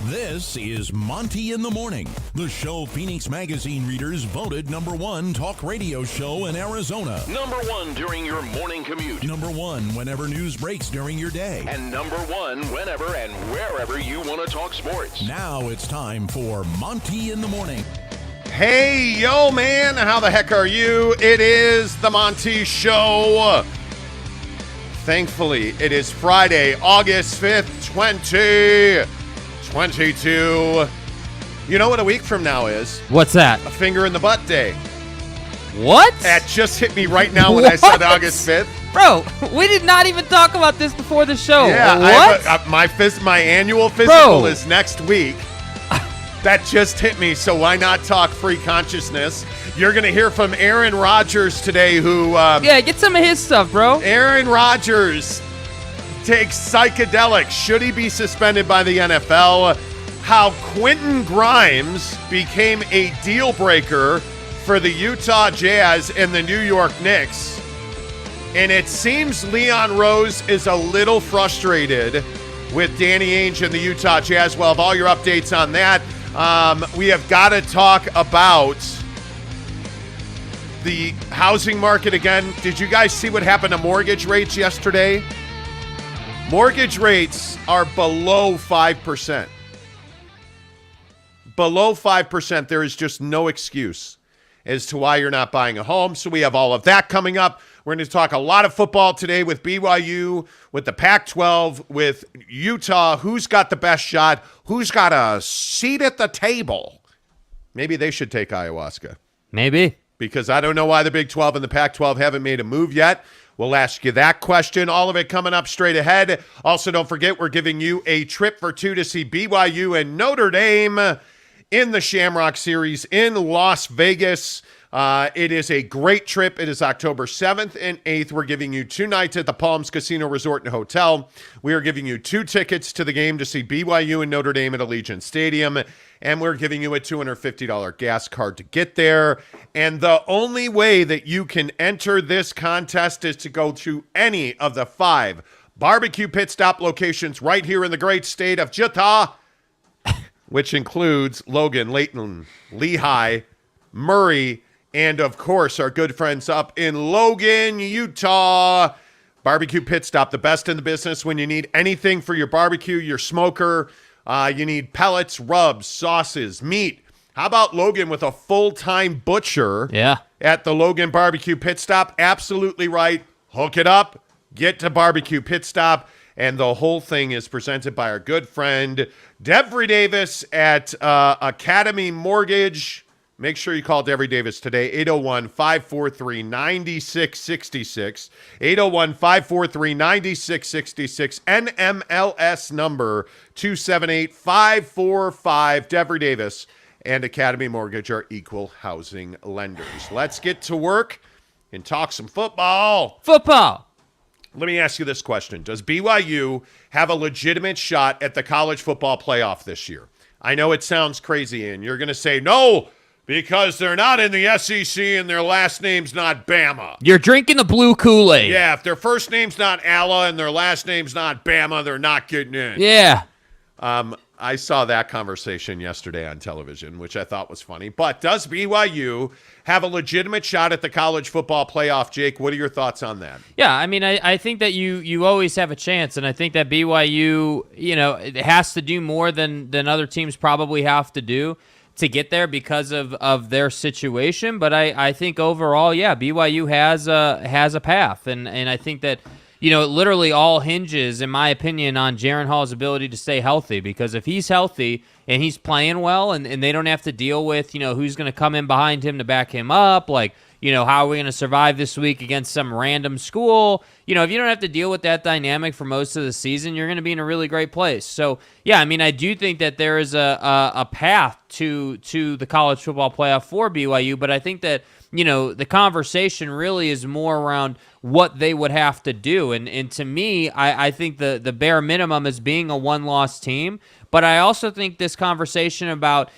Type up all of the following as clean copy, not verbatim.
This is Monty in the Morning, the show Phoenix Magazine readers voted #1 talk radio show in Arizona. #1 during your morning commute. #1 whenever news breaks during your day. And #1 whenever and wherever you want to talk sports. Now it's time for Monty in the Morning. Hey, yo, man, how the heck are you? It is the Monty Show. Thankfully, it is Friday, August 5th, 2022. You know what a week from now is? What's that? A finger in the butt day. What? That just hit me right now when I said August 5th. Bro, we did not even talk about this before the show. Yeah, what? My annual physical is next week. That just hit me, so why not talk free consciousness? You're going to hear from Aaron Rodgers today, who... yeah, get some of his stuff, bro. Aaron Rodgers takes psychedelics. Should he be suspended by the NFL? How Quentin Grimes became a deal breaker for the Utah Jazz and the New York Knicks. And it seems Leon Rose is a little frustrated with Danny Ainge and the Utah Jazz. We'll have all your updates on that. We have got to talk about the housing market again. Did you guys see what happened to mortgage rates yesterday? Mortgage rates are below 5%. Below 5%. There is just no excuse as to why you're not buying a home. So we have all of that coming up. We're going to talk a lot of football today with BYU, with the Pac-12, with Utah. Who's got the best shot? Who's got a seat at the table? Maybe they should take ayahuasca. Maybe. Because I don't know why the Big 12 and the Pac-12 haven't made a move yet. We'll ask you that question. All of it coming up straight ahead. Also, don't forget, we're giving you a trip for two to see BYU and Notre Dame in the Shamrock Series in Las Vegas. It is a great trip. It is October 7th and 8th. We're giving you 2 nights at the Palms Casino Resort and Hotel. We are giving you 2 tickets to the game to see BYU and Notre Dame at Allegiant Stadium. And we're giving you a $250 gas card to get there. And the only way that you can enter this contest is to go to any of the 5 barbecue pit stop locations right here in the great state of Utah, which includes Logan, Layton, Lehigh, Murray, and, of course, our good friends up in Logan, Utah. Barbecue Pit Stop, the best in the business when you need anything for your barbecue, your smoker. You need pellets, rubs, sauces, meat. How about Logan with a full-time butcher at the Logan Barbecue Pit Stop? Absolutely right. Hook it up. Get to Barbecue Pit Stop. And the whole thing is presented by our good friend, Devry Davis at Academy Mortgage. Make sure you call Devry Davis today, 801-543-9666, 801-543-9666, NMLS number 278545. Devry Davis and Academy Mortgage are equal housing lenders. Let's get to work and talk some football. Let me ask you this question. Does BYU have a legitimate shot at the college football playoff this year? I know it sounds crazy, and you're going to say, no, because they're not in the SEC and their last name's not Bama. You're drinking the blue Kool-Aid. Yeah, if their first name's not Alla and their last name's not Bama, they're not getting in. Yeah. I saw that conversation yesterday on television, which I thought was funny. But does BYU have a legitimate shot at the college football playoff, Jake? What are your thoughts on that? Yeah, I mean, I think that you always have a chance, and I think that BYU, it has to do more than other teams probably have to do to get there because of their situation. But I think overall, yeah, BYU has a path, and I think that it literally all hinges, in my opinion, on Jaren Hall's ability to stay healthy, because if he's healthy and he's playing well and they don't have to deal with, who's going to come in behind him to back him up, like, how are we going to survive this week against some random school? If you don't have to deal with that dynamic for most of the season, you're going to be in a really great place. So, yeah, I mean, I do think that there is a path to the college football playoff for BYU, but I think that, the conversation really is more around what they would have to do. And to me, I think the bare minimum is being a one-loss team. But I also think this conversation about,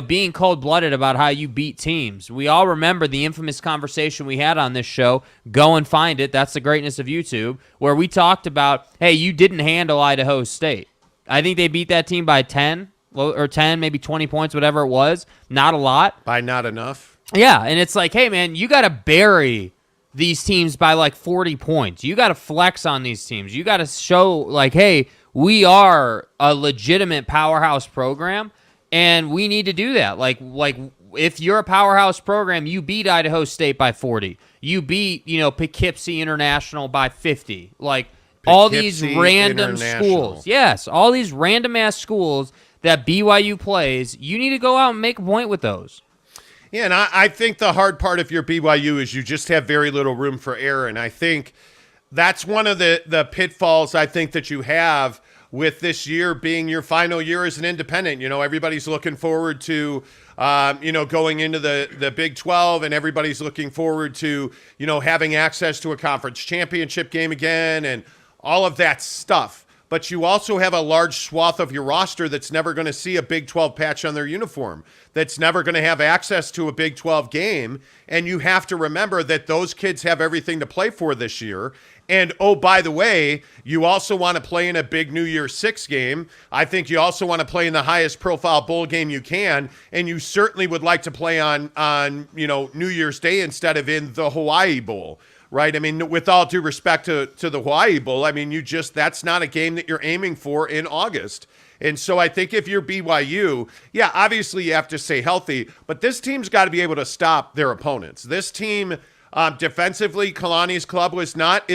being cold-blooded about how you beat teams. We all remember the infamous conversation we had on this show. Go and find it. That's the greatness of YouTube, where we talked about, hey, you didn't handle Idaho State. I think they beat that team by 10. or 10, maybe 20 points, whatever it was. Not a lot. By not enough. Yeah, and it's like, hey, man, you got to bury these teams by like 40 points. You got to flex on these teams. You got to show like, hey, we are a legitimate powerhouse program, and we need to do that. Like if you're a powerhouse program, you beat Idaho State by 40. You beat, Poughkeepsie International by 50. Like all these random schools. Yes, all these random-ass schools that BYU plays, you need to go out and make a point with those. Yeah, and I think the hard part if you're BYU is you just have very little room for error, and I think that's one of the pitfalls I think that you have with this year being your final year as an independent. Everybody's looking forward to, going into the Big 12, and everybody's looking forward to, having access to a conference championship game again and all of that stuff. But you also have a large swath of your roster that's never going to see a Big 12 patch on their uniform, that's never going to have access to a Big 12 game. And you have to remember that those kids have everything to play for this year. And, oh, by the way, you also want to play in a big New Year's 6 game. I think you also want to play in the highest profile bowl game you can. And you certainly would like to play on New Year's Day instead of in the Hawaii Bowl. Right? I mean, with all due respect to the Hawaii Bowl, I mean, that's not a game that you're aiming for in August. And so I think if you're BYU, yeah, obviously you have to stay healthy, but this team's got to be able to stop their opponents. This team, defensively, Kalani's club was not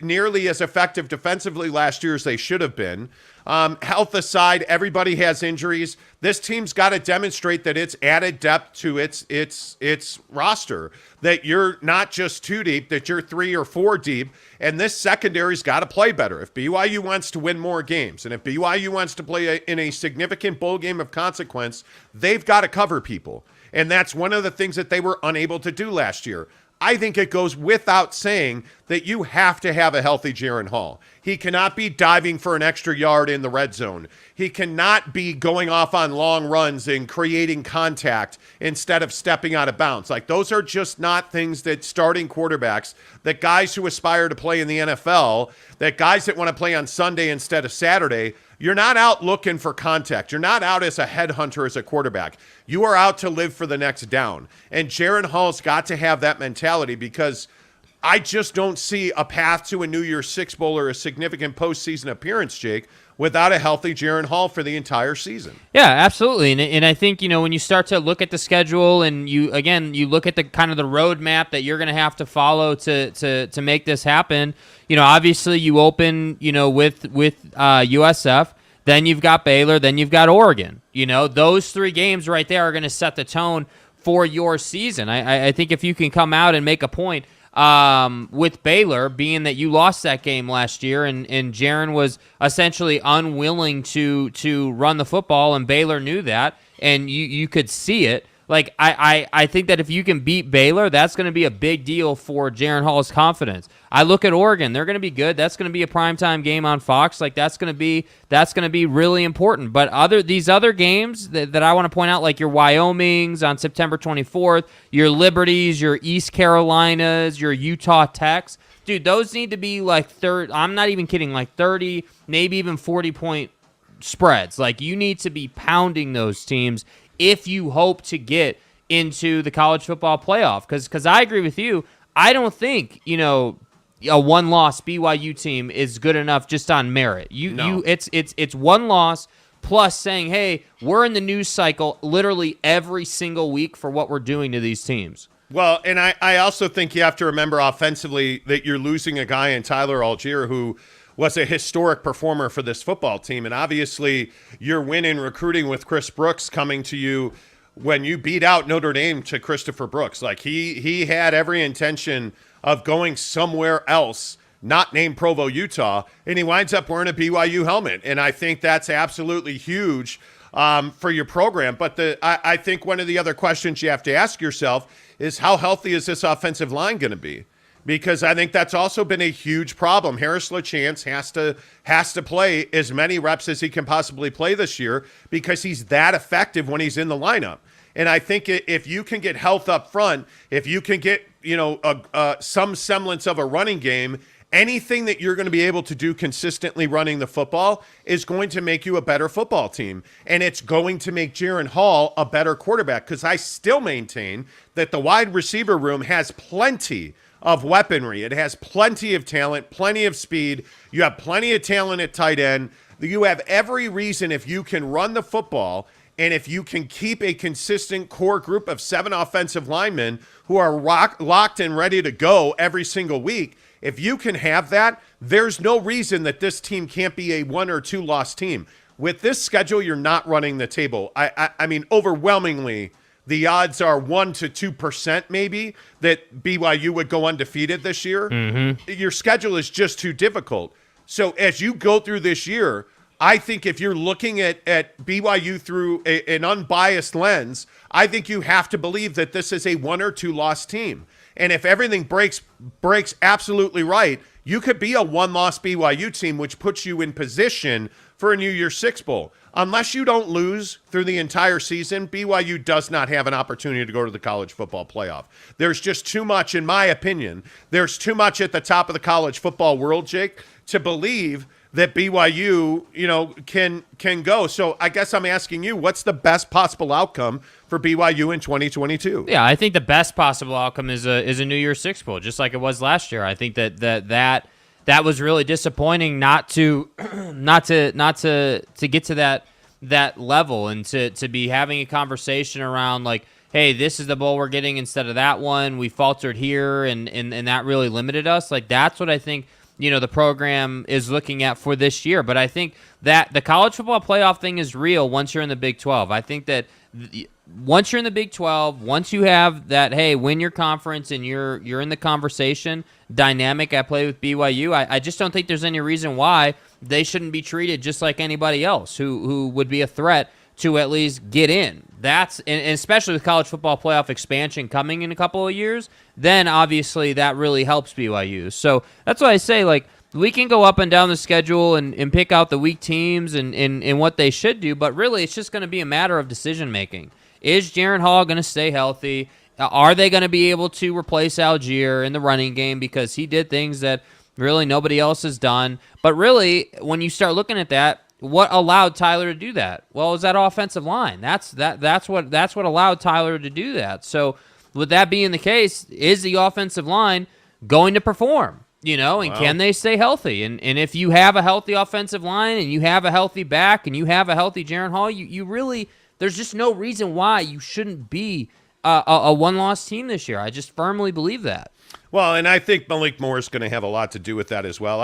nearly as effective defensively last year as they should have been. Health aside, everybody has injuries. This team's got to demonstrate that it's added depth to its roster, that you're not just 2 deep, that you're 3 or 4 deep, and this secondary's got to play better. If BYU wants to win more games, and if BYU wants to play in a significant bowl game of consequence, they've got to cover people. And that's one of the things that they were unable to do last year. I think it goes without saying that you have to have a healthy Jaren Hall. He cannot be diving for an extra yard in the red zone. He cannot be going off on long runs and creating contact instead of stepping out of bounds. Like, those are just not things that starting quarterbacks, that guys who aspire to play in the NFL, that guys that want to play on Sunday instead of Saturday, you're not out looking for contact. You're not out as a headhunter as a quarterback. You are out to live for the next down. And Jaren Hall's got to have that mentality, because I just don't see a path to a New Year's 6 Bowl or a significant postseason appearance, Jake, without a healthy Jaren Hall for the entire season. Yeah, absolutely. And I think, when you start to look at the schedule and you look at the kind of the roadmap that you're going to have to follow to make this happen, obviously you open, with USF, then you've got Baylor, then you've got Oregon. Those 3 games right there are going to set the tone for your season. I think if you can come out and make a point with Baylor, being that you lost that game last year and Jaren was essentially unwilling to run the football, and Baylor knew that, and you could see it. Like, I think that if you can beat Baylor, that's going to be a big deal for Jaren Hall's confidence. I look at Oregon; they're going to be good. That's going to be a primetime game on Fox. Like, that's going to be really important. But these other games that I want to point out, like your Wyomings on September 24th, your Liberties, your East Carolinas, your Utah Techs, dude, those need to be like I'm not even kidding, like 30, maybe even 40-point spreads. Like, you need to be pounding those teams if you hope to get into the college football playoff. Because I agree with you. I don't think, a one-loss BYU team is good enough just on merit. It's one loss plus saying, hey, we're in the news cycle literally every single week for what we're doing to these teams. Well, and I also think you have to remember offensively that you're losing a guy in Tyler Algier who was a historic performer for this football team. And obviously your win in recruiting with Chris Brooks coming to you when you beat out Notre Dame to Christopher Brooks. Like, he had every intention of going somewhere else, not named Provo, Utah, and he winds up wearing a BYU helmet. And I think that's absolutely huge for your program. But I think one of the other questions you have to ask yourself is, how healthy is this offensive line going to be? Because I think that's also been a huge problem. Harris LaChance has to play as many reps as he can possibly play this year, because he's that effective when he's in the lineup. And I think if you can get health up front, if you can get some semblance of a running game, anything that you're going to be able to do consistently running the football is going to make you a better football team. And it's going to make Jaren Hall a better quarterback, because I still maintain that the wide receiver room has plenty of weaponry. It has plenty of talent, plenty of speed. You have plenty of talent at tight end. You have every reason, if you can run the football and if you can keep a consistent core group of 7 offensive linemen who are locked and ready to go every single week, if you can have that, there's no reason that this team can't be a 1 or 2 loss team. With this schedule, you're not running the table. I mean, overwhelmingly, the odds are 1 to 2% maybe that BYU would go undefeated this year. Mm-hmm. Your schedule is just too difficult. So as you go through this year, I think if you're looking at BYU through an unbiased lens, I think you have to believe that this is a 1 or 2 loss team. And if everything breaks absolutely right, you could be a 1-loss BYU team, which puts you in position for a NY6 Bowl. Unless you don't lose through the entire season, BYU does not have an opportunity to go to the college football playoff. There's just too much, in my opinion, there's too much at the top of the college football world, Jake, to believe that BYU, can go. So I guess I'm asking you, what's the best possible outcome for BYU in 2022? Yeah, I think the best possible outcome is a NY6 Bowl, just like it was last year. I think that was really disappointing not to get to that level and to be having a conversation around like, hey, this is the bowl we're getting instead of that one. We faltered here, and that really limited us. Like, that's what I think the program is looking at for this year. But I think that the college football playoff thing is real once you're in the Big 12. I think that once you're in the Big 12, once you have that, hey, win your conference and you're in the conversation dynamic at play with BYU, I just don't think there's any reason why they shouldn't be treated just like anybody else who would be a threat to at least get in. And especially with college football playoff expansion coming in a couple of years, then obviously that really helps BYU. So that's why I say, like, we can go up and down the schedule and pick out the weak teams and what they should do, but really it's just going to be a matter of decision making. Is Jaren Hall going to stay healthy? Are they going to be able to replace Algier in the running game, because he did things that really nobody else has done? But really, when you start looking at that, what allowed Tyler to do that? Well, it was that offensive line. That's what allowed Tyler to do that. So with that being the case, is the offensive line going to perform? And can they stay healthy? And if you have a healthy offensive line and you have a healthy back and you have a healthy Jaren Hall, you really, there's just no reason why you shouldn't be a 1-loss team this year. I just firmly believe that. Well, and I think Malik Moore is going to have a lot to do with that as well.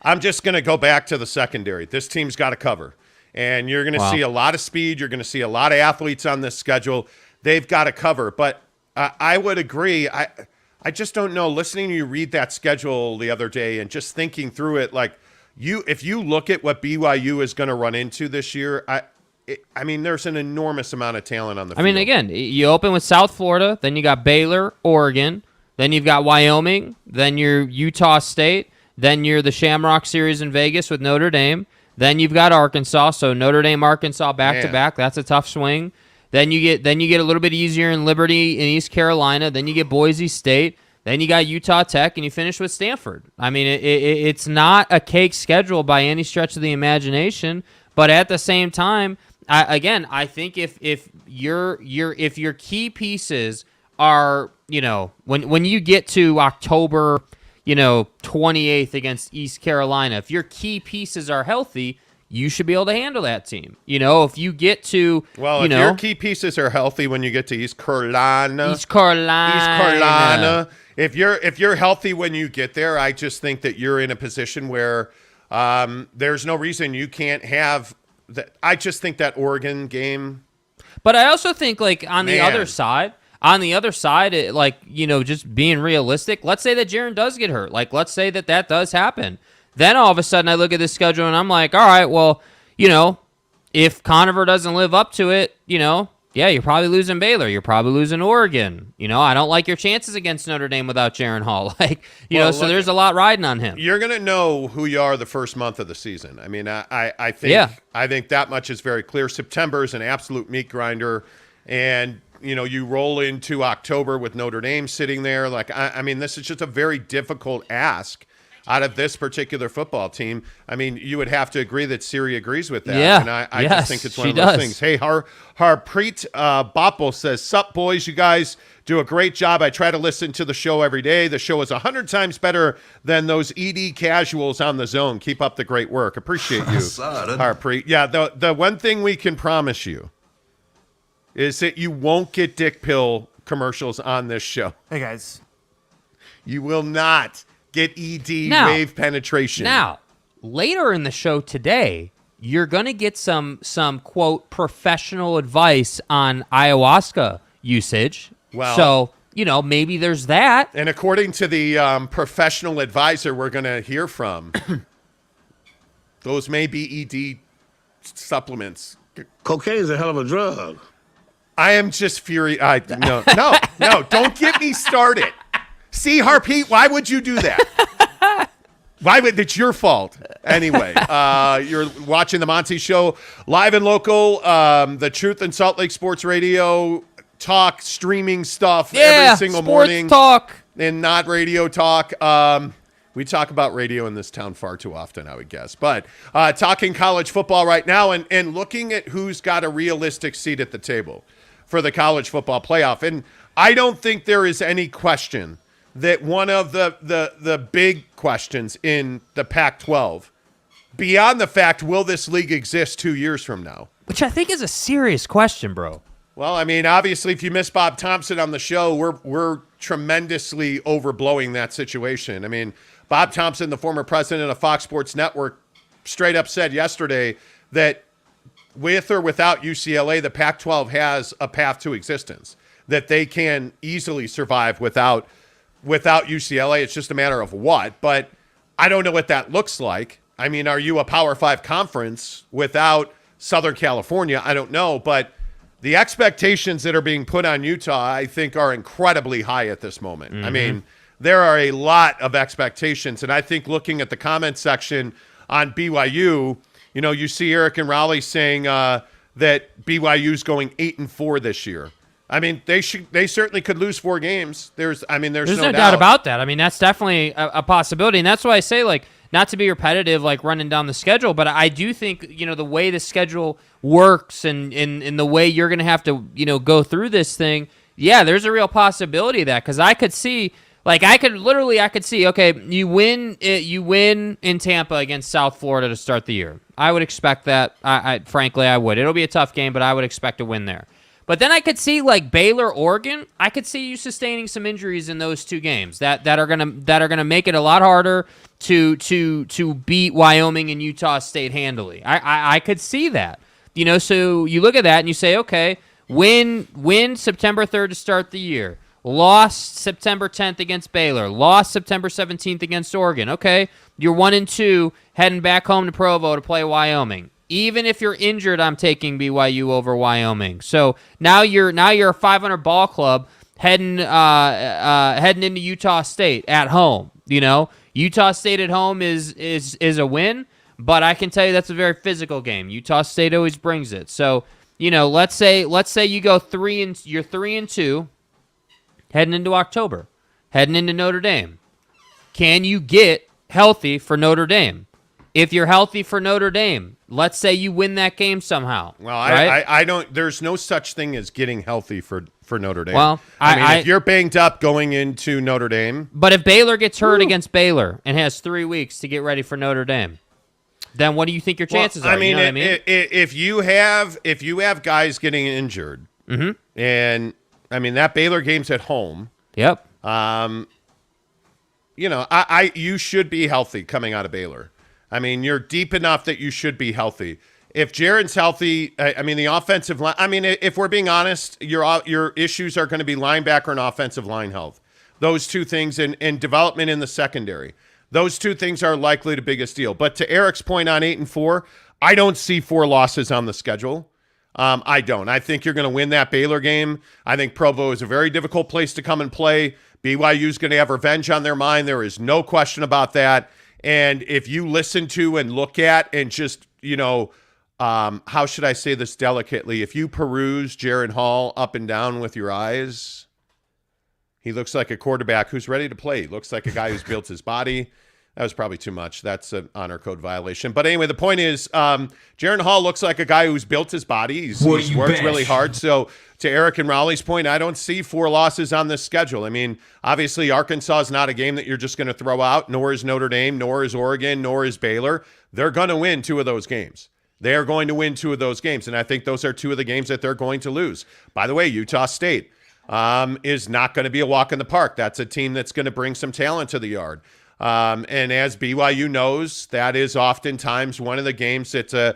I'm just going to go back to the secondary. This team's got to cover. And you're going to see a lot of speed. You're going to see a lot of athletes on this schedule. They've got to cover. But I would agree. I just don't know. Listening to you read that schedule the other day and just thinking through it, like, if you look at what BYU is going to run into this year, I mean, there's an enormous amount of talent on the field. I mean, again, you open with South Florida, then you got Baylor, Oregon, then you've got Wyoming, then you're Utah State, then you're the Shamrock Series in Vegas with Notre Dame, then you've got Arkansas, so Notre Dame, Arkansas back-to-back, that's a tough swing. Then you get a little bit easier in Liberty in East Carolina, then you get Boise State, then you got Utah Tech, and you finish with Stanford. I mean, it's not a cake schedule by any stretch of the imagination, but at the same time, I think if your key pieces are, when you get to October, 28th against East Carolina, if your key pieces are healthy, you should be able to handle that team. If you get to, if your key pieces are healthy when you get to East Carolina, if you're healthy when you get there, I just think that you're in a position where there's no reason you can't have that. I just think that Oregon game. But I also think, like, on the other side, just being realistic, let's say that Jaren does get hurt. Like, let's say that does happen. Then all of a sudden I look at this schedule and I'm like, all right, well, if Conover doesn't live up to it, you're probably losing Baylor. You're probably losing Oregon. I don't like your chances against Notre Dame without Jaren Hall. So there's a lot riding on him. You're going to know who you are the first month of the season. I mean, I think that much is very clear. September is an absolute meat grinder. And, you roll into October with Notre Dame sitting there. Like, I mean, this is just a very difficult ask out of this particular football team. I mean, you would have to agree that Siri agrees with that. Yeah. And I Yes, just think it's one she of those does. things. Hey, Harpreet Bopple says, "Sup, boys, you guys do a great job. I try to listen to the show every day. The show is 100 times better than those ED casuals on the zone. Keep up the great work." Appreciate you, Harpreet. Yeah, the one thing we can promise you is that you won't get dick pill commercials on this show. Hey, guys. You will not get ED Now- wave penetration. Now, later in the show today, you're going to get some quote professional advice on ayahuasca usage. Well- so, maybe there's that. And according to the professional advisor we're going to hear from, those may be ED supplements. Cocaine is a hell of a drug. I am just furious. No, don't get me started. See, Harpreet, why would you do that? It's your fault. Anyway, you're watching the Monty Show live and local, the Truth in Salt Lake Sports Radio talk, streaming stuff every single sports morning. talk. And not radio talk. We talk about radio in this town far too often, I would guess. But talking college football right now and looking at who's got a realistic seat at the table for the college football playoff. And I don't think there is any question that one of the big questions in the Pac-12, beyond the fact, will this league exist 2 years from now? Which I think is a serious question, bro. Well, I mean, obviously, if you miss Bob Thompson on the show, we're tremendously overblowing that situation. I mean, Bob Thompson, the former president of Fox Sports Network, straight up said yesterday that with or without UCLA, the Pac-12 has a path to existence, that they can easily survive without UCLA. It's just a matter of what. But I don't know what that looks like. I mean, are you a Power 5 conference without Southern California? I don't know, but the expectations that are being put on Utah, I think, are incredibly high at this moment. I mean, there are a lot of expectations, and I think looking at the comment section on BYU, you see Eric and Raleigh saying that BYU's going 8-4 this year. I mean, they certainly could lose 4 games. There's no doubt about that. I mean, that's definitely a possibility, and that's why I say, not to be repetitive, running down the schedule, but I do think, the way the schedule works and the way you're going to have to, go through this thing, yeah, there's a real possibility of that, because I could see, I could see, okay, you win in Tampa against South Florida to start the year. I would expect that. Frankly, I would. It'll be a tough game, but I would expect a win there. But then I could see Baylor, Oregon. I could see you sustaining some injuries in those 2 games that are gonna make it a lot harder to beat Wyoming and Utah State handily. I could see that. So you look at that and you say, okay, win September 3rd to start the year. Lost September 10th against Baylor. Lost September 17th against Oregon. Okay, you're 1-2 heading back home to Provo to play Wyoming. Even if you're injured, I'm taking BYU over Wyoming. So now you're a 500 ball club heading into Utah State at home. Utah State at home is a win, but I can tell you that's a very physical game. Utah State always brings it. So let's say you go 3-2 heading into October, heading into Notre Dame. Can you get healthy for Notre Dame? If you're healthy for Notre Dame, let's say you win that game somehow. Well, right? I don't. There's no such thing as getting healthy for Notre Dame. Well, I mean, if you're banged up going into Notre Dame, but if Baylor gets hurt against Baylor and has 3 weeks to get ready for Notre Dame, then what do you think your chances are? I mean, you know what I mean? If you have guys getting injured, and I mean that Baylor game's at home. Yep. You should be healthy coming out of Baylor. I mean, you're deep enough that you should be healthy. If Jaren's healthy, I mean, the offensive line, I mean, if we're being honest, your issues are going to be linebacker and offensive line health. Those 2 things and development in the secondary. Those 2 things are likely the biggest deal. But to Eric's point on 8-4, I don't see 4 losses on the schedule. I don't. I think you're going to win that Baylor game. I think Provo is a very difficult place to come and play. BYU's going to have revenge on their mind. There is no question about that. And if you listen to and look at and just, how should I say this delicately? If you peruse Jaren Hall up and down with your eyes, he looks like a quarterback who's ready to play. He looks like a guy who's built his body. That was probably too much. That's an honor code violation. But anyway, the point is, Jaron Hall looks like a guy who's built his body. He's worked really hard. So to Eric and Raleigh's point, I don't see 4 losses on this schedule. I mean, obviously Arkansas is not a game that you're just going to throw out, nor is Notre Dame, nor is Oregon, nor is Baylor. They're going to win 2 of those games. They are going to win 2 of those games, and I think those are 2 of the games that they're going to lose. By the way, Utah State is not going to be a walk in the park. That's a team that's going to bring some talent to the yard. And as BYU knows, that is oftentimes one of the games that's a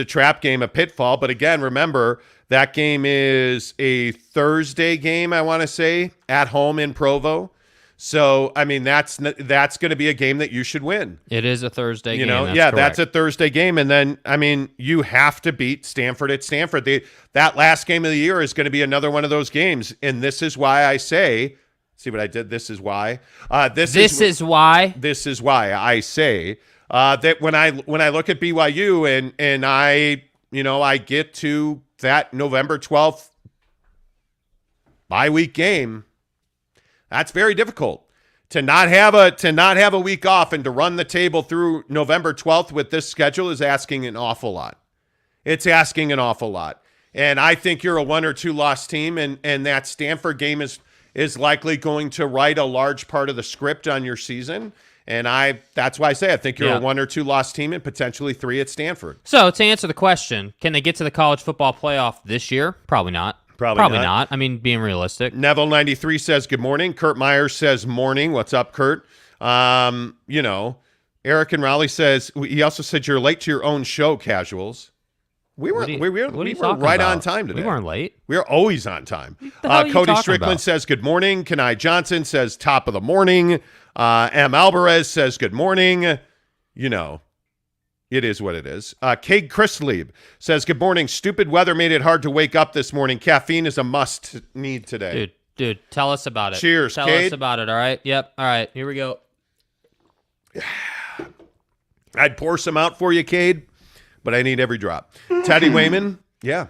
trap game, a pitfall. But again, remember, that game is a Thursday game, I want to say, at home in Provo. So, I mean, that's going to be a game that you should win. It is a Thursday game. That's a Thursday game. And then, I mean, you have to beat Stanford at Stanford. That last game of the year is going to be another one of those games. And this is why I say, see what I did? This is why. This is why I say that when I look at BYU and I get to that November 12th bye week game, that's very difficult. To not have a week off and to run the table through November 12th with this schedule is asking an awful lot. It's asking an awful lot. And I think you're a 1 or 2 loss team, and that Stanford game is likely going to write a large part of the script on your season. And that's why I say I think you're a 1 or 2 loss team and potentially 3 at Stanford. So to answer the question, can they get to the college football playoff this year? Probably not. Probably not. I mean, being realistic. Neville93 says good morning. Kurt Myers says morning. What's up, Kurt? Eric and Raleigh says, he also said you're late to your own show, casuals. We were right on time today. We weren't late. We are always on time. Cody Strickland says good morning. Kenai Johnson says top of the morning. M. Alvarez says good morning. It is what it is. Kate Chrislieb says, good morning. Stupid weather made it hard to wake up this morning. Caffeine is a must-need today. Dude, tell us about it. Cheers, Tell Cade. us about it, all right? Yep, all right, here we go. I'd pour some out for you, Cade, but I need every drop. Teddy Wayman, yeah,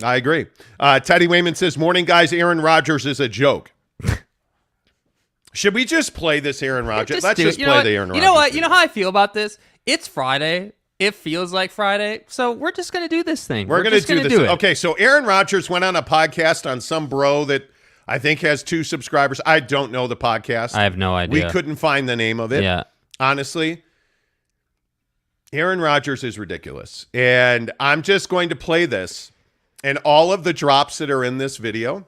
I agree. Teddy Wayman says, morning, guys. Aaron Rodgers is a joke. Should we just play this Aaron Rodgers? Let's just play the Aaron Rodgers. You know what? You know how I feel about this? It's Friday. It feels like Friday. So we're just going to do this thing. We're going to do this. Okay, so Aaron Rodgers went on a podcast on some bro that I think has 2 subscribers. I don't know the podcast. I have no idea. We couldn't find the name of it. Yeah. Honestly, Aaron Rodgers is ridiculous. And I'm just going to play this. And all of the drops that are in this video,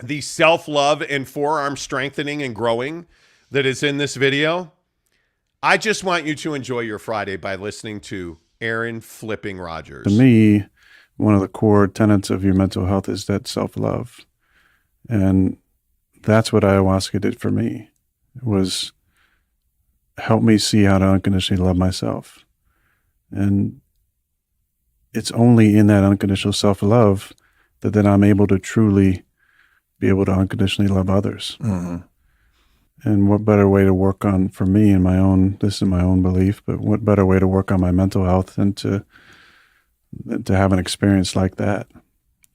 the self-love and forearm strengthening and growing that is in this video, I just want you to enjoy your Friday by listening to Aaron flipping Rodgers. To me, one of the core tenets of your mental health is that self-love. And that's what ayahuasca did for me, was help me see how to unconditionally love myself. And it's only in that unconditional self-love that then I'm able to truly be able to unconditionally love others. Mm-hmm. And what better way to work on, for me and this is my own belief, but what better way to work on my mental health than to have an experience like that?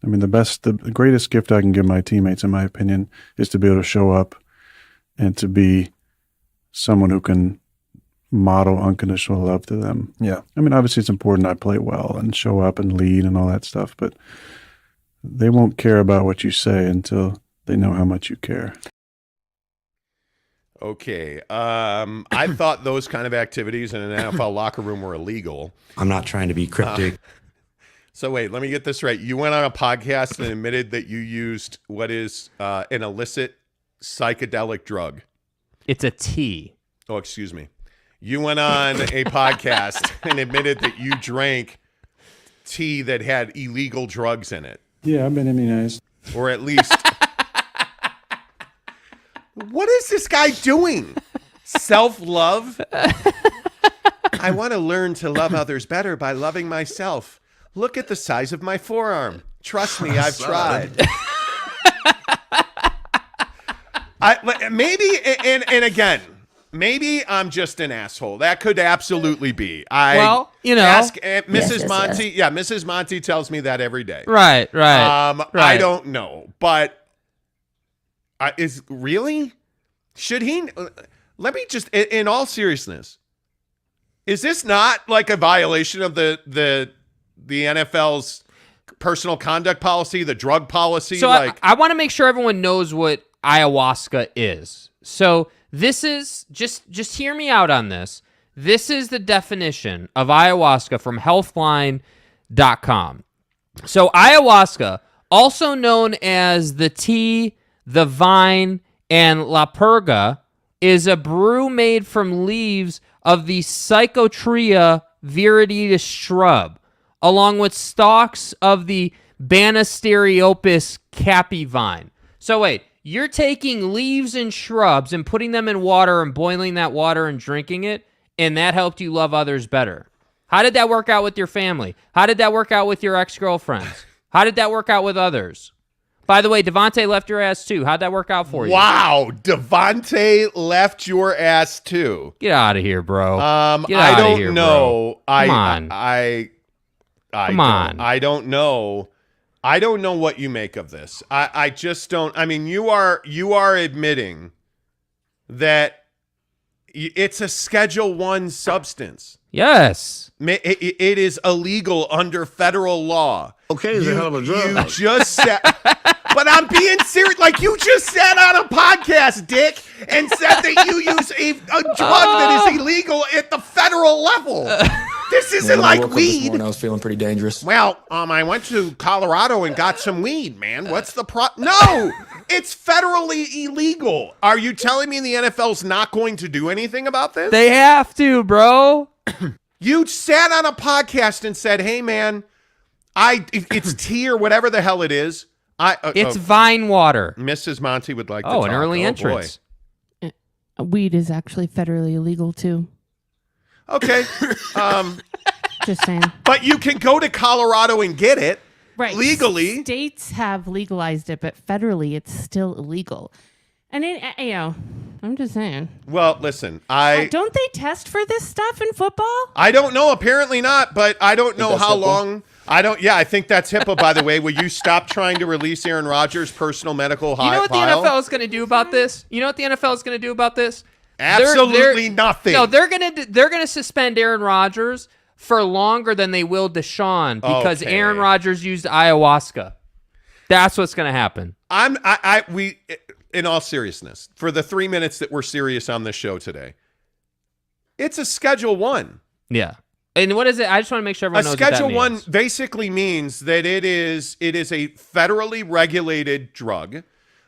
I mean, the greatest gift I can give my teammates, in my opinion, is to be able to show up and to be someone who can model unconditional love to them. Yeah. I mean, obviously it's important I play well and show up and lead and all that stuff, but they won't care about what you say until they know how much you care. Okay. I thought those kind of activities in an NFL locker room were illegal. I'm not trying to be cryptic. So wait, let me get this right. You went on a podcast and admitted that you used what is an illicit psychedelic drug. It's a tea. Oh, excuse me. You went on a podcast and admitted that you drank tea that had illegal drugs in it. Yeah, I've been immunized. Or at least... What is this guy doing? Self-love? I want to learn to love others better by loving myself. Look at the size of my forearm. Trust me, I've tried. Maybe I'm just an asshole. That could absolutely be. Ask Mrs. Monty. Yes. Yeah, Mrs. Monty tells me that every day. Right. I don't know, but should he? let me just, in all seriousness, is this not like a violation of the NFL's personal conduct policy, the drug policy? So I want to make sure everyone knows what ayahuasca is. So this is, just hear me out on this. This is the definition of ayahuasca from healthline.com. So ayahuasca, also known as the tea, the vine, and la purga, is a brew made from leaves of the Psychotria viridis shrub, along with stalks of the Banisteriopsis capi vine. So wait, you're taking leaves and shrubs and putting them in water and boiling that water and drinking it, and that helped you love others better. How did that work out with your family? How did that work out with your ex-girlfriends? How did that work out with others? By the way, Devontae left your ass too. How'd that work out for you? Wow, Devontae left your ass too. Get out of here, bro. I don't know. Come on. Come on. I don't know. I don't know what you make of this. I just don't. I mean, you are admitting that it's a Schedule I substance. Yes. It is illegal under federal law. Okay, it's a hell of a drug. You just said, but I'm being serious. Like, you just said on a podcast, Dick, and said that you use a drug that is illegal at the federal level. This isn't like weed. I was feeling pretty dangerous. Well, I went to Colorado and got some weed, man. What's the No, it's federally illegal. Are you telling me the NFL's not going to do anything about this? They have to, bro. You sat on a podcast and said, "Hey, man, it's tea or whatever the hell it is. It's vine water." Mrs. Monty would like to an talk. early entrance. Weed is actually federally illegal too. Okay. Just saying. But you can go to Colorado and get it legally. States have legalized it, but federally it's still illegal. And I'm just saying. Well, listen, don't they test for this stuff in football? I don't know. Apparently not, but I don't know how long. I think that's HIPAA, by the way. Will you stop trying to release Aaron Rodgers' personal medical file? You know what the NFL is going to do about this? Absolutely nothing. No, they're gonna suspend Aaron Rodgers for longer than they will Deshaun because Aaron Rodgers used ayahuasca. That's what's gonna happen. In all seriousness, for the 3 minutes that we're serious on this show today, it's a Schedule I. Yeah. And what is it? I just want to make sure everyone knows what that means. A Schedule I basically means that it is a federally regulated drug.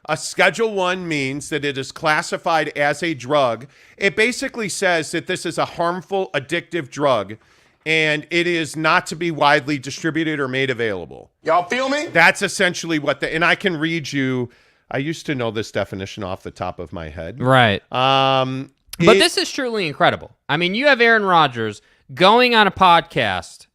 A Schedule I means that it is classified as a drug. It basically says that this is a harmful, addictive drug, and it is not to be widely distributed or made available. Y'all feel me? That's essentially and I can read you. I used to know this definition off the top of my head. Right. But this is truly incredible. I mean, you have Aaron Rodgers going on a podcast,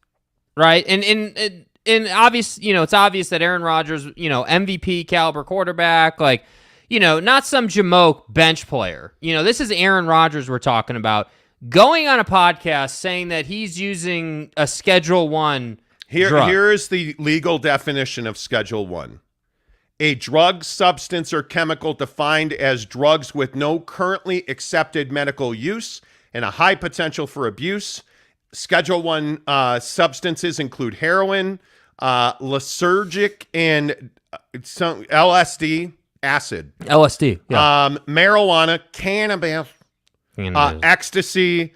right? And obvious, it's obvious that Aaron Rodgers, MVP caliber quarterback, not some Jamoke bench player. This is Aaron Rodgers we're talking about going on a podcast saying that he's using a Schedule I drug. Here is the legal definition of Schedule I. A drug, substance, or chemical defined as drugs with no currently accepted medical use and a high potential for abuse. Schedule I substances include heroin, lysergic, and some LSD, acid. LSD, yeah. Marijuana, cannabis. Ecstasy,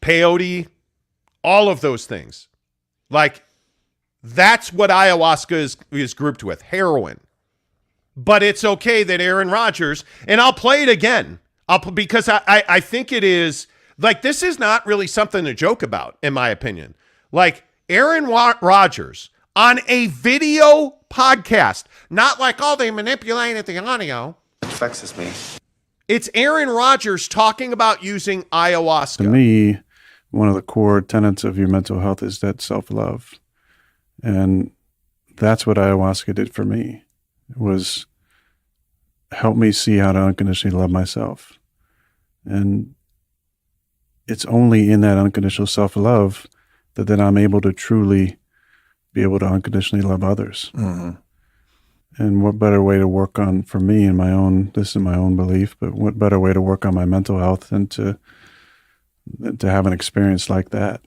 peyote, all of those things. That's what ayahuasca is grouped with, heroin. But it's okay that Aaron Rodgers, and I'll play it again, because I think it is, this is not really something to joke about, in my opinion. Aaron Rodgers on a video podcast, not they manipulated the audio. It vexes me. It's Aaron Rodgers talking about using ayahuasca. To me, one of the core tenets of your mental health is that self-love. And that's what ayahuasca did for me. It was help me see how to unconditionally love myself. And it's only in that unconditional self-love that then I'm able to truly be able to unconditionally love others. Mm-hmm. And what better way to work on, for me, this is my own belief, but what better way to work on my mental health than to have an experience like that?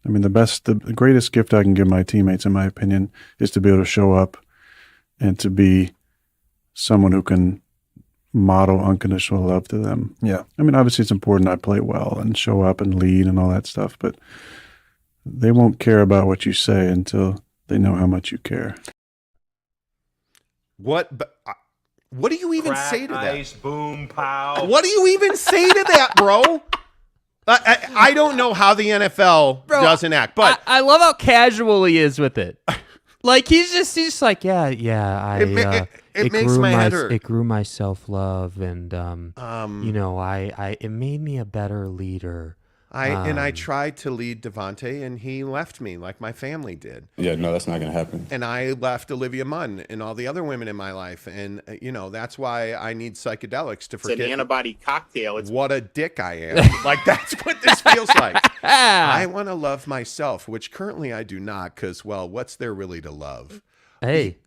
I mean, the greatest gift I can give my teammates, in my opinion, is to be able to show up and to be someone who can model unconditional love to them. Yeah. I mean, obviously it's important I play well and show up and lead and all that stuff, but they won't care about what you say until they know how much you care. What do you even say to that? Ice, boom, pow. What do you even say to that, bro? I don't know how the NFL doesn't act, but I love how casual he is with it. Like he's just like, yeah. It makes my head hurt. It grew my self-love, and it made me a better leader. I tried to lead Devontae, and he left me like my family did. Yeah, no, that's not going to happen. And I left Olivia Munn and all the other women in my life, and that's why I need psychedelics to forget. It's an antibody cocktail. It's what a dick I am. Like that's what this feels like. I want to love myself, which currently I do not, because what's there really to love? Hey,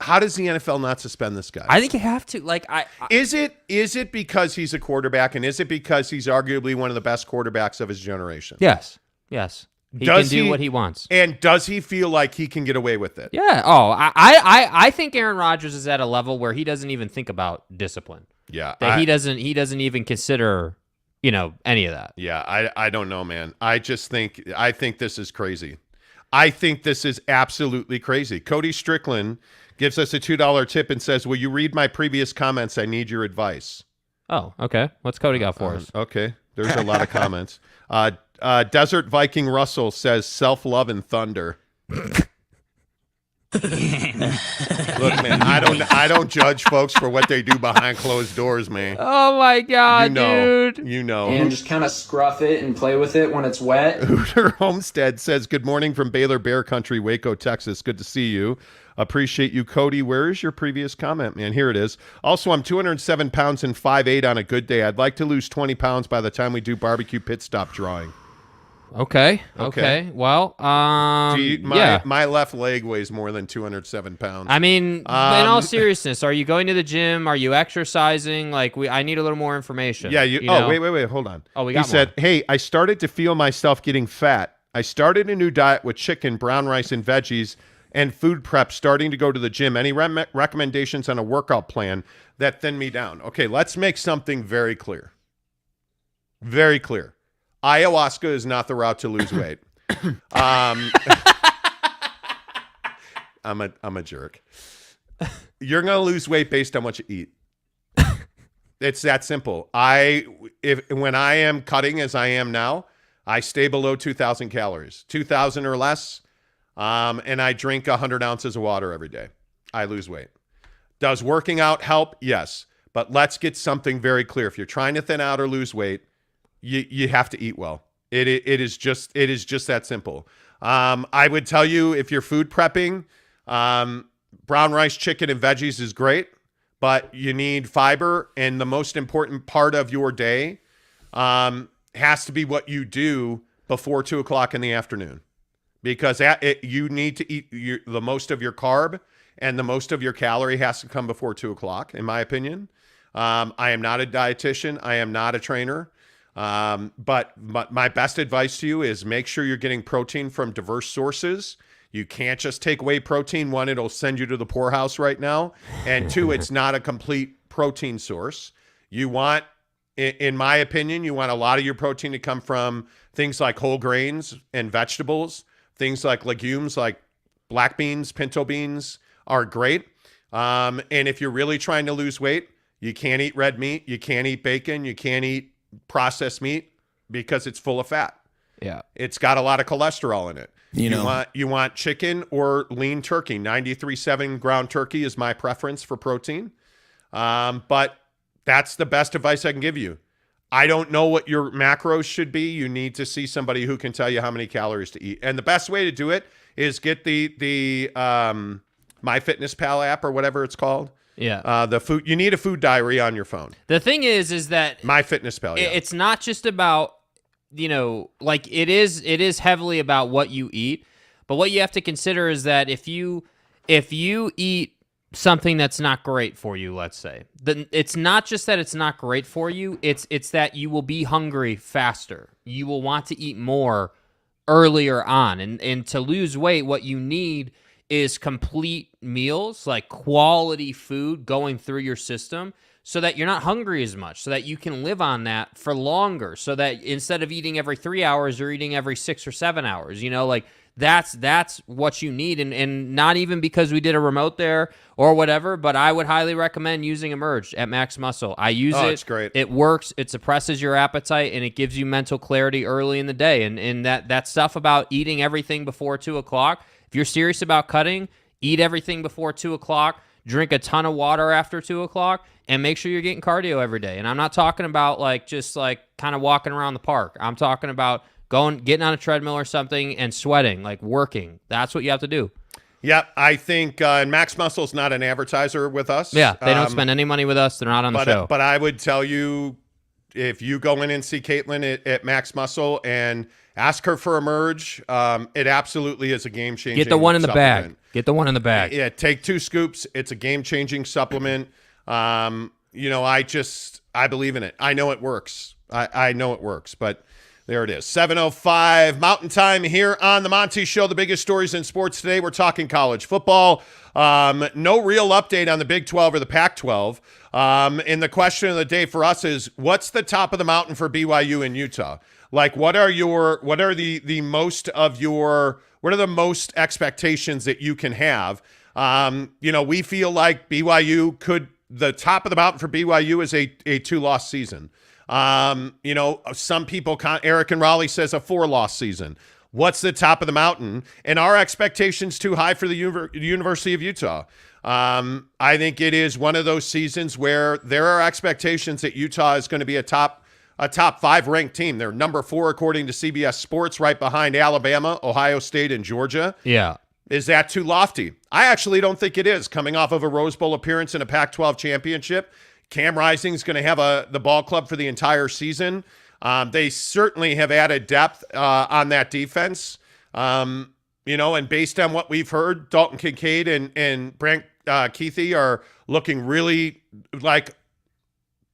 How does the NFL not suspend this guy? I think you have to. Like, Is it because he's a quarterback, and is it because he's arguably one of the best quarterbacks of his generation? Yes. He can do what he wants. And does he feel like he can get away with it? Yeah. Oh, I think Aaron Rodgers is at a level where he doesn't even think about discipline. Yeah. That he doesn't even consider, any of that. Yeah. I don't know, man. I think this is crazy. I think this is absolutely crazy. Cody Strickland gives us a $2 tip and says, will you read my previous comments? I need your advice. Oh, okay. What's Cody got for us? Okay. There's a lot of comments. Desert Viking Russell says self-love and thunder. Look, man, I don't judge folks for what they do behind closed doors, man. Oh my God, dude. You know. And just kind of scruff it and play with it when it's wet. Hooter Homestead says, good morning from Baylor Bear Country, Waco, Texas. Good to see you. Appreciate you, Cody. Where is your previous comment, man? Here it is. Also, I'm 207 pounds and 5'8" on a good day. I'd like to lose 20 pounds by the time we do barbecue pit stop drawing. Okay. Well, my left leg weighs more than 207 pounds. I mean, in all seriousness, are you going to the gym? Are you exercising? Like, I need a little more information. Yeah. Wait. Hold on. Oh, we got He said, hey, I started to feel myself getting fat. I started a new diet with chicken, brown rice, and veggies, and food prep, starting to go to the gym. Any recommendations on a workout plan that thin me down? Okay, let's make something very clear. Very clear. Ayahuasca is not the route to lose weight. I'm a jerk. You're going to lose weight based on what you eat. It's that simple. When I am cutting as I am now, I stay below 2,000 calories, 2,000 or less, and I drink 100 ounces of water every day. I lose weight. Does working out help? Yes. But let's get something very clear. If you're trying to thin out or lose weight, you have to eat well. It is just that simple. I would tell you, if you're food prepping, brown rice, chicken, and veggies is great, but you need fiber, and the most important part of your day has to be what you do before 2 o'clock in the afternoon, because you need to eat the most of your carb, and the most of your calorie has to come before 2 o'clock, in my opinion. I am not a dietitian. I am not a trainer. But my best advice to you is make sure you're getting protein from diverse sources. You can't just take whey protein. One, it'll send you to the poorhouse right now. And two, it's not a complete protein source. You want, in my opinion, you want a lot of your protein to come from things like whole grains and vegetables. Things like legumes, like black beans, pinto beans are great. And if you're really trying to lose weight, you can't eat red meat. You can't eat bacon. You can't eat processed meat because it's full of fat. Yeah. It's got a lot of cholesterol in it. You want chicken or lean turkey. 93.7 ground turkey is my preference for protein. But that's the best advice I can give you. I don't know what your macros should be. You need to see somebody who can tell you how many calories to eat. And the best way to do it is get the MyFitnessPal app or whatever it's called. Yeah. The food, you need a food diary on your phone. The thing is that MyFitnessPal. Yeah. It's not just about, like it is heavily about what you eat, but what you have to consider is that if you if you eat something that's not great for you, let's say, then it's not just that it's not great for you, it's that you will be hungry faster. You will want to eat more earlier on. And to lose weight, what you need is complete meals, like quality food going through your system, so that you're not hungry as much, so that you can live on that for longer, so that instead of eating every 3 hours, you're eating every 6 or 7 hours. Like that's what you need. And not even because we did a remote there or whatever, but I would highly recommend using Emerge at Max Muscle. I use it. It's great. It works. It suppresses your appetite, and it gives you mental clarity early in the day. And that stuff about eating everything before 2 o'clock, if you're serious about cutting, eat everything before 2 o'clock, drink a ton of water after 2 o'clock, and make sure you're getting cardio every day. And I'm not talking about just kind of walking around the park. I'm talking about getting on a treadmill or something and sweating, like working. That's what you have to do. Yep, I think and Max Muscle's not an advertiser with us. Yeah, they don't spend any money with us. They're not on the show. But I would tell you, if you go in and see Caitlin at Max Muscle and ask her for Emerge, it absolutely is a game-changing Get the one in the supplement. bag. Get the one in the bag. Yeah, take 2 scoops. It's a game-changing supplement. I believe in it. I know it works. I know it works, but there it is. 7:05 Mountain Time here on the Monty Show. The biggest stories in sports today. We're talking college football. No real update on the Big 12 or the Pac-12. And the question of the day for us is, what's the top of the mountain for BYU and Utah? Like, what are the most expectations that you can have? We feel like the top of the mountain for BYU is a 2-loss season. Some people, Eric and Raleigh says a 4-loss season. What's the top of the mountain? And are expectations too high for the University of Utah? I think it is one of those seasons where there are expectations that Utah is going to be a top 5 ranked team. They're number 4 according to CBS Sports, right behind Alabama, Ohio State, and Georgia. Yeah. Is that too lofty? I actually don't think it is. Coming off of a Rose Bowl appearance in a Pac-12 championship, Cam Rising is going to have the ball club for the entire season. They certainly have added depth on that defense. And based on what we've heard, Dalton Kincaid and Brant Keithy are looking really like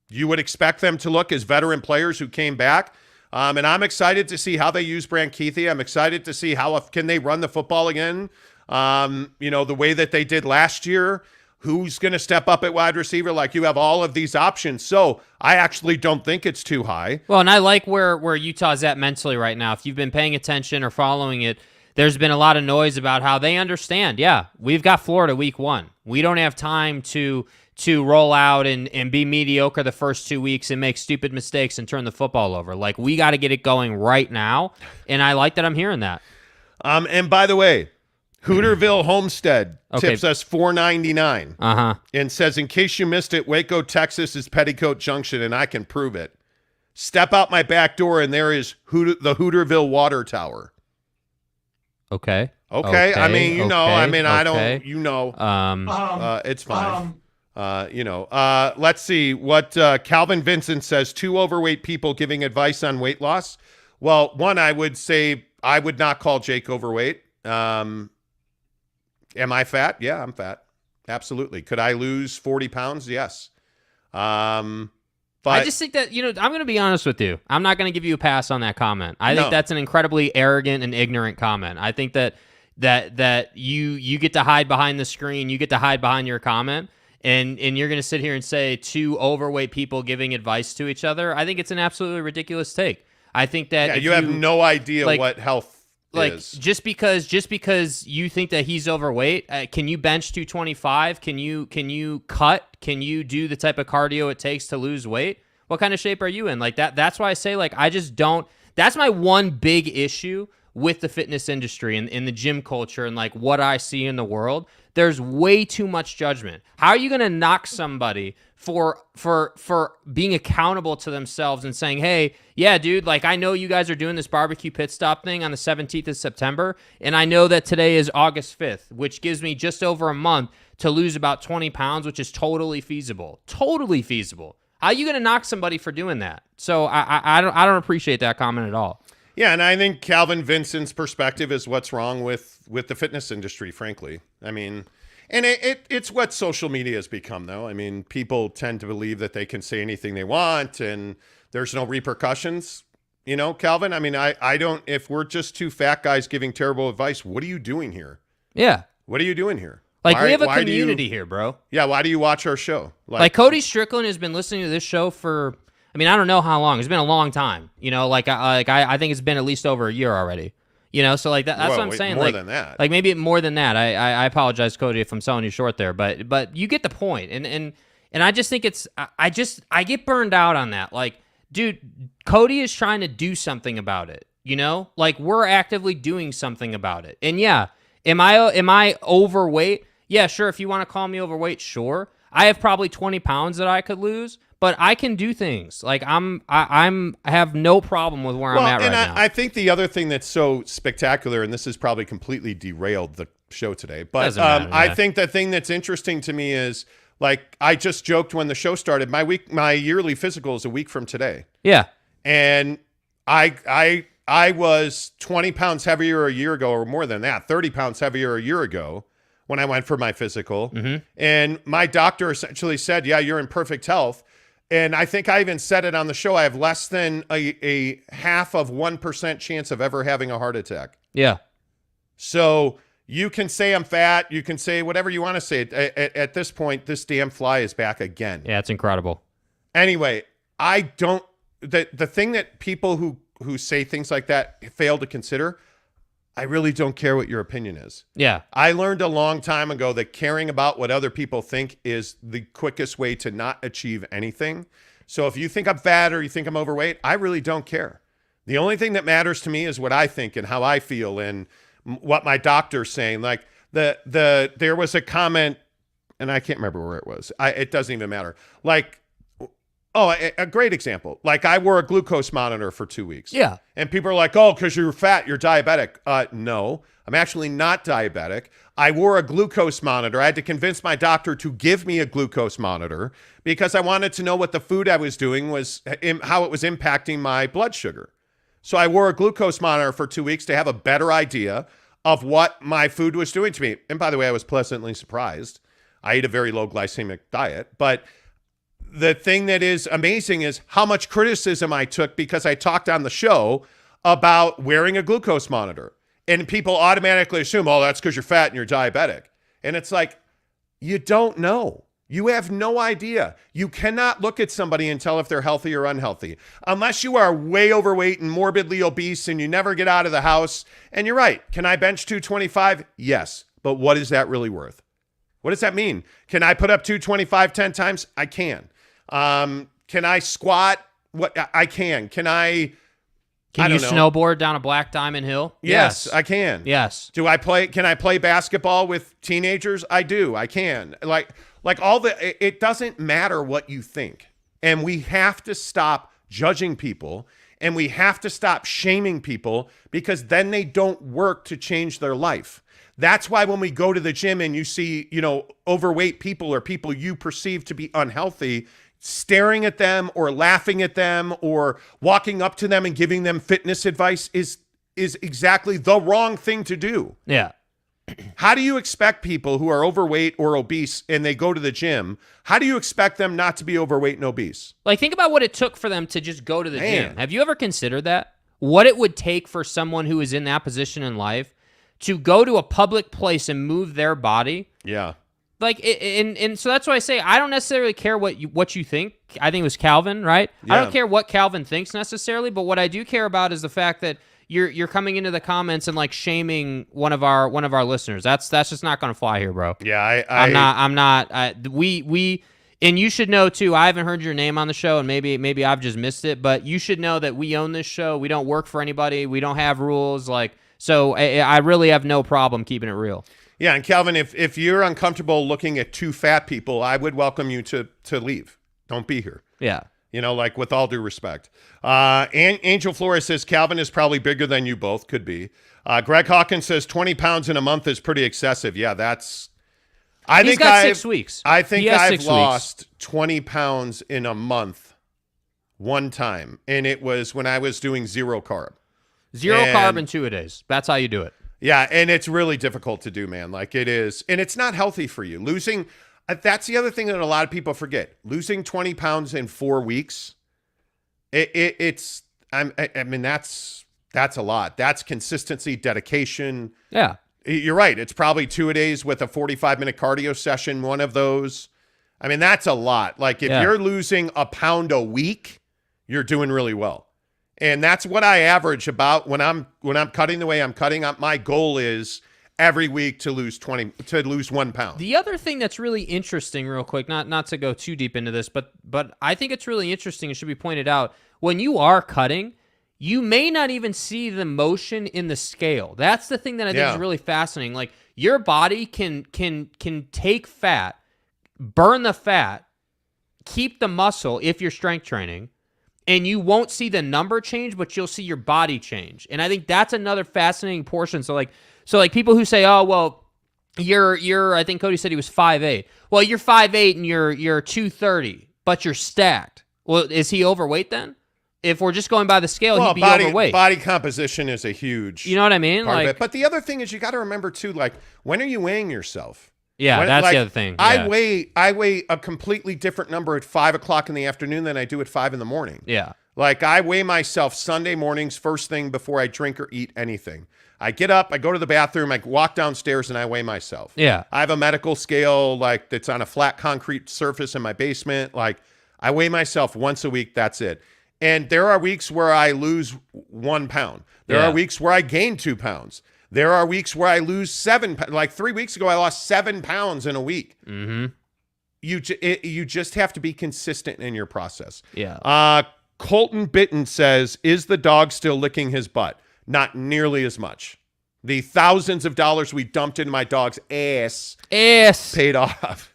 you would expect them to look as veteran players who came back. And I'm excited to see how they use Brant Keithy. I'm excited to see can they run the football again, the way that they did last year. Who's going to step up at wide receiver? Like, you have all of these options. So I actually don't think it's too high. Well, and I like where Utah's at mentally right now. If you've been paying attention or following it, there's been a lot of noise about how they understand. Yeah, we've got Florida week 1. We don't have time to roll out and be mediocre the first 2 weeks and make stupid mistakes and turn the football over. Like, we got to get it going right now. And I like that I'm hearing that. And by the way, Hooterville Homestead tips us $4.99 and says, in case you missed it, Waco, Texas is Petticoat Junction, and I can prove it. Step out my back door, and there is the Hooterville Water Tower. Okay. I mean, I don't, it's fine. Let's see what Calvin Vincent says. 2 overweight people giving advice on weight loss. Well, one, I would say I would not call Jake overweight. Am I fat? Yeah, I'm fat. Absolutely. Could I lose 40 pounds? Yes. But I just think that, I'm going to be honest with you. I'm not going to give you a pass on that comment. I think that's an incredibly arrogant and ignorant comment. I think that you get to hide behind the screen. You get to hide behind your comment. And you're going to sit here and say 2 overweight people giving advice to each other. I think it's an absolutely ridiculous take. I think that you have no idea what health is. Just because you think that he's overweight, can you bench 225? Can you cut? Can you do the type of cardio it takes to lose weight? What kind of shape are you in? Like that. That's why I say I just don't. That's my one big issue with the fitness industry and in the gym culture and what I see in the world. There's way too much judgment. How are you going to knock somebody for being accountable to themselves and saying, hey, yeah, dude, I know you guys are doing this barbecue pit stop thing on the 17th of September, and I know that today is August 5th, which gives me just over a month to lose about 20 pounds, which is totally feasible. Totally feasible. How are you going to knock somebody for doing that? So I don't appreciate that comment at all. Yeah, and I think Calvin Vincent's perspective is what's wrong with the fitness industry, frankly. I mean, and it's what social media has become, though. I mean, people tend to believe that they can say anything they want and there's no repercussions. You know, Calvin, I mean, I don't, if we're just two fat guys giving terrible advice, what are you doing here? Yeah. What are you doing here? Like, we have a community here, bro. Yeah, why do you watch our show? Like Cody Strickland has been listening to this show for, I mean, I don't know how long. It's been a long time. You know, I think it's been at least over a year already. You know, so like that's what I'm saying. More than that. Like maybe more than that. I apologize, Cody, if I'm selling you short there, but you get the point. And I just think it's I get burned out on that. Like, dude, Cody is trying to do something about it. You know, like we're actively doing something about it. And yeah, am I overweight? Yeah, sure. If you want to call me overweight, sure. I have probably 20 pounds that I could lose, but I can do things. Like I have no problem with where I'm at right now. I think the other thing that's so spectacular, and this has probably completely derailed the show today, but I think the thing that's interesting to me is, like, I just joked when the show started, my yearly physical is a week from today. Yeah. And I was 20 pounds heavier a year ago, or more than that, 30 pounds heavier a year ago when I went for my physical. Mm-hmm. And my doctor essentially said, yeah, you're in perfect health. And I think I even said it on the show. I have less than a 0.5% chance of ever having a heart attack. Yeah. So you can say I'm fat. You can say whatever you want to say. At this point, this damn fly is back again. Yeah, it's incredible. Anyway, I don't... The thing that people who say things like that fail to consider, I really don't care what your opinion is. Yeah. I learned a long time ago that caring about what other people think is the quickest way to not achieve anything. So if you think I'm fat or you think I'm overweight, I really don't care. The only thing that matters to me is what I think and how I feel and what my doctor's saying. Like there was a comment, and I can't remember where it was. It doesn't even matter. Like, a great example. Like, I wore a glucose monitor for 2 weeks. Yeah. And people are like, oh, because you're fat, you're diabetic. No, I'm actually not diabetic. I wore a glucose monitor. I had to convince my doctor to give me a glucose monitor because I wanted to know what the food I was doing was, how it was impacting my blood sugar. So I wore a glucose monitor for 2 weeks to have a better idea of what my food was doing to me. And by the way, I was pleasantly surprised. I eat a very low glycemic diet, but the thing that is amazing is how much criticism I took because I talked on the show about wearing a glucose monitor. And people automatically assume, oh, that's because you're fat and you're diabetic. And it's like, you don't know. You have no idea. You cannot look at somebody and tell if they're healthy or unhealthy. Unless you are way overweight and morbidly obese and you never get out of the house. And you're right. Can I bench 225? Yes. But what is that really worth? What does that mean? Can I put up 225 10 times? I can. Can I squat? What I can. Can you snowboard down a Black Diamond Hill? Yes, I can. Yes. Can I play basketball with teenagers? I do. I can. Like it doesn't matter what you think. And we have to stop judging people and we have to stop shaming people because then they don't work to change their life. That's why when we go to the gym and you see, overweight people or people you perceive to be unhealthy, staring at them or laughing at them or walking up to them and giving them fitness advice is exactly the wrong thing to do. Yeah. How do you expect people who are overweight or obese and they go to the gym, how do you expect them not to be overweight and obese? Like, think about what it took for them to just go to the gym. Have you ever considered that? What it would take for someone who is in that position in life to go to a public place and move their body? Yeah. Like, and so that's why I say I don't necessarily care what you think. I think it was Calvin, right? Yeah. I don't care what Calvin thinks necessarily, but what I do care about is the fact that you're coming into the comments and like shaming one of our listeners. That's just not going to fly here, bro. Yeah, I'm not. We and you should know too. I haven't heard your name on the show, and maybe I've just missed it. But you should know that we own this show. We don't work for anybody. We don't have rules. So I really have no problem keeping it real. Yeah, and Calvin, if you're uncomfortable looking at two fat people, I would welcome you to leave. Don't be here. Yeah. With all due respect. Angel Flores says, Calvin is probably bigger than you both. Could be. Greg Hawkins says 20 pounds in a month is pretty excessive. Yeah, that's... He's got 6 weeks. I think I've lost 20 pounds in a month one time, and it was when I was doing zero carb. Zero And- carb in 2-a-days. That's how you do it. Yeah, and it's really difficult to do, man. Like it is, and it's not healthy for you. Losing, that's the other thing that a lot of people forget. Losing 20 pounds in 4 weeks, it's. I mean, that's a lot. That's consistency, dedication. Yeah. You're right. It's probably 2-a-days with a 45-minute cardio session. One of those. I mean, that's a lot. Like if you're losing a pound a week, you're doing really well. And that's what I average about when I'm cutting the way I'm cutting. My goal is every week to lose 1 pound. The other thing that's really interesting, real quick, not to go too deep into this, but I think it's really interesting. It should be pointed out when you are cutting, you may not even see the motion in the scale. That's the thing that I think is really fascinating. Like your body can take fat, burn the fat, keep the muscle if you're strength training. And you won't see the number change, but you'll see your body change. And I think that's another fascinating portion. So like people who say, "Oh, well, you're I think Cody said he was 5'8". Well, you're 5'8 and you're 230, but you're stacked. Well, is he overweight then? If we're just going by the scale, he'd be overweight. Body composition is a huge You know what I mean? part of it. But the other thing is you got to remember too, like when are you weighing yourself? Yeah, that's the other thing. Yeah. I weigh a completely different number at 5 o'clock in the afternoon than I do at 5 in the morning. Yeah. Like I weigh myself Sunday mornings, first thing before I drink or eat anything. I get up, I go to the bathroom, I walk downstairs, and I weigh myself. Yeah. I have a medical scale like that's on a flat concrete surface in my basement. Like I weigh myself once a week. That's it. And there are weeks where I lose 1 pound. There are weeks where I gain 2 pounds. There are weeks where I lose 7 pounds. Like 3 weeks ago, I lost 7 pounds in a week. Mm-hmm. You just have to be consistent in your process. Yeah. Colton Bitten says, is the dog still licking his butt? Not nearly as much. The thousands of dollars we dumped into my dog's ass paid off.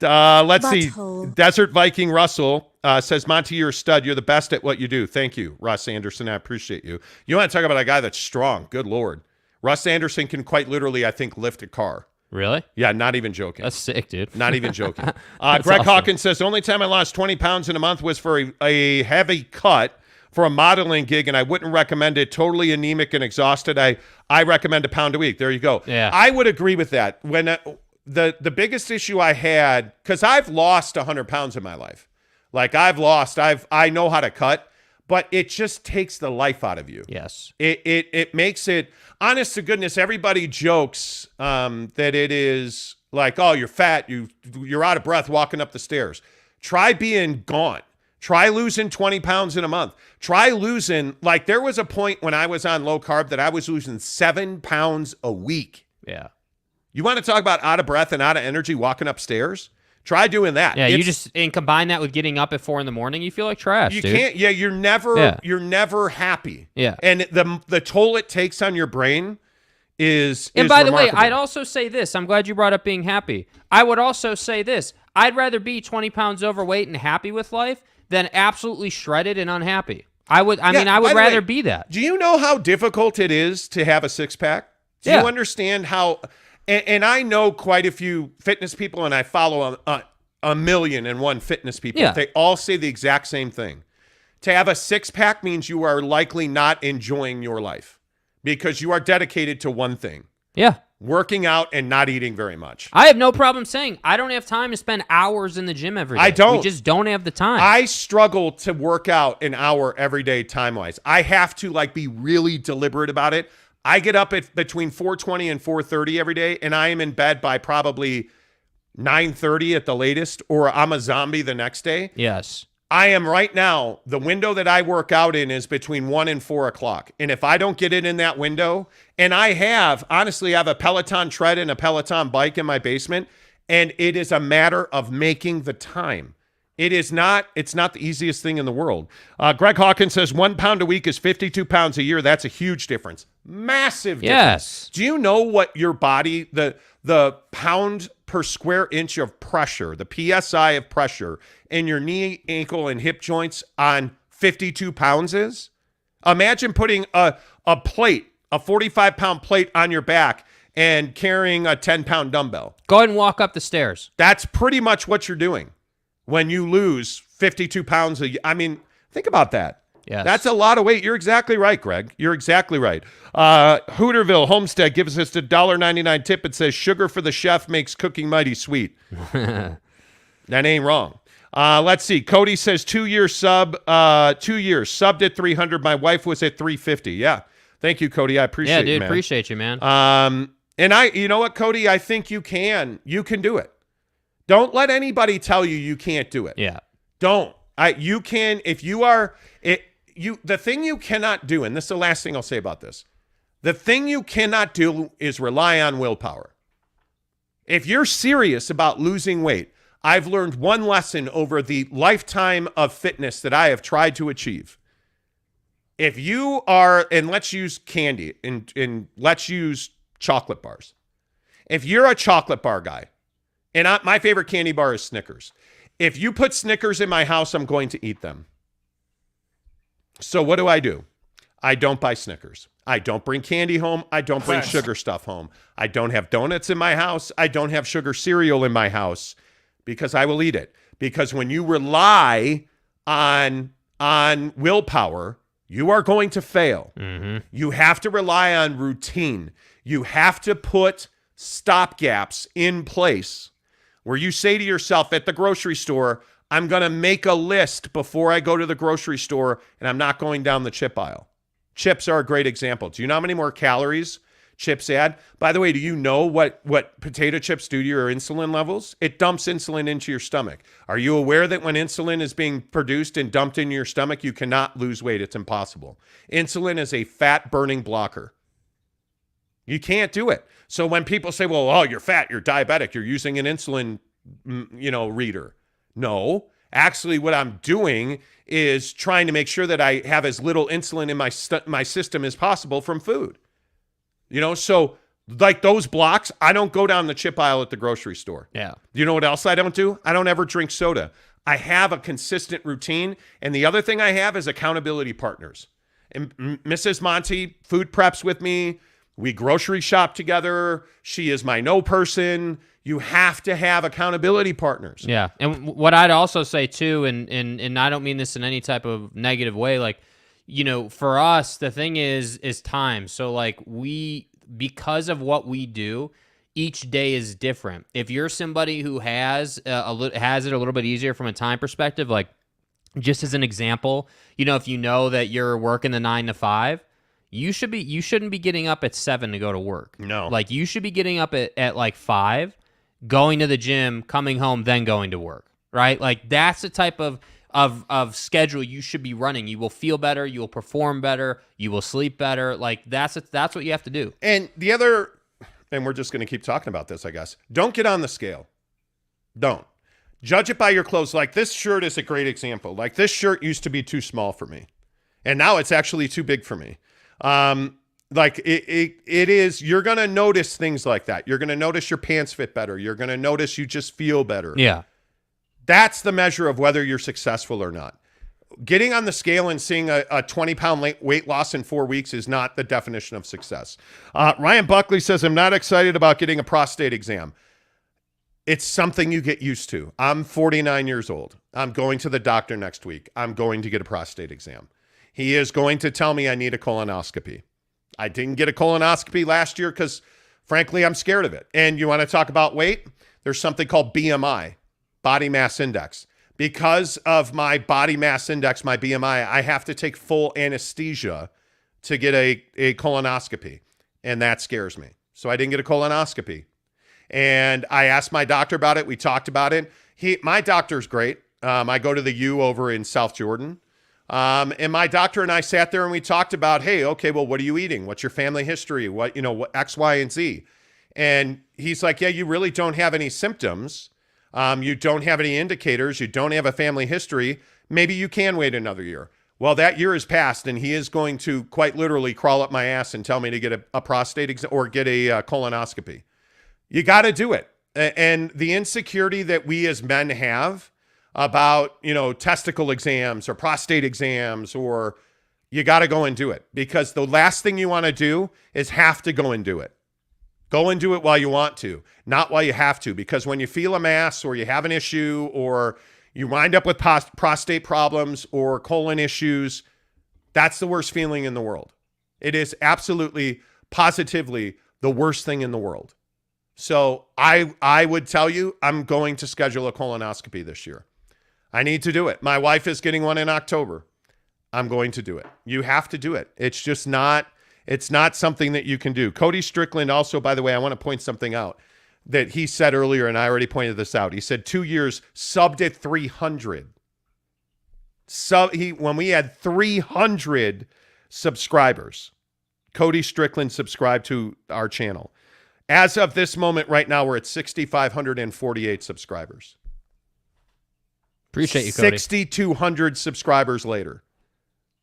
Let's see. Desert Viking Russell says, Monty, you're a stud. You're the best at what you do. Thank you, Russ Anderson. I appreciate you. You want to talk about a guy that's strong. Good Lord. Russ Anderson can quite literally, I think, lift a car. Really? Yeah, not even joking. That's sick, dude. Not even joking. Greg awesome. Hawkins says, the only time I lost 20 pounds in a month was for a heavy cut for a modeling gig, and I wouldn't recommend it. Totally anemic and exhausted. I recommend a pound a week. There you go. Yeah. I would agree with that. When the biggest issue I had, because I've lost 100 pounds in my life. Like I know how to cut, but it just takes the life out of you. Yes. It makes it, honest to goodness, everybody jokes that it is like, oh, you're fat, you're out of breath walking up the stairs. Try being gaunt. Try losing 20 pounds in a month. Try losing, like there was a point when I was on low carb that I was losing 7 pounds a week. Yeah. You want to talk about out of breath and out of energy walking upstairs? Try doing that. Yeah, you just and combine that with getting up at 4 a.m, you feel like trash. You dude. can't. Yeah, you're never happy. Yeah, and the toll it takes on your brain is. And by the way, remarkable. I'd also say this. I'm glad you brought up being happy. I would also say this. I'd rather be 20 pounds overweight and happy with life than absolutely shredded and unhappy. I would rather be that. Do you know how difficult it is to have a six pack? Do you understand how? And I know quite a few fitness people, and I follow a million and one fitness people. Yeah. They all say the exact same thing. To have a six-pack means you are likely not enjoying your life because you are dedicated to one thing. Yeah. Working out and not eating very much. I have no problem saying I don't have time to spend hours in the gym every day. I don't. We just don't have the time. I struggle to work out an hour every day time-wise. I have to be really deliberate about it. I get up at between 4:20 and 4:30 every day, and I am in bed by probably 9:30 at the latest, or I'm a zombie the next day. Yes. I am right now, the window that I work out in is between 1 and 4 o'clock. And if I don't get it in that window, and I have a Peloton tread and a Peloton bike in my basement, and it is a matter of making the time. It's not the easiest thing in the world. Greg Hawkins says 1 pound a week is 52 pounds a year. That's a huge difference. Massive difference. Yes. Do you know what your body, the pound per square inch of pressure, the PSI of pressure in your knee, ankle, and hip joints on 52 pounds is? Imagine putting a plate, a 45-pound plate on your back and carrying a 10-pound dumbbell. Go ahead and walk up the stairs. That's pretty much what you're doing when you lose 52 pounds. I mean, think about that. Yes. That's a lot of weight. You're exactly right, Greg. You're exactly right. Hooterville Homestead gives us a $1.99 tip. It says, sugar for the chef makes cooking mighty sweet. That ain't wrong. Let's see. Cody says 2 years sub. 2 years subbed at 300. My wife was at 350. Yeah. Thank you, Cody. I appreciate you, man. appreciate you, man. And you know what, Cody? I think you can do it. Don't let anybody tell you can't do it. Yeah. Don't. You can, if you are, the thing you cannot do, and this is the last thing I'll say about this, the thing you cannot do is rely on willpower. If you're serious about losing weight, I've learned one lesson over the lifetime of fitness that I have tried to achieve. If you are, and let's use candy, and let's use chocolate bars. If you're a chocolate bar guy, and my favorite candy bar is Snickers. If you put Snickers in my house, I'm going to eat them. So what do? I don't buy Snickers. I don't bring candy home. I don't bring sugar stuff home. I don't have donuts in my house. I don't have sugar cereal in my house because I will eat it. Because when you rely on willpower, you are going to fail. Mm-hmm. You have to rely on routine. You have to put stopgaps in place where you say to yourself at the grocery store, I'm going to make a list before I go to the grocery store, and I'm not going down the chip aisle. Chips are a great example. Do you know how many more calories chips add? By the way, do you know what potato chips do to your insulin levels? It dumps insulin into your stomach. Are you aware that when insulin is being produced and dumped into your stomach, you cannot lose weight? It's impossible. Insulin is a fat-burning blocker. You can't do it. So when people say, well, oh, you're fat, you're diabetic, you're using an insulin, reader. No, actually what I'm doing is trying to make sure that I have as little insulin in my system as possible from food. So like those blocks, I don't go down the chip aisle at the grocery store. Yeah. You know what else I don't do? I don't ever drink soda. I have a consistent routine. And the other thing I have is accountability partners. And Mrs. Monty food preps with me. We grocery shop together. She is my no person. You have to have accountability partners. Yeah. And what I'd also say too, and I don't mean this in any type of negative way, like, for us, the thing is time. So like because of what we do, each day is different. If you're somebody who has it a little bit easier from a time perspective, like just as an example, if you know that you're working the 9 to 5, you shouldn't be getting up at 7 to go to work. No. Like you should be getting up at like 5, going to the gym, coming home, then going to work. Right? Like that's the type of schedule you should be running. You will feel better, you will perform better, you will sleep better. Like that's what you have to do. And and we're just going to keep talking about this, I guess. Don't get on the scale. Don't. Judge it by your clothes. Like this shirt is a great example. Like this shirt used to be too small for me. And now it's actually too big for me. Like it is, you're going to notice things like that. You're going to notice your pants fit better. You're going to notice you just feel better. Yeah. That's the measure of whether you're successful or not. Getting on the scale and seeing a 20-pound weight loss in 4 weeks is not the definition of success. Ryan Buckley says, I'm not excited about getting a prostate exam. It's something you get used to. I'm 49 years old. I'm going to the doctor next week. I'm going to get a prostate exam. He is going to tell me I need a colonoscopy. I didn't get a colonoscopy last year because, frankly, I'm scared of it. And you want to talk about weight? There's something called BMI, body mass index. Because of my body mass index, my BMI, I have to take full anesthesia to get a colonoscopy. And that scares me. So I didn't get a colonoscopy. And I asked my doctor about it. We talked about it. My doctor's great. I go to the U over in South Jordan. And my doctor and I sat there and we talked about, hey, okay, well, what are you eating? What's your family history? What X, Y, and Z. And he's like, yeah, you really don't have any symptoms. You don't have any indicators. You don't have a family history. Maybe you can wait another year. Well, that year has passed, and he is going to quite literally crawl up my ass and tell me to get a prostate exam or get a colonoscopy. You got to do it. And the insecurity that we as men have about, testicle exams or prostate exams, or you got to go and do it, because the last thing you want to do is have to go and do it. Go and do it while you want to, not while you have to, because when you feel a mass or you have an issue or you wind up with prostate problems or colon issues, That's the worst feeling in the world. It is absolutely, positively the worst thing in the world. So I would tell you I'm going to schedule a colonoscopy this year. I need to do it. My wife is getting one in October. I'm going to do it. You have to do it. It's just not, it's not something that you can do. Cody Strickland also, by the way, I want to point something out that he said earlier, and I already pointed this out. He said 2 years, subbed at 300. When we had 300 subscribers, Cody Strickland subscribed to our channel. As of this moment right now, we're at 6,548 subscribers. Appreciate you, Cody. 6,200 subscribers later.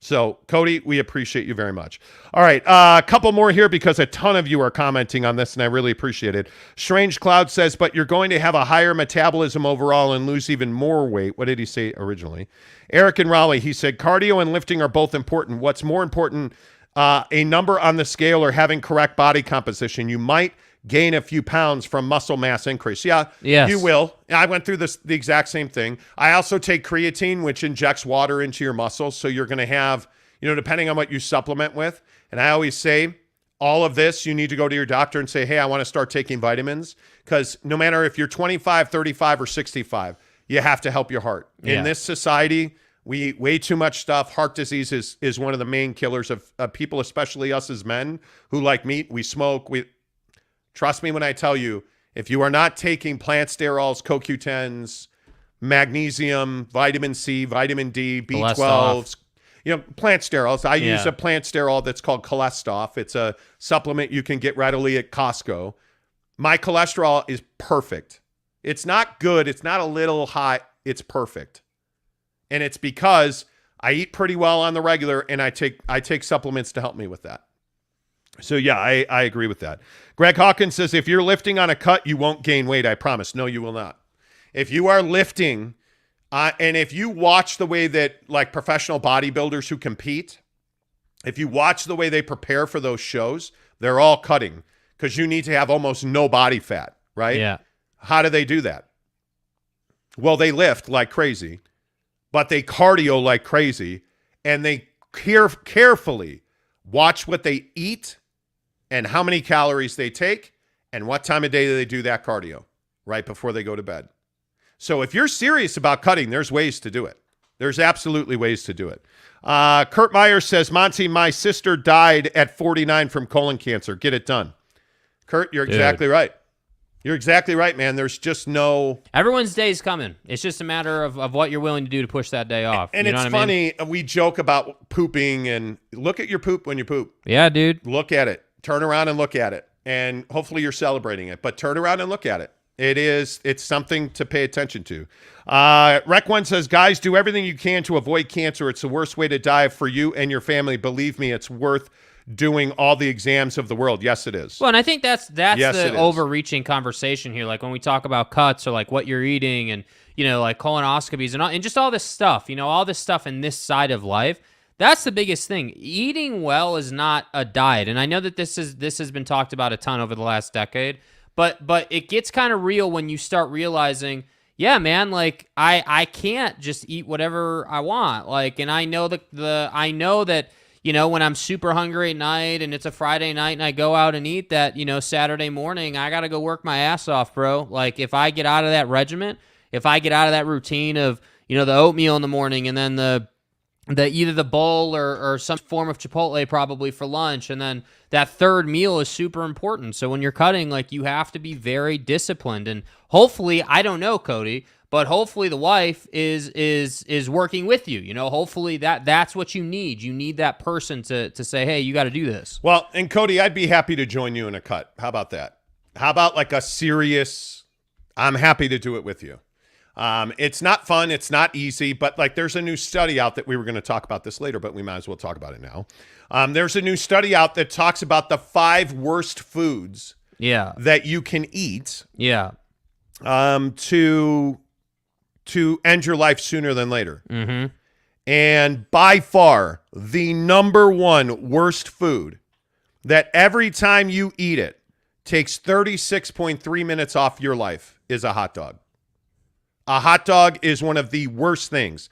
So, Cody, we appreciate you very much. All right, a couple more here because a ton of you are commenting on this, and I really appreciate it. Strange Cloud says, but you're going to have a higher metabolism overall and lose even more weight. What did he say originally? Eric and Raleigh, he said, cardio and lifting are both important. What's more important, a number on the scale or having correct body composition? You might gain a few pounds from muscle mass increase. Yeah, yes. You will. I went through the exact same thing. I also take creatine, which injects water into your muscles. So you're going to have, depending on what you supplement with. And I always say, all of this, you need to go to your doctor and say, hey, I want to start taking vitamins. Because no matter if you're 25, 35, or 65, you have to help your heart. Yeah. In this society, we eat way too much stuff. Heart disease is one of the main killers of people, especially us as men who like meat. We smoke. Trust me when I tell you, if you are not taking plant sterols, CoQ10s, magnesium, vitamin C, vitamin D, B12s, plant sterols. I use a plant sterol that's called Cholestoff. It's a supplement you can get readily at Costco. My cholesterol is perfect. It's not good. It's not a little high. It's perfect. And it's because I eat pretty well on the regular, and I take supplements to help me with that. So, yeah, I agree with that. Greg Hawkins says, if you're lifting on a cut, you won't gain weight, I promise. No, you will not. If you are lifting, and if you watch the way that, like, professional bodybuilders who compete, if you watch the way they prepare for those shows, they're all cutting because you need to have almost no body fat, right? Yeah. How do they do that? Well, they lift like crazy, but they cardio like crazy, and they carefully watch what they eat and how many calories they take and what time of day do they do that cardio right before they go to bed. So if you're serious about cutting, there's ways to do it. There's absolutely ways to do it. Kurt Meyer says, Monty, my sister died at 49 from colon cancer. Get it done. Kurt, you're exactly right. You're exactly right, man. There's just no... Everyone's day is coming. It's just a matter of what you're willing to do to push that day off. And it's funny, we joke about pooping, and look at your poop when you poop. Yeah, dude. Look at it. Turn around and look at it. And hopefully you're celebrating it. But turn around and look at it. It's something to pay attention to. Rec One says, guys, do everything you can to avoid cancer. It's the worst way to die for you and your family. Believe me, it's worth doing all the exams of the world. Yes, it is. Well, and I think that's the overreaching conversation here. Like when we talk about cuts or like what you're eating and, like colonoscopies and just all this stuff, all this stuff in this side of life. That's the biggest thing. Eating well is not a diet. And I know that this has been talked about a ton over the last decade, but it gets kind of real when you start realizing, yeah, man, like I can't just eat whatever I want. Like, and I know that when I'm super hungry at night and it's a Friday night and I go out and eat that, Saturday morning, I got to go work my ass off, bro. Like if I get out of that regiment, if I get out of that routine of, the oatmeal in the morning and then either the bowl or some form of Chipotle probably for lunch. And then that third meal is super important. So when you're cutting, like you have to be very disciplined. And hopefully, I don't know, Cody, but hopefully the wife is working with you. Hopefully that's what you need. You need that person to say, hey, you got to do this. Well, and Cody, I'd be happy to join you in a cut. How about that? How about like a serious, I'm happy to do it with you. It's not fun. It's not easy, but like there's a new study out that we were going to talk about this later, but we might as well talk about it now. There's a new study out that talks about the 5 worst foods that you can eat to end your life sooner than later. Mm-hmm. And by far, the number one worst food that every time you eat it takes 36.3 minutes off your life is a hot dog. A hot dog is one of the worst things.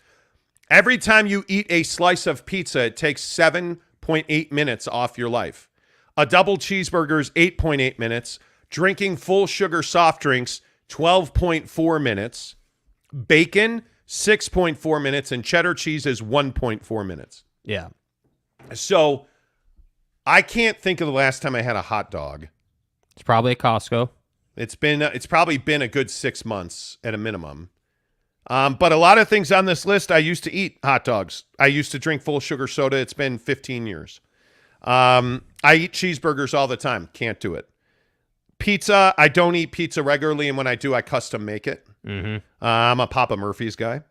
Every time you eat a slice of pizza, it takes 7.8 minutes off your life. A double cheeseburger is 8.8 minutes. Drinking full sugar soft drinks, 12.4 minutes. Bacon, 6.4 minutes. And cheddar cheese is 1.4 minutes. Yeah. So I can't think of the last time I had a hot dog. It's probably at Costco. It's probably been a good 6 months at a minimum. But a lot of things on this list, I used to eat hot dogs. I used to drink full sugar soda. It's been 15 years. I eat cheeseburgers all the time. Can't do it. Pizza, I don't eat pizza regularly, and when I do, I custom make it. Mm-hmm. I'm a Papa Murphy's guy.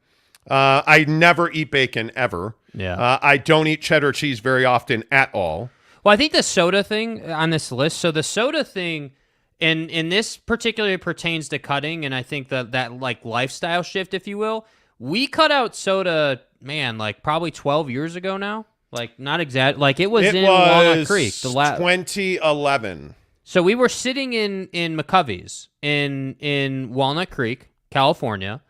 I never eat bacon, ever. Yeah. I don't eat cheddar cheese very often at all. Well, I think the soda thing on this list, so the soda thing, and this particularly pertains to cutting, and I think that like lifestyle shift, if you will, we cut out soda, man, like probably 12 years ago now. Like, not exact, like it was in Walnut Creek. 2011. So we were sitting in McCovey's in Walnut Creek, California,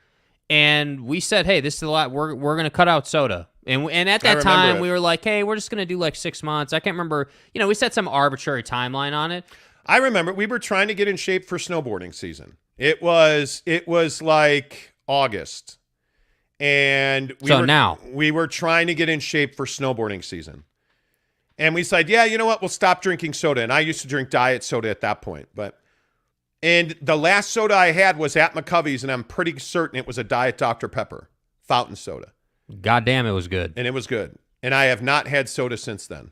and we said, hey, this is a lot. We're going to cut out soda. And at that time, we were like, hey, we're just going to do like 6 months. I can't remember. We set some arbitrary timeline on it. I remember we were trying to get in shape for snowboarding season. It was like August. And we were trying to get in shape for snowboarding season. And we said, yeah, you know what? We'll stop drinking soda. And I used to drink diet soda at that point. And the last soda I had was at McCovey's, and I'm pretty certain it was a Diet Dr. Pepper fountain soda. God damn, it was good. And it was good. And I have not had soda since then.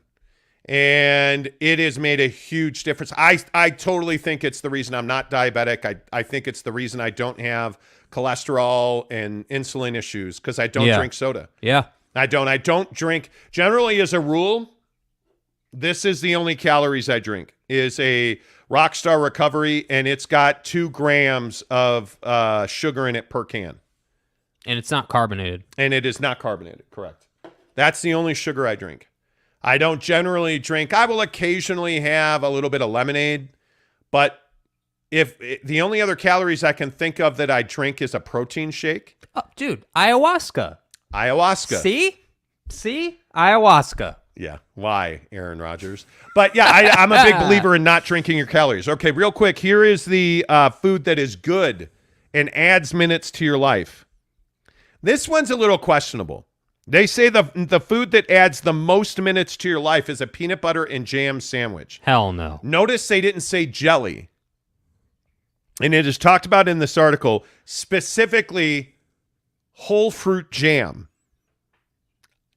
And it has made a huge difference. I totally think it's the reason I'm not diabetic. I think it's the reason I don't have cholesterol and insulin issues, because I don't drink soda. Yeah. I don't drink. Generally, as a rule, this is the only calories I drink, is a Rockstar Recovery, and it's got 2 grams of sugar in it per can. And it's not carbonated. And it is not carbonated, correct. That's the only sugar I drink. I don't generally drink. I will occasionally have a little bit of lemonade, but if the only other calories I can think of that I drink is a protein shake. Oh, dude, ayahuasca. See? Ayahuasca. Yeah. Why, Aaron Rodgers? But yeah, I'm a big believer in not drinking your calories. Okay, real quick. Here is the food that is good and adds minutes to your life. This one's a little questionable. They say the food that adds the most minutes to your life is a peanut butter and jam sandwich. Hell no. Notice they didn't say jelly. And it is talked about in this article, specifically whole fruit jam.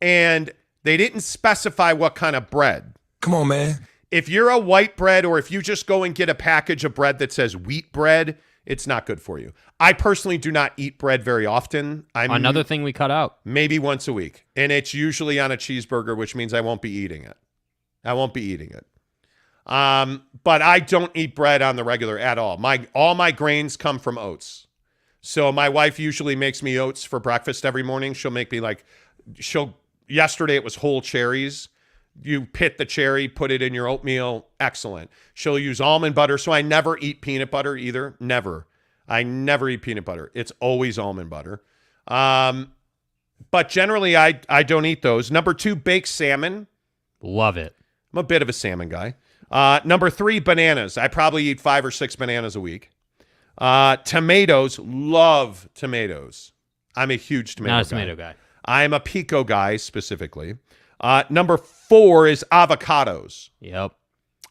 And they didn't specify what kind of bread. Come on, man. If you're a white bread, or if you just go and get a package of bread that says wheat bread, it's not good for you. I personally do not eat bread very often. Another thing we cut out. Maybe once a week. And it's usually on a cheeseburger, which means I won't be eating it. But I don't eat bread on the regular at all. All my grains come from oats. So my wife usually makes me oats for breakfast every morning. She'll make me yesterday it was whole cherries. You pit the cherry, put it in your oatmeal. Excellent. She'll use almond butter. So I never eat peanut butter either. Never. I never eat peanut butter. It's always almond butter. But generally I don't eat those. Number 2, baked salmon. Love it. I'm a bit of a salmon guy. Number 3, bananas. I probably eat 5 or 6 bananas a week. Tomatoes. Love tomatoes. I'm a huge tomato guy. Not a tomato guy. I'm a pico guy specifically. Number 4 is avocados. Yep.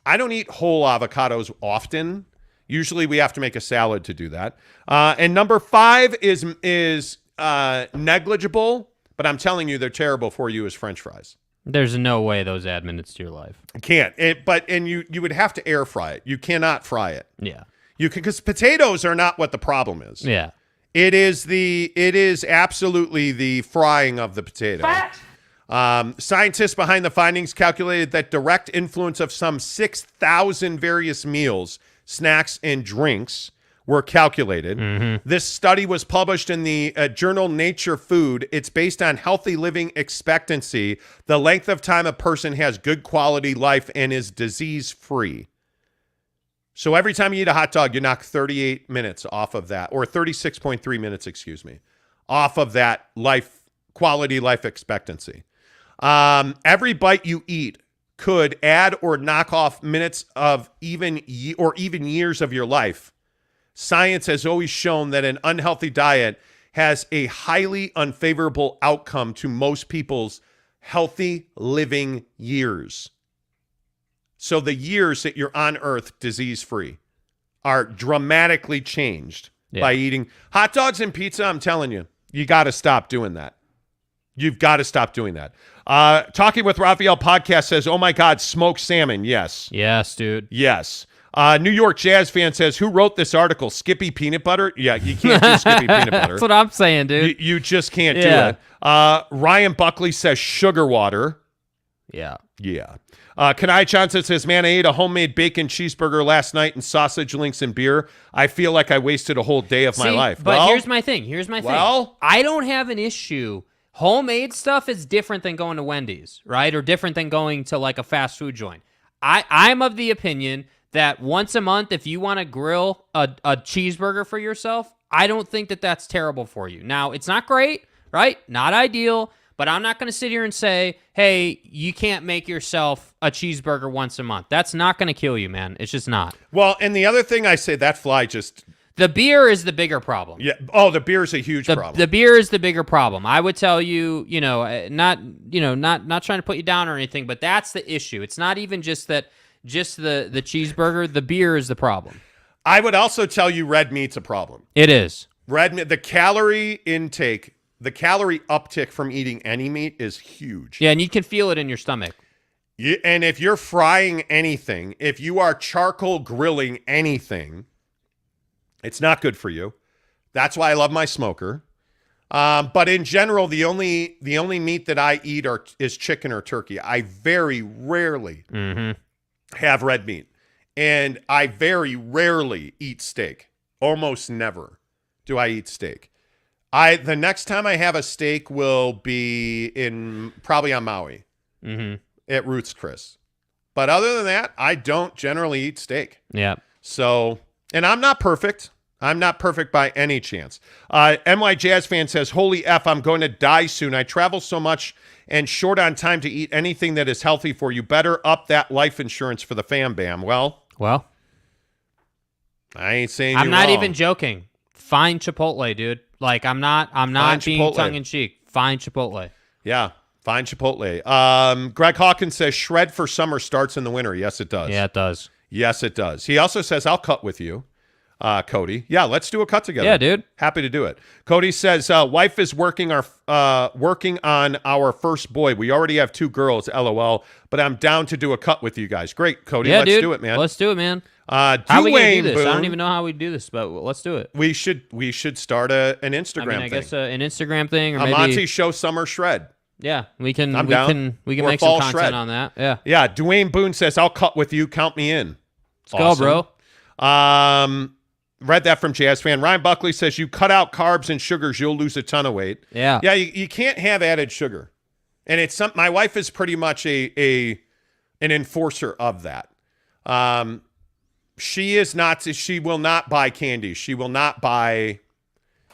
I don't eat whole avocados often. Usually we have to make a salad to do that. And number 5 is negligible, but I'm telling you they're terrible for you, is French fries. There's no way those add minutes to your life. You can't. You would have to air fry it. You cannot fry it. Yeah. You can, because potatoes are not what the problem is. Yeah. It is absolutely the frying of the potato. Fact. Scientists behind the findings calculated that direct influence of some 6,000 various meals, snacks, and drinks were calculated. Mm-hmm. This study was published in the journal Nature Food. It's based on healthy living expectancy, the length of time a person has good quality life and is disease-free. So every time you eat a hot dog, you knock 38 minutes off of that, or 36.3 minutes, off of that life quality life expectancy. Every bite you eat could add or knock off minutes of even years of your life. Science has always shown that an unhealthy diet has a highly unfavorable outcome to most people's healthy living years. So the years that you're on earth disease-free are dramatically changed by eating hot dogs and pizza. I'm telling you, you got to stop doing that. You've got to stop doing that. Talking with Raphael podcast says, oh my God, smoked salmon. Yes. Yes, dude. Yes. New York Jazz fan says, who wrote this article? Skippy Peanut Butter? Yeah, you can't do Skippy Peanut Butter. That's what I'm saying, dude. You just can't do it. Ryan Buckley says sugar water. Yeah. Yeah. Kanai Johnson says, man, I ate a homemade bacon cheeseburger last night and sausage links and beer. I feel like I wasted a whole day of my life. But here's my thing. Well, I don't have an issue. Homemade stuff is different than going to Wendy's, right? Or different than going to like a fast food joint. I'm of the opinion that once a month, if you want to grill a cheeseburger for yourself, I don't think that that's terrible for you. Now, it's not great, right? Not ideal, but I'm not going to sit here and say, hey, you can't make yourself a cheeseburger once a month. That's not going to kill you, man. It's just not. Well, and the other thing I say, that fly just... The beer is the bigger problem. Yeah. Oh, the beer is a huge problem. The beer is the bigger problem. I would tell you, not trying to put you down or anything, but that's the issue. It's not even just the cheeseburger. The beer is the problem. I would also tell you red meat's a problem. It is. Red meat, the calorie intake, the calorie uptick from eating any meat is huge. Yeah, and you can feel it in your stomach. And if you're frying anything, if you are charcoal grilling anything, it's not good for you. That's why I love my smoker. But in general, the only meat that I eat is chicken or turkey. I very rarely have red meat. And I very rarely eat steak. Almost never do I eat steak. The next time I have a steak will be probably on Maui at Ruth's Chris. But other than that, I don't generally eat steak. Yeah. So, and I'm not perfect. I'm not perfect by any chance. NY Jazz fan says, holy F, I'm going to die soon. I travel so much and short on time to eat anything that is healthy for you. Better up that life insurance for the fam bam. Well, I ain't saying I'm not wrong. even joking. Find Chipotle, dude. Like I'm not being Chipotle. tongue in cheek. Find Chipotle. Yeah, find Chipotle. Greg Hawkins says shred for summer starts in the winter. Yes, it does. Yeah, it does. Yes, it does. He also says, I'll cut with you. Cody. Yeah, let's do a cut together. Yeah, dude. Happy to do it. Cody says, wife is working on our first boy. We already have 2 girls, LOL, but I'm down to do a cut with you guys. Great, Cody. Yeah, let's dude. do it, man. Let's do it, man. How are we gonna do this? I don't even know how we do this, but let's do it. We should start an Instagram thing. I guess an Instagram thing, or a maybe Monty Show Summer Shred. Yeah, we can. I'm down. We can Or make some fall content shred. on that. Yeah. Yeah. Dwayne Boone says, I'll cut with you. Count me in. Let's go, bro. Read that from Jazz fan. Ryan Buckley says, you cut out carbs and sugars, you'll lose a ton of weight. Yeah. Yeah, you can't have added sugar. And it's my wife is pretty much an enforcer of that. She will not buy candy. She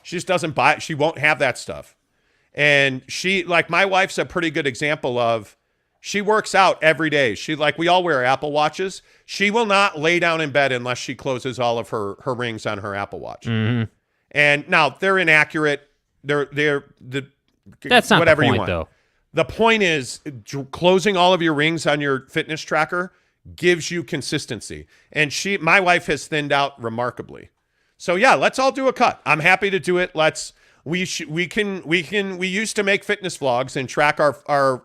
just doesn't buy it. She won't have that stuff. And my wife's a pretty good example of, she works out every day. We all wear Apple Watches. She will not lay down in bed unless she closes all of her rings on her Apple Watch. Mm-hmm. And now they're inaccurate. That's not whatever the point, you want. though. The point is closing all of your rings on your fitness tracker gives you consistency. And my wife has thinned out remarkably. So yeah, let's all do a cut. I'm happy to do it. We used to make fitness vlogs and track our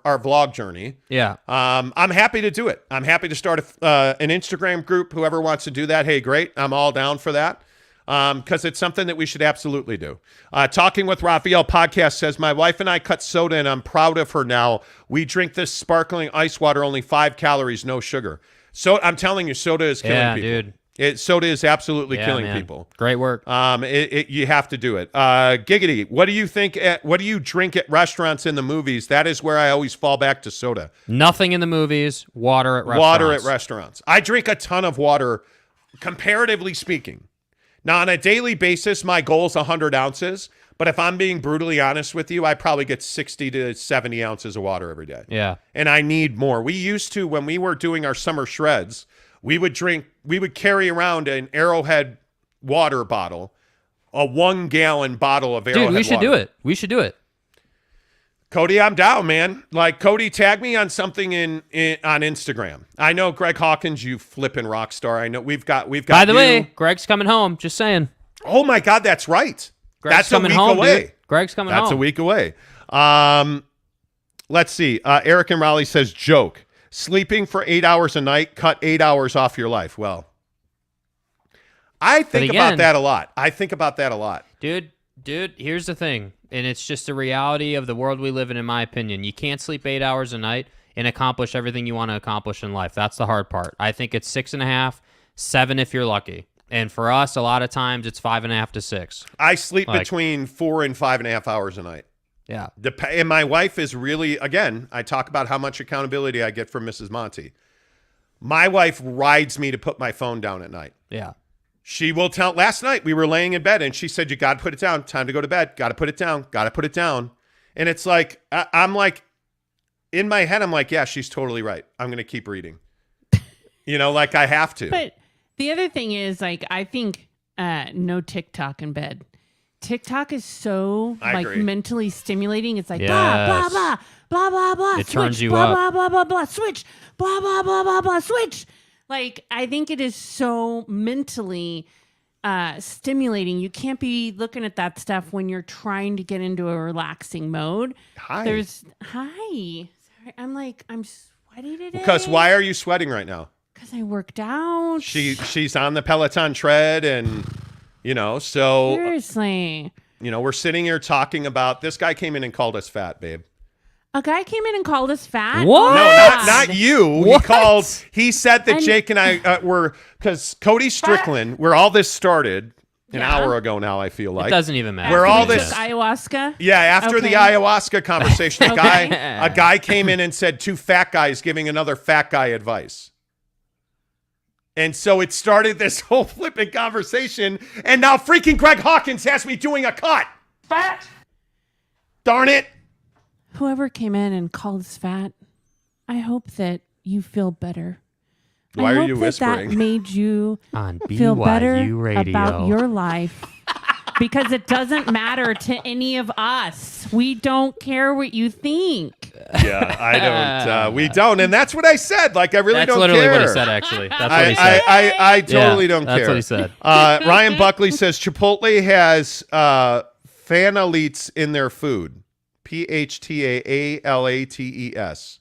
vlog journey. Yeah. I'm happy to do it. I'm happy to start an Instagram group. Whoever wants to do that, hey, great. I'm all down for that. Because it's something that we should absolutely do. Talking with Raphael podcast says, my wife and I cut soda and I'm proud of her now. We drink this sparkling ice water, only 5 calories, no sugar. So I'm telling you, soda is killing people. Dude. Soda is absolutely killing people. Great work. You have to do it. Giggity, what do you think? What do you drink at restaurants in the movies? That is where I always fall back to soda. Nothing in the movies. Water at restaurants. Water at restaurants. I drink a ton of water, comparatively speaking. Now, on a daily basis, my goal is 100 ounces. But if I'm being brutally honest with you, I probably get 60 to 70 ounces of water every day. Yeah. And I need more. We used to, when we were doing our summer shreds, we would carry around an Arrowhead water bottle, a 1 gallon bottle of Arrowhead Dude, we should water. do it. We should do it. Cody, I'm down, man. Like, Cody, tag me on something on Instagram. I know Greg Hawkins, you flipping rock star. I know we've got. By the you. way, Greg's coming home. Just saying. Oh my God, that's right. Greg's that's coming a week home, away. dude. Greg's coming home. That's a week away. Let's see. Eric and Raleigh says, joke. Sleeping for 8 hours a night, cut 8 hours off your life. Well, I think about that a lot. Dude, here's the thing, and it's just a reality of the world we live in my opinion. You can't sleep 8 hours a night and accomplish everything you want to accomplish in life. That's the hard part. I think it's 6.5, 7 if you're lucky. And for us, a lot of times it's 5.5 to 6. I sleep between 4 and 5.5 hours a night. Yeah. And my wife is really, again, I talk about how much accountability I get from Mrs. Monty. My wife rides me to put my phone down at night. Yeah. She will tell. Last night we were laying in bed and she said, you got to put it down. Time to go to bed. Got to put it down. Got to put it down. And it's like, I'm like, in my head, I'm like, yeah, she's totally right. I'm going to keep reading. Like I have to. But the other thing is, like, I think no TikTok in bed. TikTok is so agree. mentally stimulating. It's like Yes. blah blah blah blah blah blah. It switch, turns you blah, up. Blah blah blah blah. Switch. Blah blah blah blah blah. Switch. Like, I think it is so mentally stimulating. You can't be looking at that stuff when you're trying to get into a relaxing mode. Hi. Sorry. I'm sweaty today. Because why are you sweating right now? Because I worked out. She's on the Peloton tread and, so, Seriously. we're sitting here talking about, this guy came in and called us fat, babe. A guy came in and called us fat? What? No, God. not you. What? He said that Jake and I were, because Cody Strickland, where all this started an hour ago now, I feel like. It doesn't even matter. Where all We this- took ayahuasca? Yeah, after the Okay. ayahuasca conversation, a Okay. guy came in and said 2 fat guys giving another fat guy advice. And so it started this whole flipping conversation, and now freaking Greg Hawkins has me doing a cut. Fat. Darn it. Whoever came in and called us fat, I hope that you feel better. Why I are hope you that whispering? That made you On feel better BYU Radio. about your life. Because it doesn't matter to any of us. We don't care what you think. Yeah, I don't. We don't, and that's what I said. Like, I really That's don't literally care. what he said, actually. That's what he said. I totally don't care. That's what he said. Ryan Buckley says Chipotle has phtalates in their food. PHTAALATES.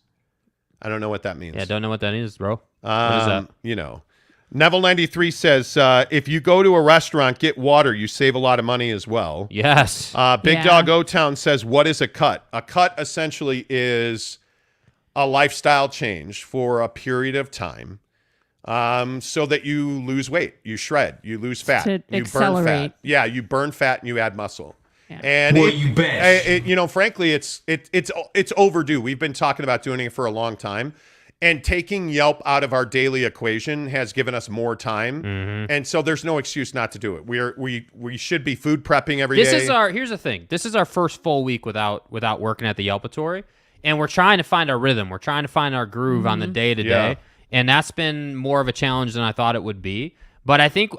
I don't know what that means. Yeah, don't know what that is, bro. What is that? Neville 93 says if you go to a restaurant, get water. You save a lot of money as well. Yes. Big Yeah. Dog O-Town says, what is a cut? A cut essentially is a lifestyle change for a period of time so that you lose weight, you shred, you lose fat, To you accelerate. burn fat. Yeah, you burn fat and you add muscle. Yeah. And frankly, it's overdue. We've been talking about doing it for a long time. And taking Yelp out of our daily equation has given us more time, and so there's no excuse not to do it. We should be food prepping every day. Here's the thing. This is our first full week without working at the Yelpatory, and we're trying to find our rhythm. We're trying to find our groove on the day to day, and that's been more of a challenge than I thought it would be. But I think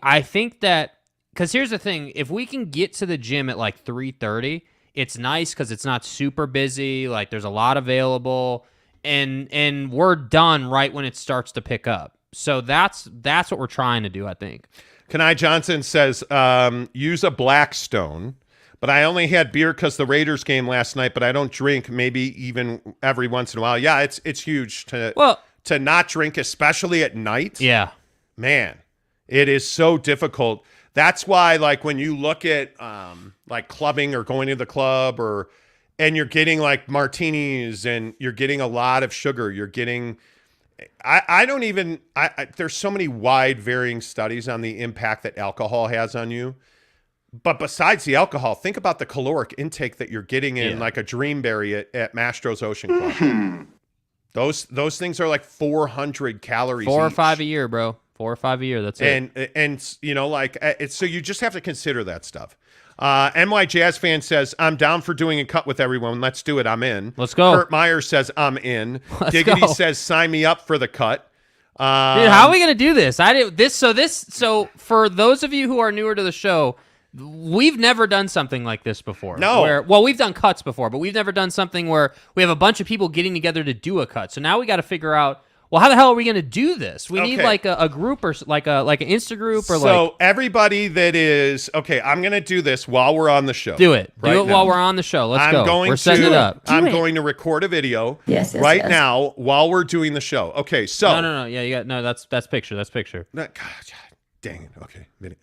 that, because here's the thing: if we can get to the gym at like 3:30, it's nice because it's not super busy. Like, there's a lot available. And we're done right when it starts to pick up. So that's what we're trying to do, I think. Kanai Johnson says, use a Blackstone, but I only had beer because the Raiders game last night, but I don't drink, maybe even every once in a while. Yeah, it's huge to not drink, especially at night. Yeah. Man, it is so difficult. That's why, like, when you look at like clubbing or going to the club and you're getting like martinis and you're getting a lot of sugar. You're getting, there's so many wide varying studies on the impact that alcohol has on you. But besides the alcohol, think about the caloric intake that you're getting in like a Dreamberry at Mastro's Ocean Club. Those things are like 400 calories 4 or each. 5 a year, bro. 4 or 5 a year. That's it. And you know, like, so you just have to consider that stuff. NY Jazz fan says, I'm down for doing a cut with everyone. Let's do it. I'm in. Let's go. Kurt Meyer says, I'm in. Diggity go. says, sign me up for the cut. Dude, how are we gonna do this? So for those of you who are newer to the show, we've never done something like this before. No. We've done cuts before, but we've never done something where we have a bunch of people getting together to do a cut. So now we got to figure out, well, how the hell are we going to do this? We need like a group or like an Insta group or so everybody that is okay. I'm going to do this while we're on the show. Do it. Right Do it now. while we're on the show. Let's go. We're setting it up. I'm going to record a video now while we're doing the show. Okay, so no. Yeah, you got that's picture. That's picture. God, dang it. Okay, minute.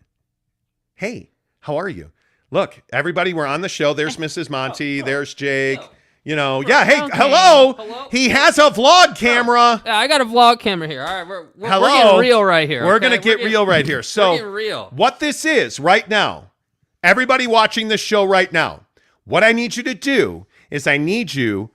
Hey, how are you? Look, everybody, we're on the show. There's Mrs. Monty. There's Jake. You know, yeah. Hey, hello. He has a vlog camera. Yeah, I got a vlog camera here. All right, we're Hello. getting real right here. We're gonna get real right here. So, getting real. What this is right now, everybody watching this show right now, what I need you to do is I need you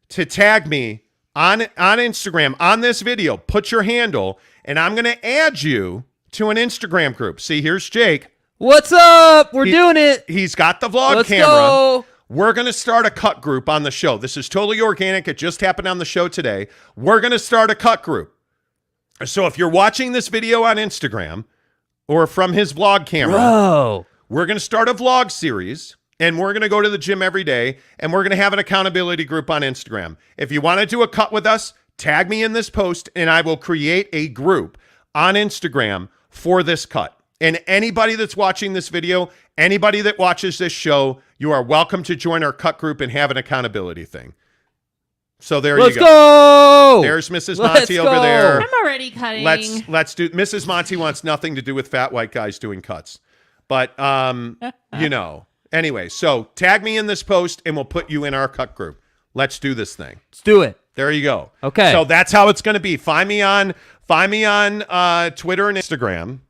to tag me on Instagram on this video. Put your handle, and I'm gonna add you to an Instagram group. See, here's Jake. What's up? We're doing it. He's got the vlog Let's camera. Go. We're going to start a cut group on the show. This is totally organic. It just happened on the show today. We're going to start a cut group. So if you're watching this video on Instagram or from his vlog camera, we're going to start a vlog series, and we're going to go to the gym every day, and we're going to have an accountability group on Instagram. If you want to do a cut with us, tag me in this post, and I will create a group on Instagram for this cut. And anybody that's watching this video, anybody that watches this show, you are welcome to join our cut group and have an accountability thing. So there you go. Let's go. There's Mrs. Monty over there. I'm already cutting. Let's do. Mrs. Monty wants nothing to do with fat white guys doing cuts, but you know. Anyway, so tag me in this post and we'll put you in our cut group. Let's do this thing. Let's do it. There you go. Okay. So that's how it's going to be. Find me on Twitter and Instagram,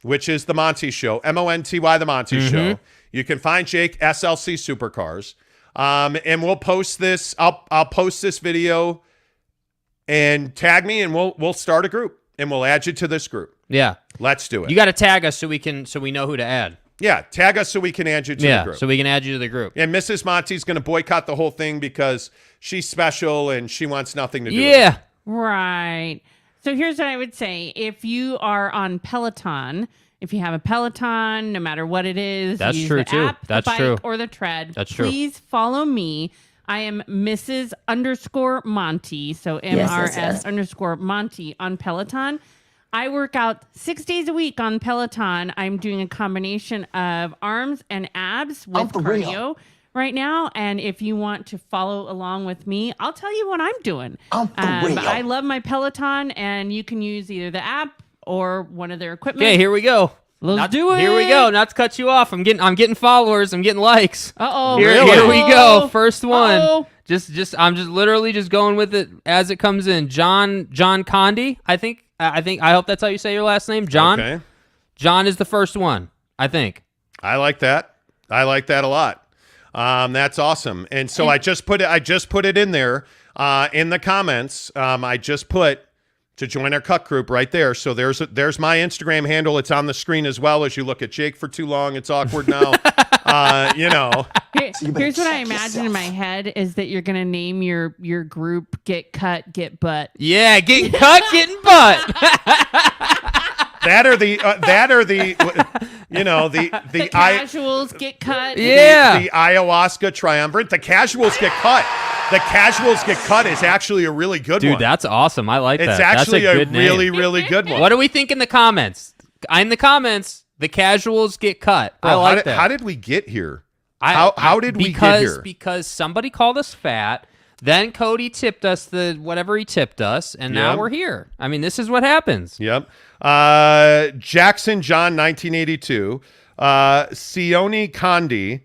which is The Monty Show, Monty, The Monty Show. You can find Jake, SLC Supercars. And we'll post this. I'll post this video and tag me, and we'll start a group, and we'll add you to this group. Yeah. Let's do it. You got to tag us so we know who to add. Yeah, tag us so we can add you to the group. So we can add you to the group. And Mrs. Monty's going to boycott the whole thing because she's special and she wants nothing to do with it. Right. So here's what I would say. If you are on Peloton, if you have a Peloton, no matter what it is, that's use true the too. app, That's the bike, true. or the tread. That's true. Please follow me. I am Mrs._Monty, so MRS_Monty on Peloton. I work out 6 days a week on Peloton. I'm doing a combination of arms and abs with cardio right now. And if you want to follow along with me, I'll tell you what I'm doing. But I love my Peloton, and you can use either the app or one of their equipment. Okay, here we go. Let's do it. Here we go. Not to cut you off. I'm getting followers. I'm getting likes. Uh-oh. Here we go. First one. Uh-oh. I'm just literally just going with it as it comes in. John Condi, I hope that's how you say your last name. John. Okay. John is the first one, I think. I like that. I like that a lot. That's awesome. And so I just put it in there in the comments. I just put to join our cut group right there. So there's my Instagram handle. It's on the screen as well. As you look at Jake for too long, it's awkward now. You know. Here's what I imagine in my head is that you're gonna name your group "Get Cut, Get Butt." Yeah, getting cut, getting butt. That or the you know the casuals get cut. Yeah, the ayahuasca triumvirate. The casuals get cut. The casuals get cut is actually a really good one. Dude, that's awesome. I like that. It's actually that's a a good really, name. really good one. What do we think in the comments? In the comments, the casuals get cut. I like that. How did we get here? How did we get here? Because somebody called us fat. Then Cody tipped us whatever he tipped us, and now we're here. I mean, this is what happens. Yep. Jackson John, 1982. Sione Condi.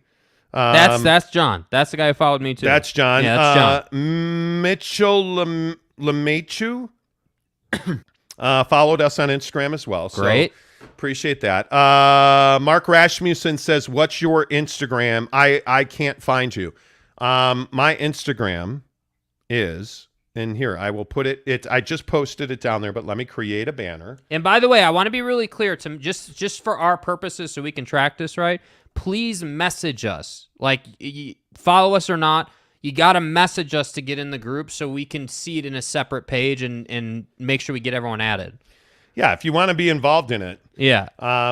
That's John. That's the guy who followed me too. That's John. Yeah, that's John. Mitchell Lemechu followed us on Instagram as well. So great. Appreciate that. Mark Rasmussen says, "What's your Instagram?" I can't find you. My Instagram is And here, I will put it. I just posted it down there, but let me create a banner. And by the way, I want to be really clear to just for our purposes so we can track this right. Please message us. Like, follow us or not, you got to message us to get in the group so we can see it in a separate page and make sure we get everyone added. Yeah, if you want to be involved in it, yeah,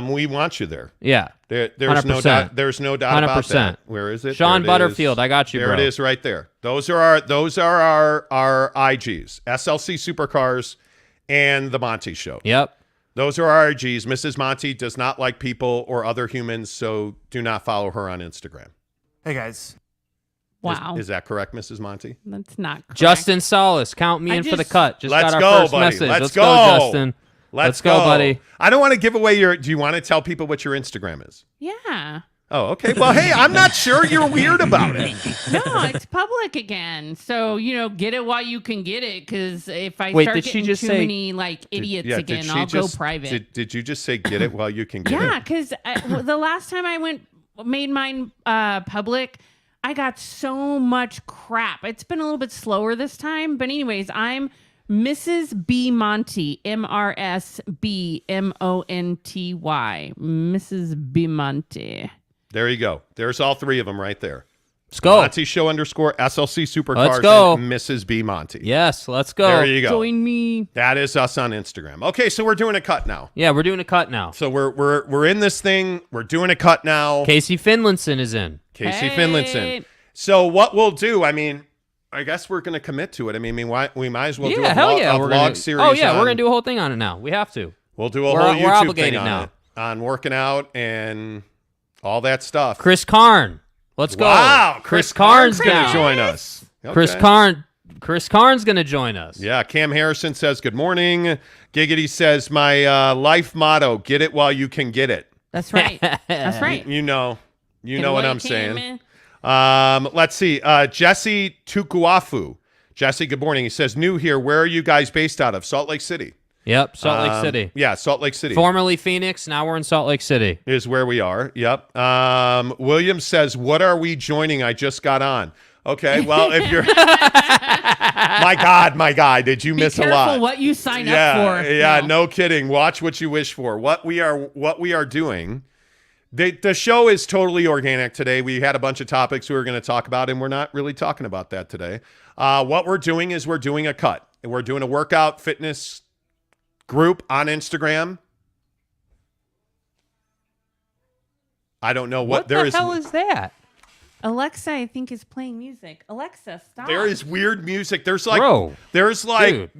we want you there. Yeah, there's 100%. no doubt. There's no doubt about 100%. that. Where is it? Sean There it Butterfield, is. I got you, there bro. It is right there. Those are our IGs, SLC Supercars, and the Monty Show. Yep. Those are our IGs. Mrs. Monty does not like people or other humans, so do not follow her on Instagram. Hey guys. Wow. Is that correct, Mrs. Monty? That's not correct. Justin Solis, count me in for the cut. Just Let's got our go, first buddy. message. Let's go, go. Justin. Let's go, buddy. I don't want to give away your. Do you want to tell people what your Instagram is? Yeah. Oh, okay. Well, hey, I'm not sure you're weird about it. No, it's public again. So, get it while you can get it. Because if I Wait, start did she getting just too say- many idiots again, I'll go private. Did you just say get it while you can get Yeah, it? because the last time I made mine public, I got so much crap. It's been a little bit slower this time. But anyways, I'm Mrs. B. Monty, MRSB MONTY, Mrs. B. Monty. There you go. There's all three of them right there. Let's go. Monty Show _ SLC Supercars Let's go. and Mrs. B. Monty. Yes, let's go. There you go. Join me. That is us on Instagram. Okay, so we're doing a cut now. Yeah, we're doing a cut now. So we're in this thing. We're doing a cut now. Casey Finlinson is in. Casey Hey. Finlinson. So what we'll do, I guess we're going to commit to it. We might as well do a hell vlog, yeah. a We're vlog gonna, series. Oh, yeah, we're on- going to do a whole thing on it now. We have to. We'll do a We're whole YouTube obligated thing now. on working out and all that stuff. Chris Karn. Let's go. Wow, Chris Karn's going going to join us. Chris Okay. Karn's going to join us. Yeah, Cam Harrison says, good morning. Giggity says, my life motto, get it while you can get it. That's right. That's right. You know what I'm saying. man. Let's see. Jesse Tukuafu. Jesse, good morning. He says, new here. Where are you guys based out of? Salt Lake City. Yep, Salt Lake City. Yeah, Salt Lake City. Formerly Phoenix, now we're in Salt Lake City. Is where we are. Yep. William says, what are we joining? I just got on. Okay, well, if you're... my God, did you miss a lot? Be careful what you sign up for. Yeah, no kidding. Watch what you wish for. What we are doing... The show is totally organic today. We had a bunch of topics we were going to talk about, and we're not really talking about that today. What we're doing is we're doing a cut. We're doing a workout fitness group on Instagram. I don't know what there the is. hell is that? Alexa, I think, is playing music. Alexa, stop. There is weird music. There's Bro, like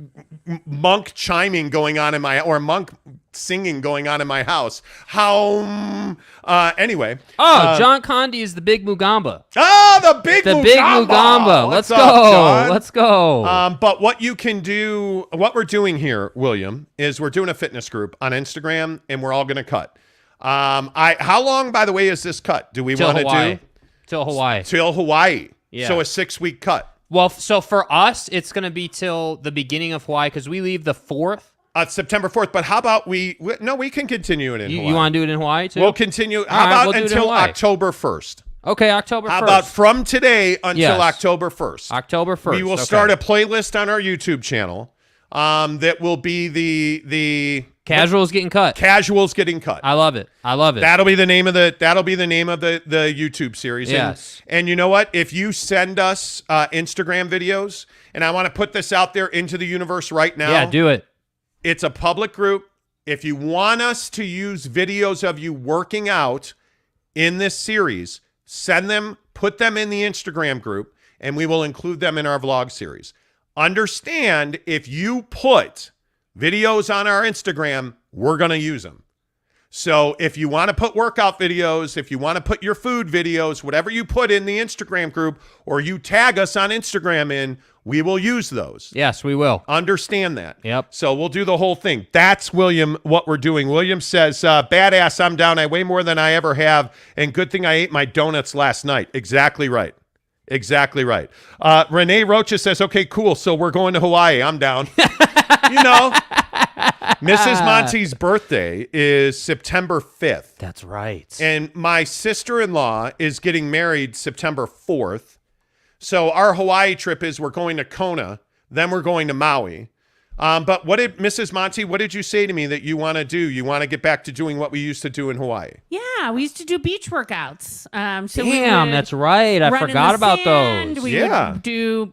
monk chiming going on monk singing going on in my house. Anyway. John Condi is the big Mugamba. The big Mugamba. Let's What's up, go. John? Let's go. But what you can do, what we're doing here, William, is we're doing a fitness group on Instagram, and we're all going to cut. How long, by the way, is this cut? Do we want to do? Till Hawaii. Till Hawaii. Yeah. So a 6-week cut. Well, so for us, it's going to be till the beginning of Hawaii because we leave the 4th. September 4th. But how about we can continue it in Hawaii. You want to do it in Hawaii too? We'll continue. How right, about we'll do it in until Hawaii. October 1st? Okay, October 1st. How about from today until Yes. October 1st? October 1st. We will start a playlist on our YouTube channel that will be the Casuals getting cut. Casuals getting cut. I love it. That'll be the name of the YouTube series. Yes. And you know what? If you send us Instagram videos, and I want to put this out there into the universe right now. Yeah, do it. It's a public group. If you want us to use videos of you working out in this series, send them, put them in the Instagram group, and we will include them in our vlog series. Understand, if you put videos on our Instagram, we're going to use them. So if you want to put workout videos, if you want to put your food videos, whatever you put in the Instagram group, or you tag us on Instagram in, we will use those. Yes, we will. Understand that. Yep. So we'll do the whole thing. That's, William, what we're doing. William says, badass, I'm down. I weigh more than I ever have, and good thing I ate my donuts last night. Exactly right. Exactly right. Renee Rocha says, okay, cool. So we're going to Hawaii. I'm down. Mrs. Monty's birthday is September 5th. That's right. And my sister-in-law is getting married September 4th. So our Hawaii trip is we're going to Kona Then we're going to Maui. But what did Mrs. Monty, what did you say to me that you want to do? You want to get back to doing what we used to do in Hawaii? Yeah, we used to do beach workouts. Damn, that's right. I forgot about those. We would do,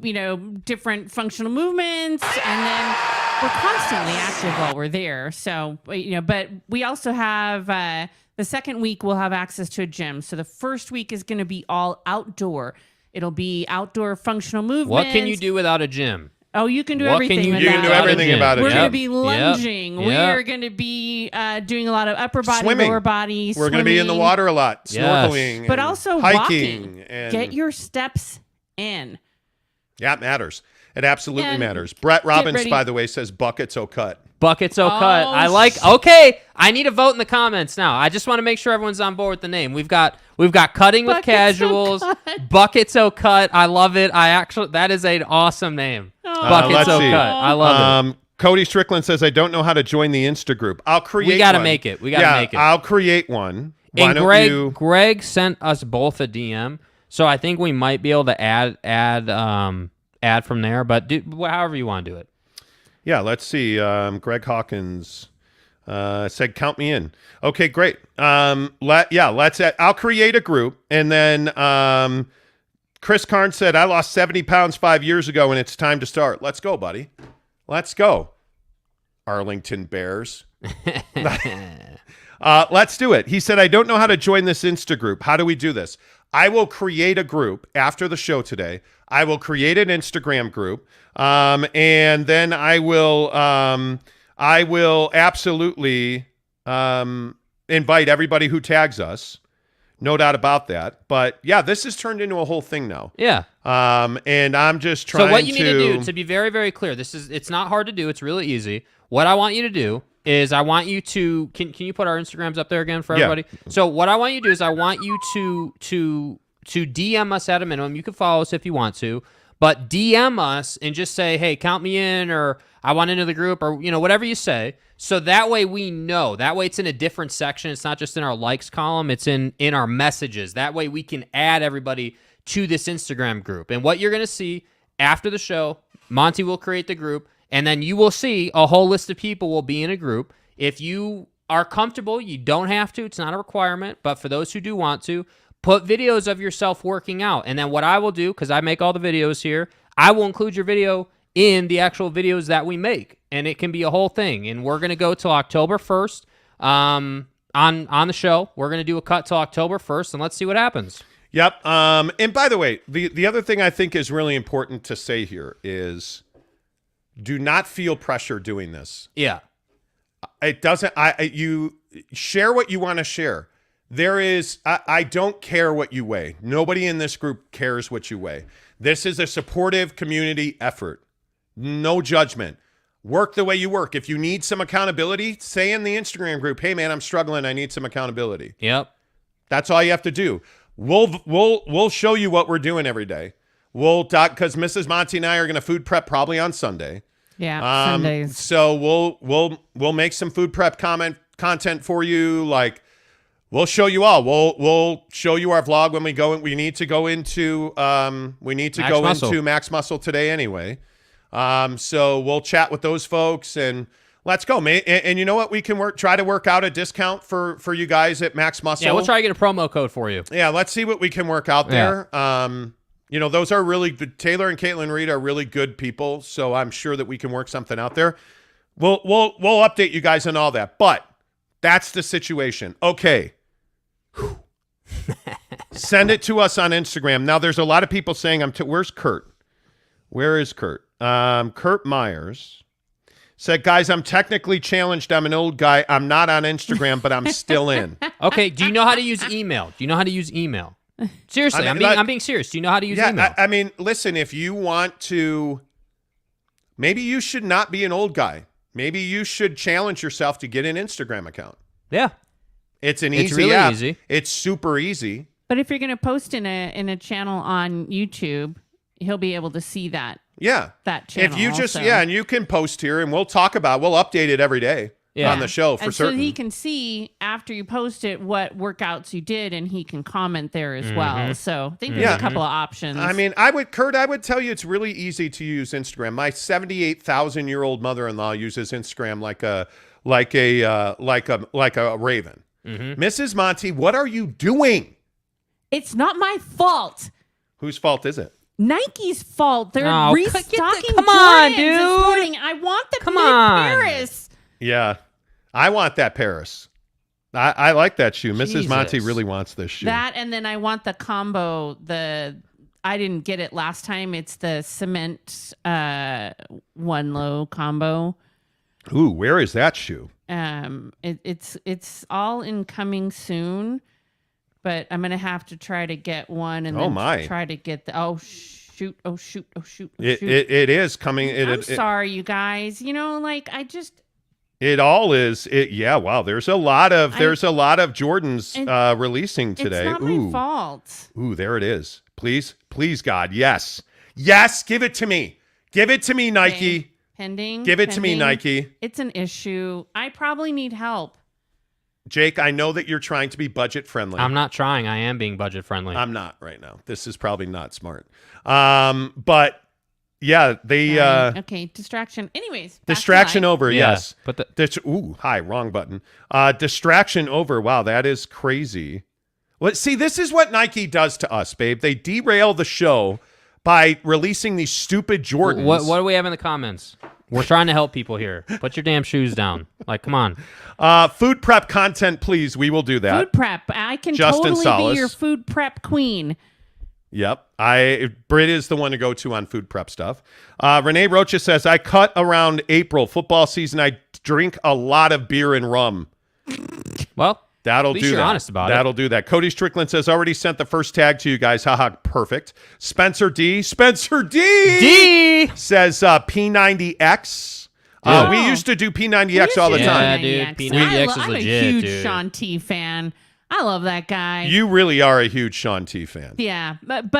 different functional movements, and then we're constantly active while we're there. So, but we also have the second week we'll have access to a gym. So the first week is going to be all outdoor. It'll be outdoor functional movements. What can you do without a gym? Oh, you can do everything. You can do everything about it. We're going to be lunging. Yep. We're going to be doing a lot of upper body, lower body. We're going to be in the water a lot, snorkeling, but also hiking. Walking. And get your steps in. Yeah, it matters. It absolutely matters. Brett Robbins, by the way, says buckets o cut. Buckets o cut. I like. Okay, I need a vote in the comments now. I just want to make sure everyone's on board with the name. We've got cutting with casuals. Buckets o cut. I love it. That is an awesome name. Buckets o cut. I love it. Cody Strickland says, I don't know how to join the Insta group. I'll create one. We got to make it. I'll create one. And Greg sent us both a DM, so I think we might be able to add from there, but however you want to do it. Yeah, let's see. Greg Hawkins said, count me in. Okay, great. I'll create a group, and then Chris Carnes said, I lost 70 pounds 5 years ago, and it's time to start. Let's go, buddy. Let's go. Arlington Bears. Let's do it. He said, I don't know how to join this Insta group. How do we do this? I will create a group after the show today. I will create an Instagram group, and then I will absolutely invite everybody who tags us. No doubt about that. But yeah, this has turned into a whole thing now. Yeah. And I'm just trying to. So what you need to do, to be very, very clear, it's not hard to do. It's really easy. What I want you to do is I want you to can you put our Instagrams up there again for everybody? So what I want you to do is I want you to DM us at a minimum. You can follow us if you want to, but DM us and just say, hey, count me in, or I want into the group, or whatever you say. So that way we know. That way it's in a different section. It's not just in our likes column. It's in our messages. That way we can add everybody to this Instagram group. And what you're going to see after the show, Monty will create the group, and then you will see a whole list of people will be in a group. If you are comfortable, you don't have to. It's not a requirement. But for those who do want to, put videos of yourself working out. And then what I will do, because I make all the videos here, I will include your video in the actual videos that we make. And it can be a whole thing. And we're going to go till October 1st on the show. We're going to do a cut till October 1st, and let's see what happens. Yep. And by the way, the other thing I think is really important to say here is do not feel pressure doing this. Yeah. It doesn't, you share what you want to share. I don't care what you weigh. Nobody in this group cares what you weigh. This is a supportive community effort. No judgment. Work the way you work. If you need some accountability, say in the Instagram group, hey man, I'm struggling. I need some accountability. Yep. That's all you have to do. We'll show you what we're doing every day. We'll talk, because Mrs. Monty and I are going to food prep probably on Sunday. Yeah, Sundays. So we'll make some food prep content for you. Like, we'll show you all. We'll show you our vlog when we go. We need to go into Max Muscle today anyway. So we'll chat with those folks and let's go, mate. And you know what? We can try to work out a discount for you guys at Max Muscle. Yeah, we'll try to get a promo code for you. Yeah, let's see what we can work out there. Those are really good. Taylor and Caitlin Reed are really good people, so I'm sure that we can work something out there. We'll update you guys on all that, but that's the situation. Okay. Send it to us on Instagram. Now, there's a lot of people saying, where's Kurt? Where is Kurt? Kurt Myers said, guys, I'm technically challenged. I'm an old guy. I'm not on Instagram, but I'm still in. Okay. Do you know how to use email? Seriously, I'm being serious. Do you know how to use email? I mean, listen, if you want to, maybe you should not be an old guy. Maybe you should challenge yourself to get an Instagram account. Yeah. It's really app. Easy. It's super easy. But if you're going to post in a channel on YouTube, he'll be able to see that. Yeah. That channel. If you and you can post here and we'll update it every day. on the show for and certain. So he can see after you post it what workouts you did, and he can comment there as well. So I think there's a couple of options. I mean, Kurt, I would tell you it's really easy to use Instagram. My 78,000-year-old mother-in-law uses Instagram like a raven. Mrs. Monty, what are you doing? It's not my fault. Whose fault is it? Nike's fault. They're restocking come on, Jordans dude. this morning. I want the Come mid on. Paris. Yeah, I want that Paris. I like that shoe. Mrs. Jesus. Monty really wants this shoe. That, and then I want the combo. I didn't get it last time. It's the cement one low combo. Ooh, where is that shoe? It's all incoming soon, but I'm gonna have to try to get one and try to get the shoot. It is coming. I'm sorry, you guys. I just. It all is. Yeah. Wow. There's a lot of Jordans releasing today. It's not my fault. Ooh, there it is. Please, God. Yes. Give it to me. Give it to me, Nike. Okay. Pending. Give it to me, Nike. It's an issue. I probably need help. Jake, I know that you're trying to be budget friendly. I'm not trying. I am being budget friendly. I'm not right now. This is probably not smart. But yeah, they okay, distraction. Anyways, distraction over. Yeah, yes, but wrong button. Distraction over. Wow, that is crazy. Well, see, this is what Nike does to us, babe. They derail the show by releasing these stupid Jordans. What do we have in the comments? We're trying to help people here. Put your damn shoes down. Like, come on. Food prep content, please. We will do that. Food prep. I can Justin totally Salas. be your food prep queen. Yep. Britt is the one to go to on food prep stuff. Renee Rocha says, I cut around April. Football season, I drink a lot of beer and rum. Well, that'll at least do you're that. honest about That'll do that. Cody Strickland says, already sent the first tag to you guys. Haha, perfect. Spencer D says P90X. We used to do P90X all the time. Yeah, dude. P90X is I'm legit, a huge dude. Sean T fan. I love that guy. You really are a huge Sean T fan. Yeah, but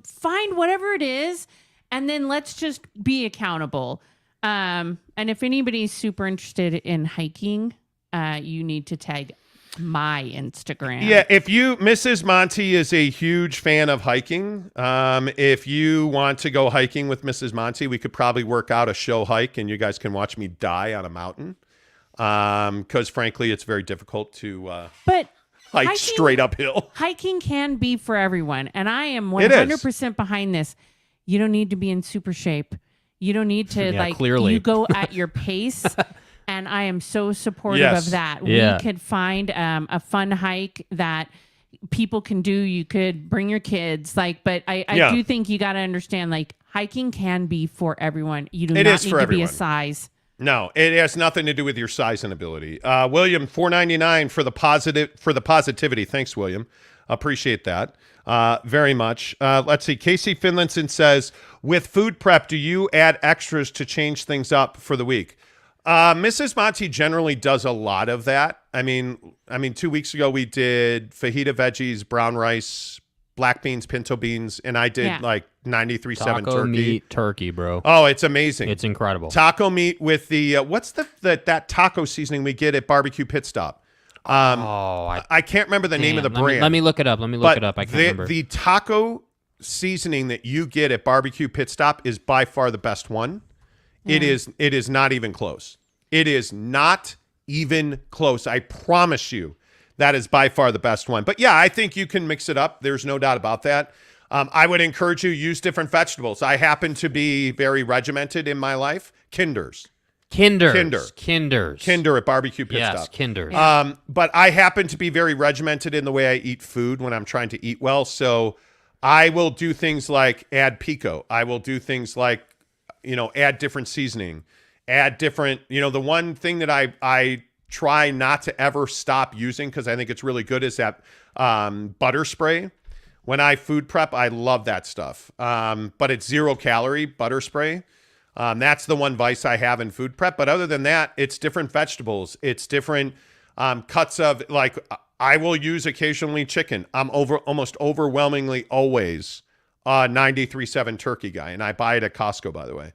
find whatever it is, and then let's just be accountable. And if anybody's super interested in hiking, you need to tag my Instagram. Yeah, Mrs. Monty is a huge fan of hiking. If you want to go hiking with Mrs. Monty, we could probably work out a show hike, and you guys can watch me die on a mountain. Because frankly, it's very difficult to hike straight uphill. Hiking can be for everyone, and I am 100% behind this. You don't need to be in super shape. You don't need to clearly. You go at your pace. And I am so supportive of that. Yeah. We could find a fun hike that people can do. You could bring your kids, but I do think you got to understand, hiking can be for everyone. You do not need to be a size. No, it has nothing to do with your size and ability. William, $4.99 for the positivity. Thanks, William. Appreciate that very much. Let's see. Casey Finlinson says, with food prep, do you add extras to change things up for the week? Mrs. Monty generally does a lot of that. I mean, 2 weeks ago we did fajita veggies, brown rice, black beans, pinto beans, and I did 93.7 turkey. Taco meat turkey, bro. Oh, it's amazing. It's incredible. Taco meat with the what's that taco seasoning we get at Barbecue Pit Stop? I can't remember the name of the brand. Let me look it up. I can't remember. The taco seasoning that you get at Barbecue Pit Stop is by far the best one. It is not even close. It is not even close. I promise you that is by far the best one. But yeah, I think you can mix it up. There's no doubt about that. I would encourage you to use different vegetables. I happen to be very regimented in my life. Kinder at Barbecue Pit Stop. Yes, Kinders. But I happen to be very regimented in the way I eat food when I'm trying to eat well. So I will do things like add pico. I will do things like add different seasoning, add different, the one thing that I try not to ever stop using because I think it's really good is that butter spray. When I food prep, I love that stuff. But it's 0 calorie butter spray. That's the one vice I have in food prep. But other than that, it's different vegetables. It's different cuts of, I will use occasionally chicken. I'm almost overwhelmingly always 93.7 turkey guy, and I buy it at Costco, by the way.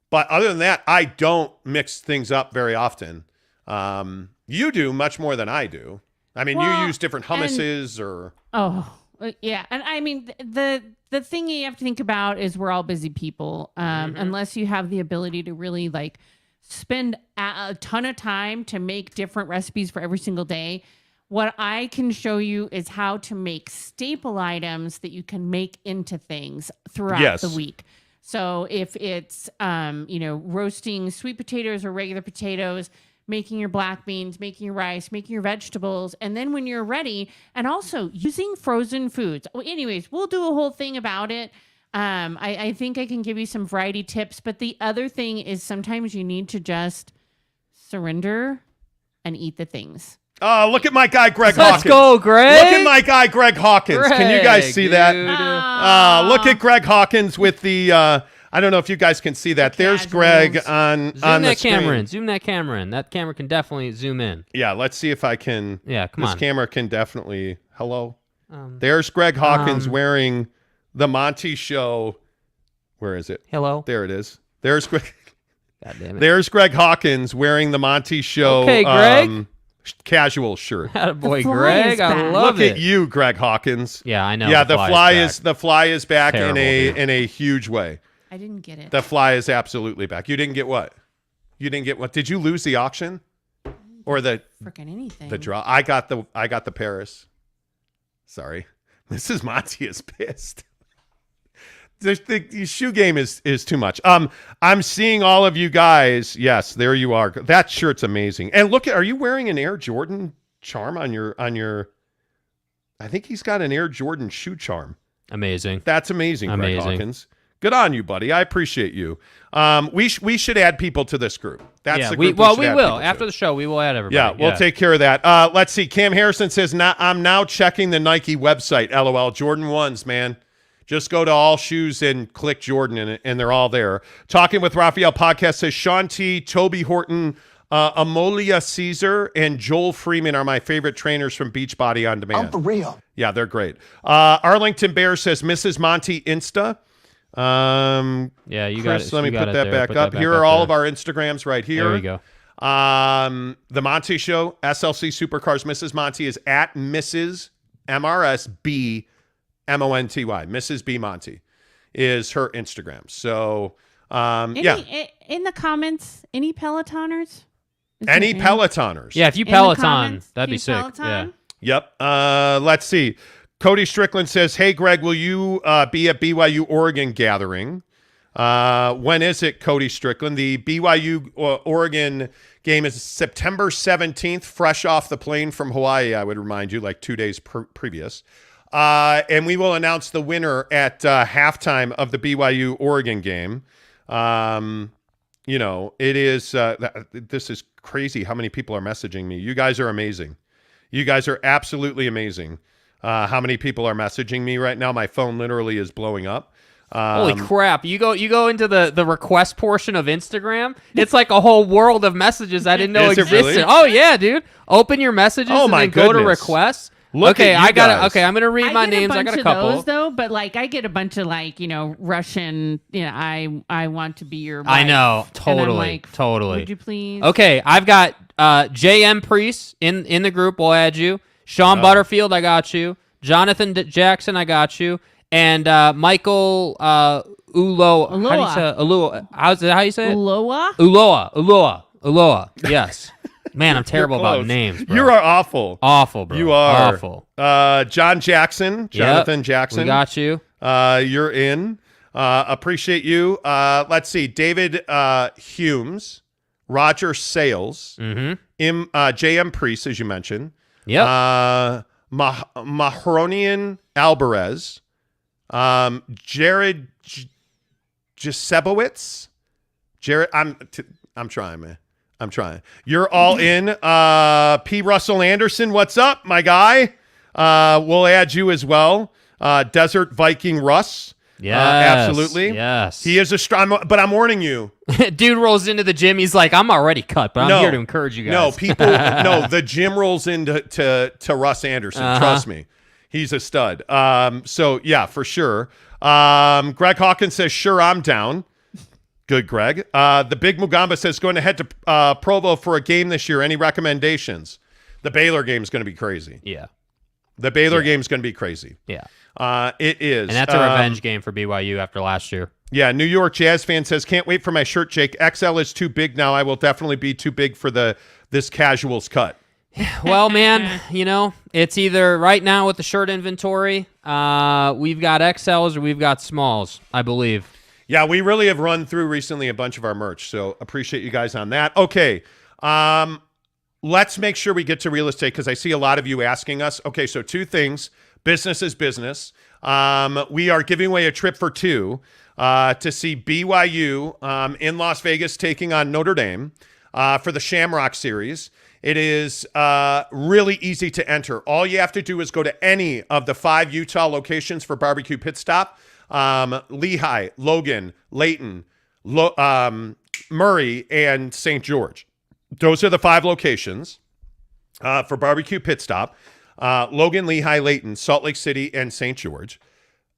But other than that, I don't mix things up very often. You do much more than I do. I mean, you use different hummuses or. Oh, yeah. And I mean, the thing you have to think about is we're all busy people. Unless you have the ability to really like spend a ton of time to make different recipes for every single day. What I can show you is how to make staple items that you can make into things throughout the week. So if it's, roasting sweet potatoes or regular potatoes, making your black beans, making your rice, making your vegetables, and then when you're ready, and also using frozen foods. Well, anyways, we'll do a whole thing about it. I think I can give you some variety tips, but the other thing is sometimes you need to just surrender and eat the things. Oh, look at my guy, Greg Hawkins. Let's go, Greg. Look at my guy, Greg Hawkins. Can you guys see that? Look at Greg Hawkins with the, I don't know if you guys can see that. There's Greg on the screen. Zoom that camera in. That camera can definitely zoom in. Yeah, let's see if I can. Yeah, come on. This camera can definitely. Hello. There's Greg Hawkins wearing the Monty Show. Where is it? Hello. There it is. There's Greg. God damn it. There's Greg Hawkins wearing the Monty Show. Okay, Greg. Casual shirt. Attaboy, Greg. I love Look it. at you, Greg Hawkins. Yeah, I know. Yeah, the fly is back Terrible, in a huge way. I didn't get it. The fly is absolutely back. You didn't get what? You didn't get what? Did you lose the auction? Or the freaking anything? The draw. I got the Paris. Sorry. Mrs. Monty is pissed. The shoe game is too much. I'm seeing all of you guys. Yes, there you are. That shirt's amazing. And look, are you wearing an Air Jordan charm on your? I think he's got an Air Jordan shoe charm. Amazing. That's amazing, Greg Hawkins. Good on you, buddy. I appreciate you. We should add people to this group. That's the group. We will after the show. We will add everybody. Yeah, we'll take care of that. Let's see. Cam Harrison says, "I'm now checking the Nike website. LOL. Jordan 1s, man. Just go to all shoes and click Jordan, and they're all there." Talking with Raphael podcast says, "Sean T, Toby Horton, Amolia Caesar, and Joel Freeman are my favorite trainers from Beachbody On Demand." I'm for real. Yeah, they're great. Arlington Bear says, "Mrs. Monty Insta." Yeah, you got it. Let me put that back up. Here are all of our Instagrams right here. There we go. The Monty Show, SLC Supercars. Mrs. Monty is at Mrs. MRSB Monty. Mrs. B Monty is her Instagram. So, in the comments, any Pelotoners? Any Pelotoners? Yeah, if you Peloton, that'd be sick. Peloton? Yeah. Yep. Let's see. Cody Strickland says, "Hey, Greg, will you be at BYU Oregon gathering?" When is it, Cody Strickland? The BYU Oregon game is September 17th, fresh off the plane from Hawaii, I would remind you, like 2 days previous. And we will announce the winner at halftime of the BYU Oregon game. It is this is crazy how many people are messaging me. You guys are amazing. You guys are absolutely amazing. How many people are messaging me right now? My phone literally is blowing up. Holy crap. You go into the request portion of Instagram. It's like a whole world of messages I didn't know existed. Really? Oh, yeah, dude. Open your messages and then go to requests. Look okay, at you guys. Okay, I'm gonna read my names. I got a couple. Those, though, but like I get a bunch of Russian. I want to be your wife. I know, totally, and I'm like, totally. Would you please? Okay, I've got JM Priest in the group. We'll add you. Sean Butterfield, I got you. Jonathan Jackson, I got you. And Michael Uloa. How do you say Uloa? How you say it? Uloa. Yes. Man, I'm terrible about names, bro. You are awful. Awful, bro. You are. Awful. John Jackson. Jonathan Jackson. We got you. You're in. Appreciate you. Let's see. David Humes. Roger Sales. JM Priest, as you mentioned. Yep. Mahronian Alvarez. Jared Jasebowitz. Jared, I'm trying, man. I'm trying. You're all in. P. Russell Anderson, what's up, my guy? We'll add you as well. Desert Viking Russ. Yes. Absolutely. Yes. He is a strong, but I'm warning you. Dude rolls into the gym. He's like, I'm already cut, but I'm here to encourage you guys. The gym rolls into to Russ Anderson. Trust me. He's a stud. So, yeah, for sure. Greg Hawkins says, sure, I'm down. Good, Greg. The Big Mugamba says going to head to Provo for a game this year. Any recommendations? The Baylor game is going to be crazy. Yeah. The Baylor game is going to be crazy. Yeah. It is. And that's a revenge game for BYU after last year. Yeah, New York Jazz fan says, can't wait for my shirt, Jake. XL is too big now. I will definitely be too big for this casuals cut. Well, man, it's either right now with the shirt inventory, we've got XLs or we've got smalls, I believe. Yeah, we really have run through recently a bunch of our merch, so appreciate you guys on that. Okay, let's make sure we get to real estate because I see a lot of you asking us. Okay, so 2 things. Business is business. We are giving away a trip for 2 to see BYU in Las Vegas taking on Notre Dame for the Shamrock Series. It is really easy to enter. All you have to do is go to any of the 5 Utah locations for Barbecue Pit Stop. Lehigh, Logan, Layton, Murray, and St. George. Those are the 5 locations for Barbecue Pit Stop. Logan, Lehigh, Layton, Salt Lake City, and St. George.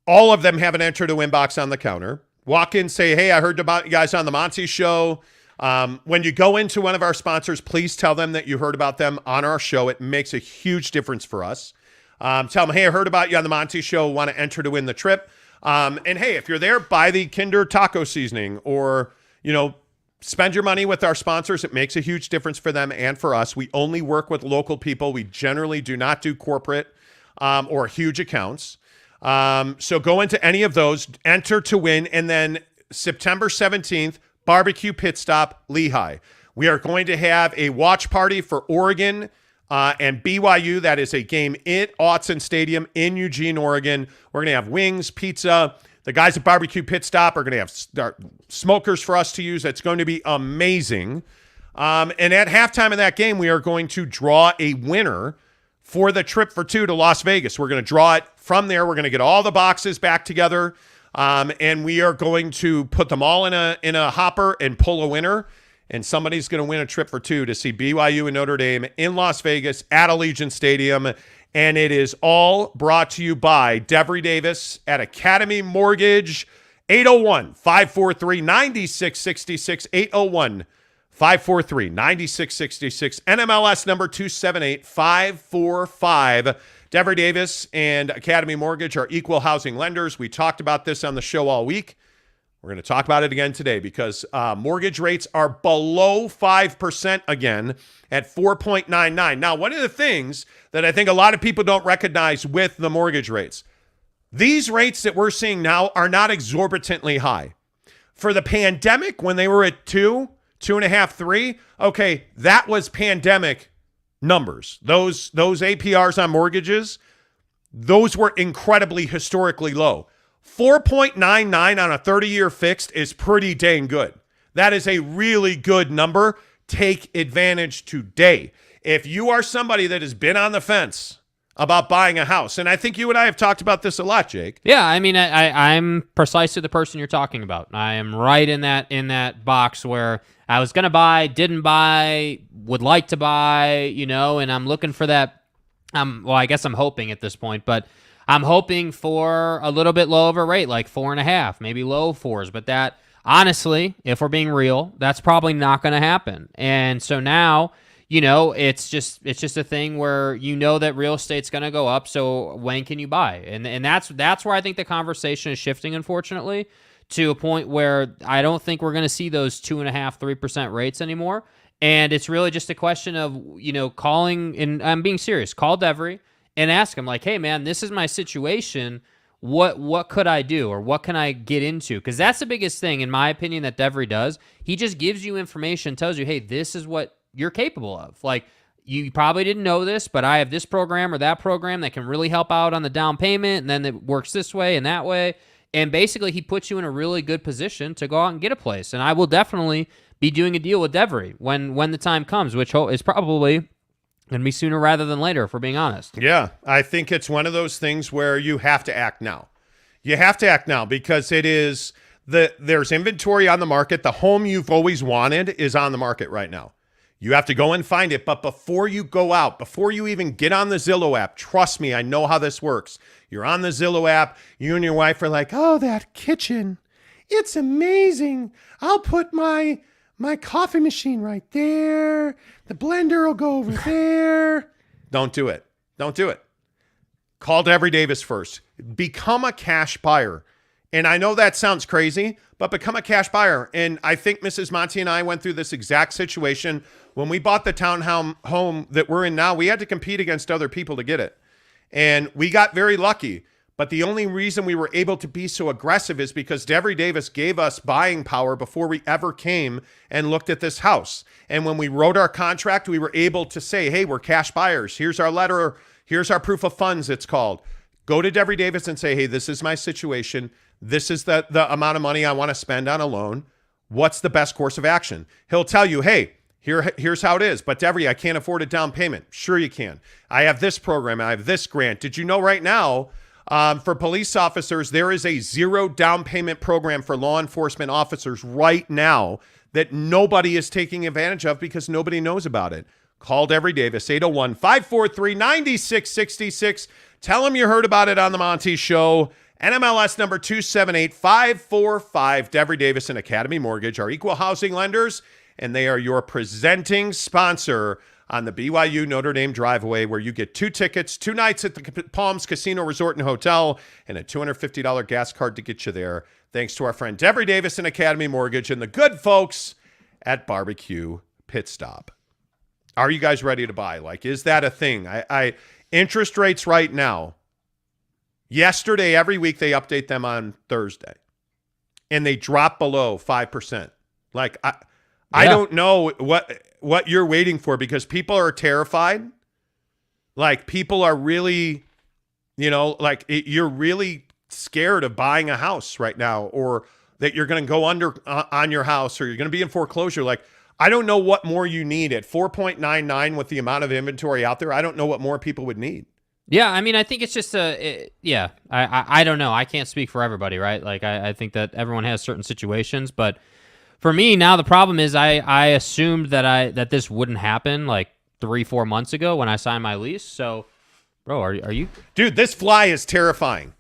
All of them have an enter to win box on the counter. Walk in, say, hey, I heard about you guys on the Monty show. When you go into one of our sponsors, please tell them that you heard about them on our show. It makes a huge difference for us. Tell them, hey, I heard about you on the Monty show. Want to enter to win the trip. And hey, if you're there, buy the Kinder taco seasoning or, spend your money with our sponsors. It makes a huge difference for them and for us. We only work with local people. We generally do not do corporate or huge accounts. So go into any of those, enter to win, and then September 17th, Barbecue Pit Stop, Lehigh. We are going to have a watch party for Oregon and BYU. That is a game at Autzen Stadium in Eugene, Oregon. We're going to have wings, pizza. The guys at Barbecue Pit Stop are going to have smokers for us to use. It's going to be amazing. And at halftime of that game, we are going to draw a winner for the trip for 2 to Las Vegas. We're going to draw it from there. We're going to get all the boxes back together. And we are going to put them all in a hopper and pull a winner. And somebody's going to win a trip for 2 to see BYU and Notre Dame in Las Vegas at Allegiant Stadium. And it is all brought to you by Devery Davis at Academy Mortgage, 801-543-9666, 801-543-9666, NMLS number 278545. Devery Davis and Academy Mortgage are equal housing lenders. We talked about this on the show all week. We're going to talk about it again today because mortgage rates are below 5% again at 4.99. Now, one of the things that I think a lot of people don't recognize with the mortgage rates, these rates that we're seeing now are not exorbitantly high. For the pandemic, when they were at 2.5, 3, okay, that was pandemic numbers. Those APRs on mortgages, those were incredibly historically low. 4.99 on a 30-year fixed is pretty dang good. That is a really good number. Take advantage today. If you are somebody that has been on the fence about buying a house, and I think you and I have talked about this a lot, Jake. Yeah, I mean, I'm precisely the person you're talking about. I am right in that box where I was going to buy, didn't buy, would like to buy, and I'm looking for that. Well, I guess I'm hoping at this point, but I'm hoping for a little bit low of a rate, like 4.5, maybe low 4s. But that, honestly, if we're being real, that's probably not going to happen. And so now, it's just a thing where that real estate's going to go up. So when can you buy? And that's where I think the conversation is shifting, unfortunately, to a point where I don't think we're going to see those 2.5, 3% rates anymore. And it's really just a question of calling, and I'm being serious. Call Devery and ask him, like, hey, man, this is my situation. What could I do, or what can I get into? Because that's the biggest thing, in my opinion, that Devery does. He just gives you information, tells you, hey, this is what you're capable of. Like, you probably didn't know this, but I have this program or that program that can really help out on the down payment, and then it works this way and that way. And basically, he puts you in a really good position to go out and get a place. And I will definitely be doing a deal with Devery when the time comes, which is probably going to be sooner rather than later, if we're being honest. Yeah, I think it's one of those things where you have to act now. You have to act now because there's inventory on the market. The home you've always wanted is on the market right now. You have to go and find it. But before you go out, before you even get on the Zillow app, trust me, I know how this works. You're on the Zillow app. You and your wife are like, oh, that kitchen. It's amazing. I'll put my coffee machine right there. The blender will go over there. Don't do it. Don't do it. Call Devery Davis first. Become a cash buyer. And I know that sounds crazy, but become a cash buyer. And I think Mrs. Monty and I went through this exact situation. When we bought the townhome home that we're in now, we had to compete against other people to get it. And we got very lucky. But the only reason we were able to be so aggressive is because Devery Davis gave us buying power before we ever came and looked at this house. And when we wrote our contract, we were able to say, hey, we're cash buyers. Here's our letter. Here's our proof of funds, it's called. Go to Devery Davis and say, hey, this is my situation. This is the amount of money I want to spend on a loan. What's the best course of action? He'll tell you, hey, here's how it is. But Devery, I can't afford a down payment. Sure you can. I have this program. I have this grant. Did you know right now, for police officers, there is a 0 down payment program for law enforcement officers right now that nobody is taking advantage of because nobody knows about it. Call Devery Davis, 801-543-9666. Tell him you heard about it on the Monty Show. NMLS number 278545. Devery Davis and Academy Mortgage are equal housing lenders, and they are your presenting sponsor on the BYU Notre Dame Driveway, where you get 2 tickets, 2 nights at the Palms Casino Resort and Hotel, and a $250 gas card to get you there. Thanks to our friend Devery Davis and Academy Mortgage and the good folks at Barbecue Pit Stop. Are you guys ready to buy? Like, is that a thing? I interest rates right now. Yesterday, every week they update them on Thursday, and they drop below 5%. Like, I don't know what you're waiting for, because people are terrified. Like, people are really, you're really scared of buying a house right now, or that you're going to go under on your house, or you're going to be in foreclosure. Like, I don't know what more you need at 4.99 with the amount of inventory out there. I don't know what more people would need. Yeah, I mean, I think it's just I don't know. I can't speak for everybody, right? Like, I think that everyone has certain situations, but for me now, the problem is I assumed that this wouldn't happen like 3-4 months ago when I signed my lease. So, bro, are you? Dude, this fly is terrifying.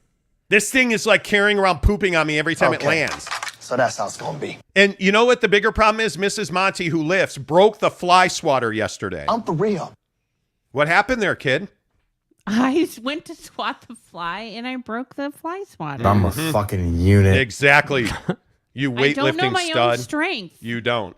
This thing is like carrying around pooping on me every time it lands. So that's how it's going to be. And you know what the bigger problem is? Mrs. Monty, who lifts, broke the fly swatter yesterday. I'm for real. What happened there, kid? I went to swat the fly and I broke the fly swatter. I'm a fucking unit. Exactly. You weightlifting stud. I don't know my own strength. You don't.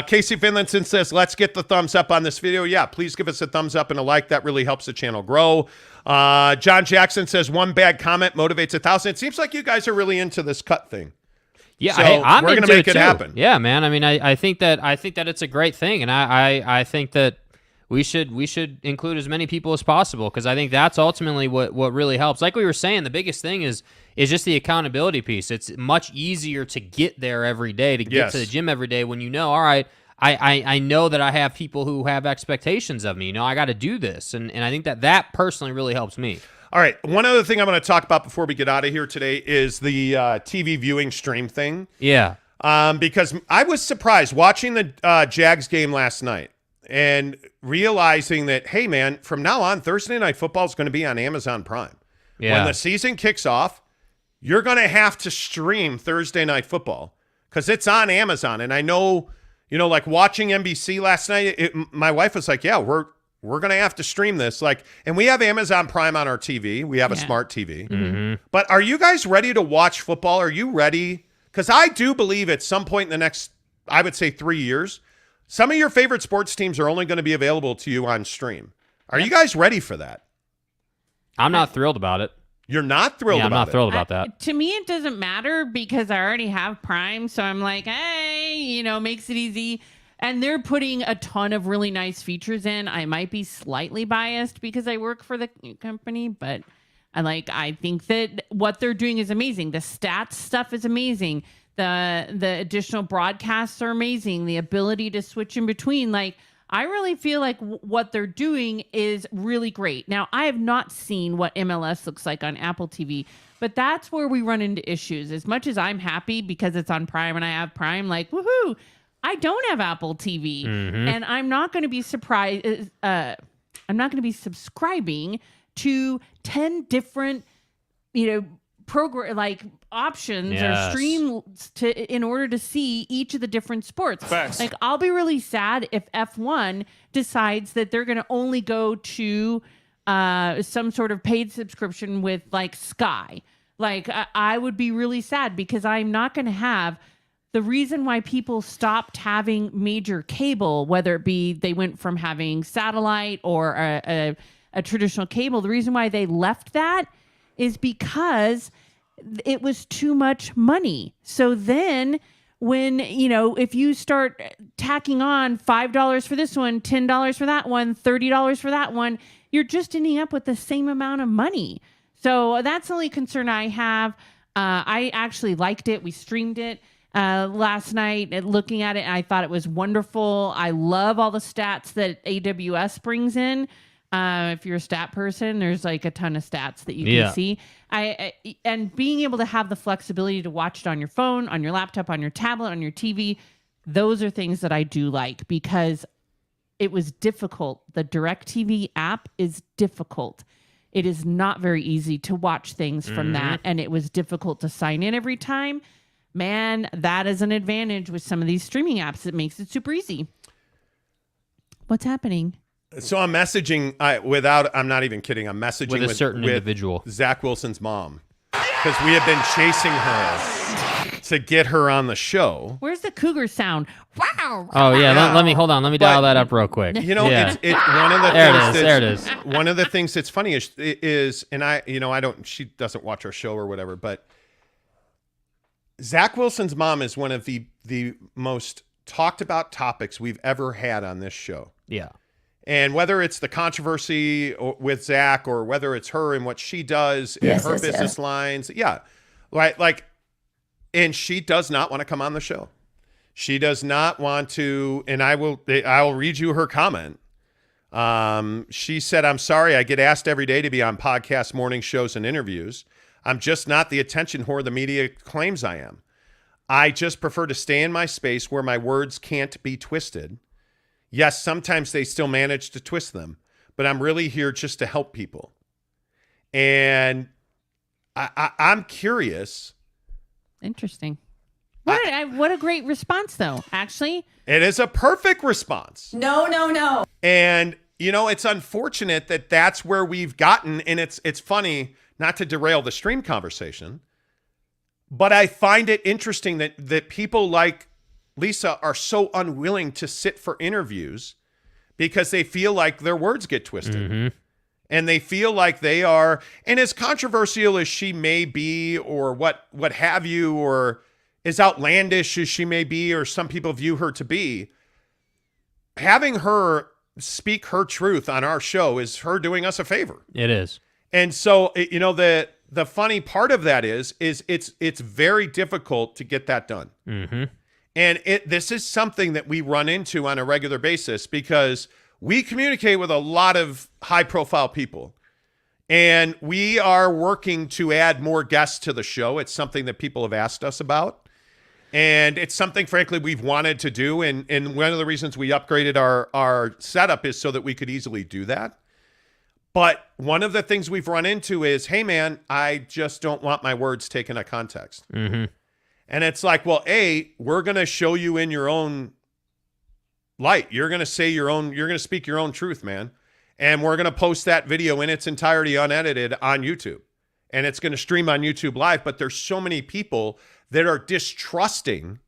Casey Finlinson says, let's get the thumbs up on this video. Yeah, please give us a thumbs up and a like. That really helps the channel grow. John Jackson says, one bad comment motivates 1,000. It seems like you guys are really into this cut thing. Yeah, so I'm we're going to make it happen. Yeah, man. I mean, I think that it's a great thing, and I think that we should include as many people as possible, because I think that's ultimately what really helps. Like we were saying, the biggest thing is just the accountability piece. It's much easier to get there every day, to get to the gym every day when you know, all right, I know that I have people who have expectations of me. You know, I got to do this, and I think that personally really helps me. All right, one other thing I'm going to talk about before we get out of here today is the TV viewing stream thing. Yeah. Because I was surprised watching the Jags game last night and realizing that, hey, man, from now on, Thursday Night Football is going to be on Amazon Prime. Yeah. When the season kicks off, you're going to have to stream Thursday Night Football because it's on Amazon. And I know, like watching NBC last night, my wife was like, yeah, we're going to have to stream this. Like, and we have Amazon Prime on our TV. We have a smart TV. Mm-hmm. But are you guys ready to watch football? Are you ready? Because I do believe at some point in the next, I would say 3 years, some of your favorite sports teams are only going to be available to you on stream. Are you guys ready for that? I'm not thrilled about it. You're not thrilled about it? I'm not thrilled about that. To me, it doesn't matter because I already have Prime. So I'm like, hey, makes it easy. And they're putting a ton of really nice features in. I might be slightly biased because I work for the company, but I think that what they're doing is amazing. The stats stuff is amazing. The additional broadcasts are amazing. The ability to switch in between. I really feel like what they're doing is really great. Now, I have not seen what MLS looks like on Apple TV, but that's where we run into issues. As much as I'm happy because it's on Prime and I have Prime, woohoo, I don't have Apple TV, and I'm not going to be surprised. I'm not going to be subscribing to 10 different, program like options Yes. or streams in order to see each of the different sports. Facts. Like I'll be really sad if F1 decides that they're going to only go to some sort of paid subscription with like Sky. Like I would be really sad because I'm not going to have the reason why people stopped having major cable, whether it be they went from having satellite or a traditional cable. The reason why they left that is because it was too much money. So then when, if you start tacking on $5 for this one, $10 for that one, $30 for that one, you're just ending up with the same amount of money. So that's the only concern I have. I actually liked it. We streamed it last night looking at it. And I thought it was wonderful. I love all the stats that AWS brings in. If you're a stat person, there's like a ton of stats that you can see. And being able to have the flexibility to watch it on your phone, on your laptop, on your tablet, on your TV, those are things that I do like because it was difficult. The DirecTV app is difficult. It is not very easy to watch things from that, and it was difficult to sign in every time. Man, that is an advantage with some of these streaming apps. It makes it super easy. What's happening? So I'm messaging I'm not even kidding. I'm messaging with a certain individual, Zach Wilson's mom, because we have been chasing her to get her on the show. Where's the cougar sound? Wow. Oh yeah, let me dial that up real quick. It's one of the there it is. One of the things that's funny is and she doesn't watch our show or whatever, but Zach Wilson's mom is one of the most talked about topics we've ever had on this show. Yeah. And whether it's the controversy with Zach or whether it's her and what she does in her business lines. Yeah. Like, and she does not want to come on the show. She does not want to. And I'll read you her comment. She said, "I'm sorry. I get asked every day to be on podcasts, morning shows, and interviews. I'm just not the attention whore the media claims I am. I just prefer to stay in my space where my words can't be twisted. Yes, sometimes they still manage to twist them, but I'm really here just to help people." And I'm curious. Interesting. What a great response, though, actually. It is a perfect response. No. And, it's unfortunate that that's where we've gotten. And it's funny, not to derail the stream conversation, but I find it interesting that people like Lisa are so unwilling to sit for interviews because they feel like their words get twisted. Mm-hmm. And they feel like they are, and as controversial as she may be or what have you, or as outlandish as she may be, or some people view her to be, having her speak her truth on our show is her doing us a favor. It is. And so, the funny part of that is it's very difficult to get that done. Mm-hmm. And this is something that we run into on a regular basis because we communicate with a lot of high-profile people. And we are working to add more guests to the show. It's something that people have asked us about. And it's something, frankly, we've wanted to do. And one of the reasons we upgraded our setup is so that we could easily do that. But one of the things we've run into is, hey, man, I just don't want my words taken out of context. Mm-hmm. And it's like, well, we're going to show you in your own light. You're going to you're going to speak your own truth, man. And we're going to post that video in its entirety unedited on YouTube. And it's going to stream on YouTube Live. But there's so many people that are distrusting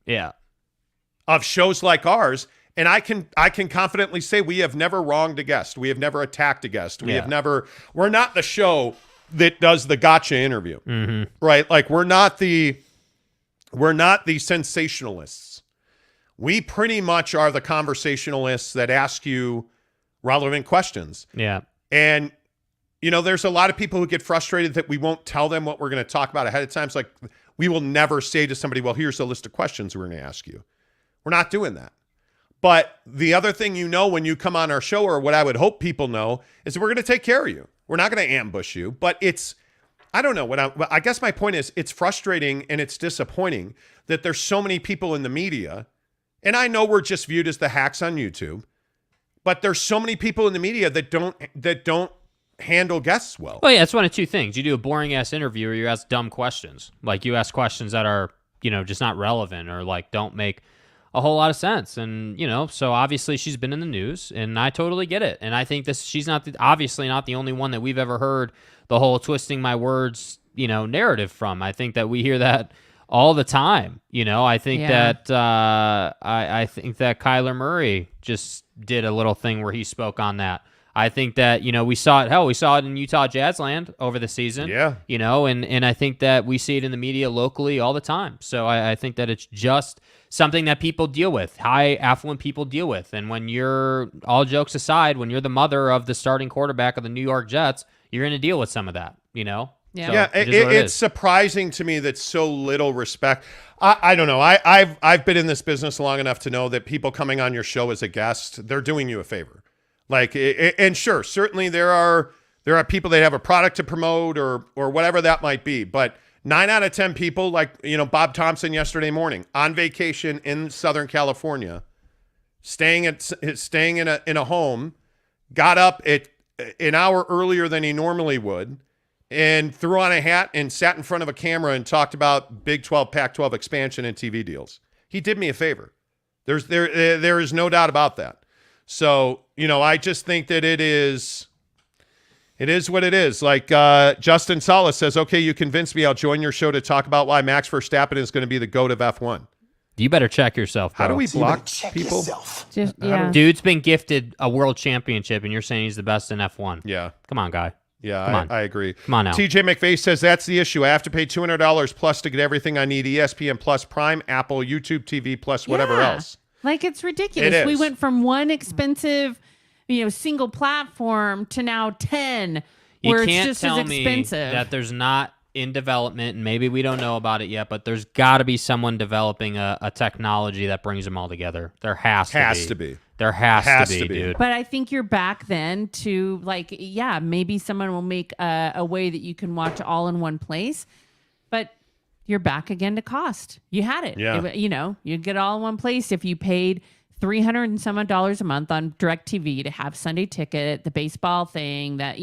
of shows like ours. And I can confidently say we have never wronged a guest. We have never attacked a guest. We're not the show that does the gotcha interview, right? Like we're not the sensationalists. We pretty much are the conversationalists that ask you relevant questions. Yeah. And, there's a lot of people who get frustrated that we won't tell them what we're going to talk about ahead of time. It's like we will never say to somebody, well, here's a list of questions we're going to ask you. We're not doing that. But the other thing when you come on our show, or what I would hope people know, is that we're going to take care of you. We're not going to ambush you. But I don't know. I guess my point is it's frustrating and it's disappointing that there's so many people in the media, and I know we're just viewed as the hacks on YouTube, but there's so many people in the media that don't handle guests well. Well, yeah, it's one of two things. You do a boring ass interview, or you ask dumb questions. Like you ask questions that are, just not relevant, or like don't make a whole lot of sense. And so obviously she's been in the news, and I totally get it. And I think she's obviously not the only one that we've ever heard the whole twisting my words, narrative from. I think that we hear that all the time. I think that I think that Kyler Murray just did a little thing where he spoke on that. I think that, we saw it in Utah Jazz land over the season. Yeah. And I think that we see it in the media locally all the time. So I think that it's just something that people deal with, high affluent people deal with. And when you're, all jokes aside, when you're the mother of the starting quarterback of the New York Jets, you're going to deal with some of that, Yeah. Yeah, it's surprising to me that so little respect. I don't know. I've been in this business long enough to know that people coming on your show as a guest, they're doing you a favor. Like, and sure, certainly there are people that have a product to promote or whatever that might be. But 9 out of 10 people, like Bob Thompson yesterday morning, on vacation in Southern California, staying in a home, got up at an hour earlier than he normally would, and threw on a hat and sat in front of a camera and talked about Big 12, Pac-12 expansion and TV deals. He did me a favor. There is no doubt about that. So, I just think that it is what it is. Like Justin Salas says, okay, you convinced me. I'll join your show to talk about why Max Verstappen is going to be the GOAT of F1. You better check yourself, bro. How do we block people? Dude's been gifted a world championship, and you're saying he's the best in F1. Yeah. Come on, guy. Yeah, I agree. Come on now. TJ McVeigh says that's the issue. I have to pay $200 plus to get everything I need: ESPN Plus, Prime, Apple, YouTube TV Plus, whatever else. Like, it's ridiculous. It is. We went from one expensive, single platform to now 10, where it's just as expensive. You can't tell me that there's not in development, and maybe we don't know about it yet, but there's got to be someone developing a technology that brings them all together. There has to be. There has to be, dude. But I think you're back then to, maybe someone will make a way that you can watch all in one place, but you're back again to cost. You had it. Yeah. You get it all in one place if you paid $300 and some odd a month on DirecTV to have Sunday Ticket, the baseball thing, that,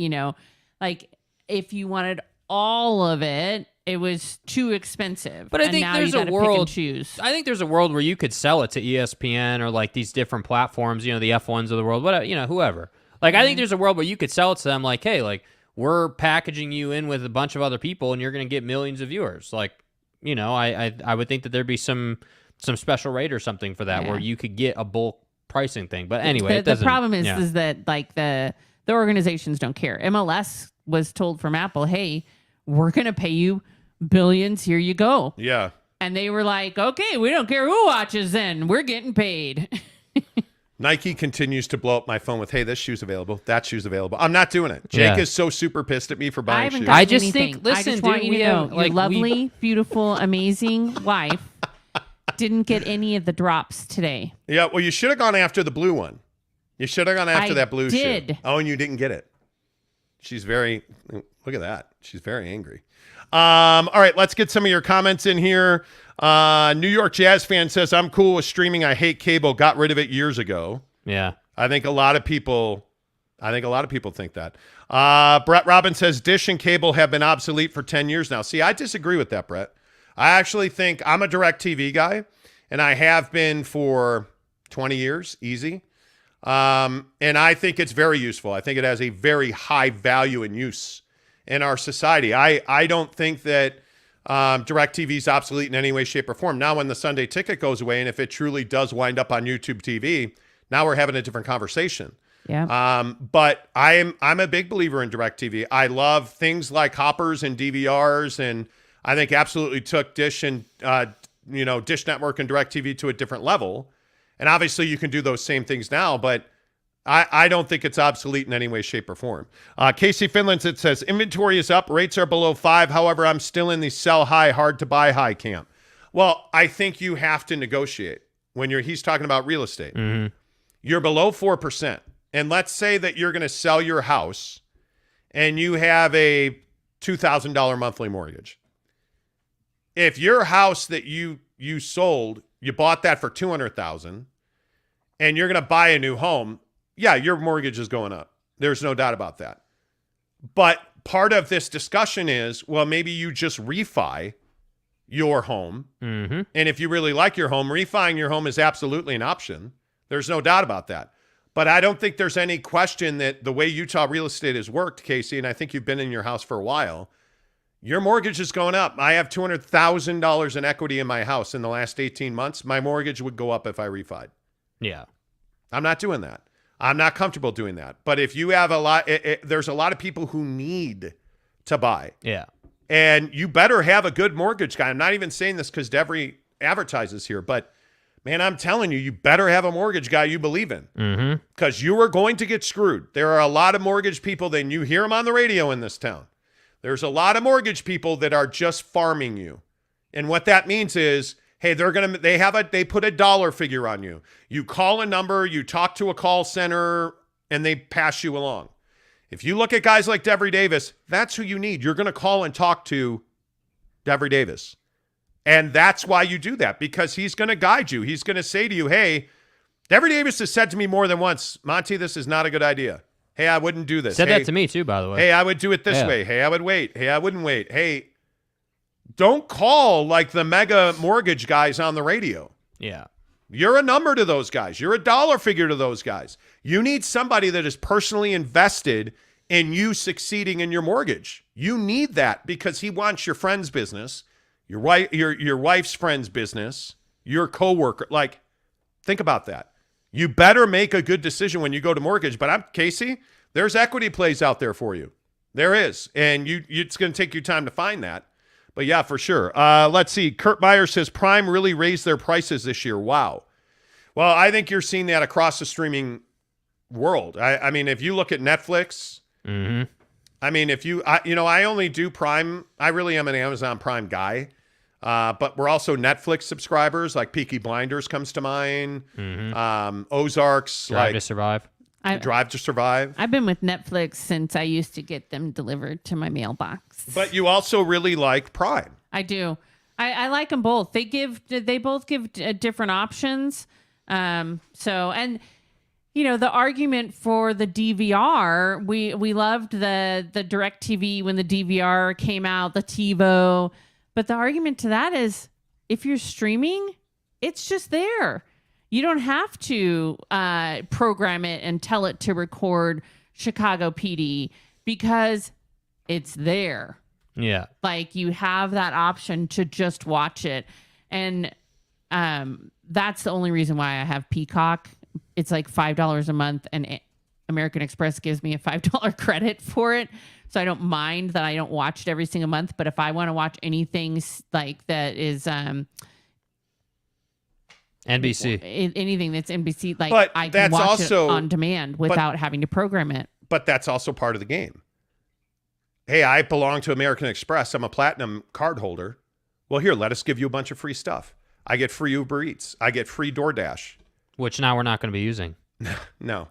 if you wanted all of it, it was too expensive. But I think there's a world. Choose. I think there's a world where you could sell it to ESPN or like these different platforms, the F1s of the world, whatever, whoever. Like, I think there's a world where you could sell it to them, like, hey, like, we're packaging you in with a bunch of other people, and you're going to get millions of viewers. Like, I would think that there'd be some special rate or something for that, where you could get a bulk pricing thing. But anyway, the problem is that like the organizations don't care. MLS was told from Apple, hey, we're going to pay you billions. Here you go. Yeah. And they were like, okay, we don't care who watches then. We're getting paid. Nike continues to blow up my phone with, hey, this shoe's available. That shoe's available. I'm not doing it. Jake is so super pissed at me for buying shoes. I just think, listen, I just want dude, you to know, your lovely, beautiful, amazing wife didn't get any of the drops today. Yeah, well, you should have gone after the blue one. You should have gone after that blue shoe. Oh, and you didn't get it. She's very, look at that. She's very angry. All right, let's get some of your comments in here. New York Jazz fan says, I'm cool with streaming. I hate cable. Got rid of it years ago. Yeah. I think a lot of people think that. Brett Robbins says Dish and cable have been obsolete for 10 years now. See, I disagree with that, Brett. I actually think I'm a DirecTV guy, and I have been for 20 years, easy. And I think it's very useful. I think it has a very high value and use in our society. I don't think that DirecTV is obsolete in any way, shape, or form. Now, when the Sunday Ticket goes away, and if it truly does wind up on YouTube TV, now we're having a different conversation. Yeah. But I'm a big believer in DirecTV. I love things like hoppers and DVRs, and I think absolutely took Dish and Dish Network and DirecTV to a different level. And obviously you can do those same things now, but I don't think it's obsolete in any way, shape, or form. Casey Finland, it says, inventory is up, rates are below 5. However, I'm still in the sell high, hard to buy high camp. Well, I think you have to negotiate when he's talking about real estate. Mm-hmm. You're below 4%. And let's say that you're going to sell your house and you have a $2,000 monthly mortgage. If your house that you sold, you bought that for $200,000 and you're going to buy a new home, yeah, your mortgage is going up. There's no doubt about that. But part of this discussion is, well, maybe you just refi your home. Mm-hmm. And if you really like your home, refining your home is absolutely an option. There's no doubt about that. But I don't think there's any question that the way Utah real estate has worked, Casey, and I think you've been in your house for a while, your mortgage is going up. I have $200,000 in equity in my house in the last 18 months. My mortgage would go up if I refied. Yeah. I'm not doing that. I'm not comfortable doing that. But if you have there's a lot of people who need to buy. Yeah. And you better have a good mortgage guy. I'm not even saying this because Devery advertises here, but man, I'm telling you, you better have a mortgage guy you believe in because you are going to get screwed. There are a lot of mortgage people, then you hear them on the radio in this town. There's a lot of mortgage people that are just farming you. And what that means is, hey, they put a dollar figure on you. You call a number, you talk to a call center, and they pass you along. If you look at guys like Devery Davis, that's who you need. You're going to call and talk to Devery Davis. And that's why you do that, because he's going to guide you. He's going to say to you, hey, Devery Davis has said to me more than once, Monty, this is not a good idea. Hey, I wouldn't do this. Said that to me too, by the way. Hey, I would do it this way. Hey, I would wait. Hey, I wouldn't wait. Hey, don't call like the mega mortgage guys on the radio. Yeah. You're a number to those guys. You're a dollar figure to those guys. You need somebody that is personally invested in you succeeding in your mortgage. You need that because he wants your friend's business, your wife's friend's business, your coworker. Like, think about that. You better make a good decision when you go to mortgage. But Casey, there's equity plays out there for you. There is. And it's going to take you time to find that. But yeah, for sure. Let's see. Kurt Meyer says Prime really raised their prices this year. Wow. Well, I think you're seeing that across the streaming world. I mean, if you look at Netflix, I mean, I only do Prime. I really am an Amazon Prime guy. But we're also Netflix subscribers. Like Peaky Blinders comes to mind. Ozarks. Drive to Survive. Drive to Survive. I've been with Netflix since I used to get them delivered to my mailbox. But you also really like Prime. I do. I like them both. They both give different options. The argument for the DVR, we loved the DirecTV when the DVR came out, the TiVo. But the argument to that is if you're streaming, it's just there. You don't have to program it and tell it to record Chicago PD because it's there. Yeah. Like you have that option to just watch it. And that's the only reason why I have Peacock. It's like $5 a month and American Express gives me a $5 credit for it. So I don't mind that I don't watch it every single month. But if I want to watch anything like that is NBC, anything that's NBC, like but I can watch also, it on demand without having to program it. But that's also part of the game. Hey, I belong to American Express. I'm a platinum card holder. Well, here, let us give you a bunch of free stuff. I get free Uber Eats. I get free DoorDash. Which now we're not going to be using. No.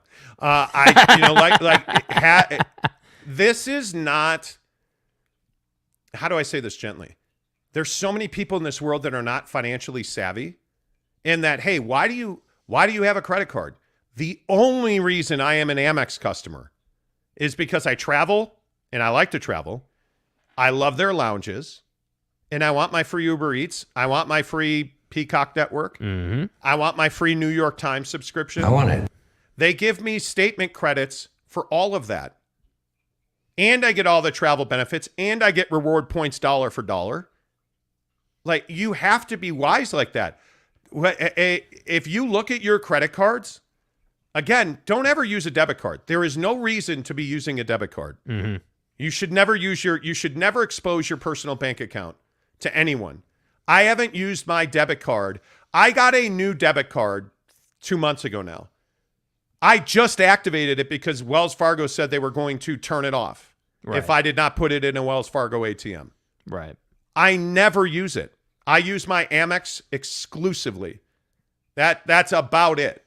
This is not, how do I say this gently? There's so many people in this world that are not financially savvy in that, hey, why do you have a credit card? The only reason I am an Amex customer is because I travel and I like to travel. I love their lounges and I want my free Uber Eats. I want my free Peacock Network. I want my free New York Times subscription. I want it. They give me statement credits for all of that. And I get all the travel benefits and I get reward points dollar for dollar. Like, you have to be wise like that. If you look at your credit cards, again, don't ever use a debit card. There is no reason to be using a debit card. You should never expose your personal bank account to anyone. I haven't used my debit card. I got a new debit card 2 months ago now. I just activated it because Wells Fargo said they were going to turn it off if I did not put it in a Wells Fargo ATM. Right. I never use it. I use my Amex exclusively. That's about it.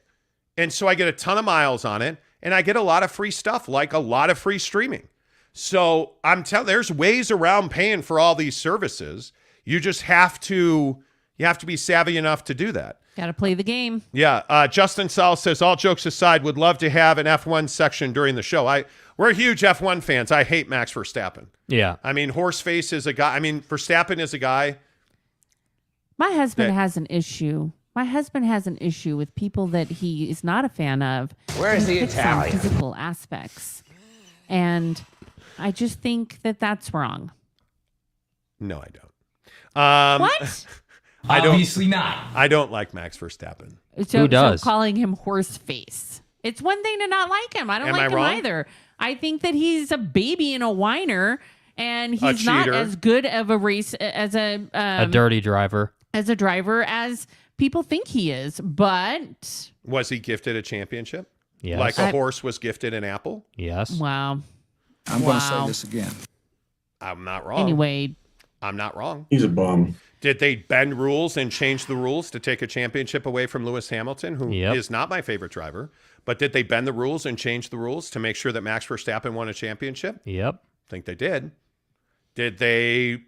And so I get a ton of miles on it, and I get a lot of free stuff, like a lot of free streaming. So I'm telling, there's ways around paying for all these services. You just have to You have to be savvy enough to do that. Got to play the game. Yeah. Justin Sal says, all jokes aside, would love to have an F1 section during the show. We're huge F1 fans. I hate Max Verstappen. Yeah. I mean, Horseface is a guy. I mean, Verstappen is a guy. My husband has an issue. My husband has an issue with people that he is not a fan of. Where is the Italian? Physical aspects. And I just think that that's wrong. No, I don't. What? Obviously not. I don't like Max Verstappen. Who does? So calling him horse face. It's one thing to not like him. I don't Am like I him wrong? either. I think that he's a baby and a whiner, and he's not cheater. as good of a race as a dirty driver. as a driver as people think he is. But Was he gifted a championship? Yes. Like a horse was gifted an apple? Yes. wow. I'm going to say this again. I'm not wrong. Anyway, I'm not wrong. He's a bum. Did they bend rules and change the rules to take a championship away from Lewis Hamilton, who is not my favorite driver? But did they bend the rules and change the rules to make sure that Max Verstappen won a championship? Yep. I think they did. Did they,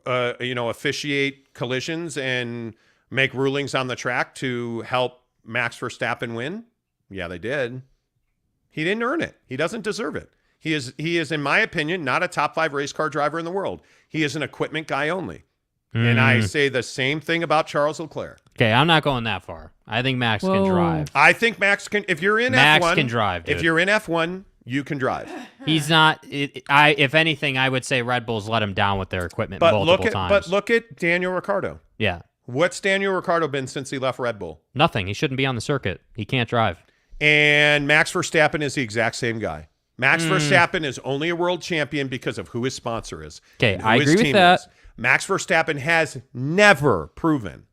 officiate collisions and make rulings on the track to help Max Verstappen win? Yeah, they did. He didn't earn it. He doesn't deserve it. He is, in my opinion, not a top 5 race car driver in the world. He is an equipment guy only. And I say the same thing about Charles Leclerc. Okay, I'm not going that far. I think Max can drive. I think Max can. If you're in Max F1, can drive, dude. If you're in F1, you can drive. He's not. If anything, I would say Red Bull's let him down with their equipment But multiple times. But look at Daniel Ricciardo. Yeah. What's Daniel Ricciardo been since he left Red Bull? Nothing. He shouldn't be on the circuit. He can't drive. And Max Verstappen is the exact same guy. Max Verstappen is only a world champion because of who his sponsor is. Okay, and who I his agree with team that. is. Max Verstappen has never proven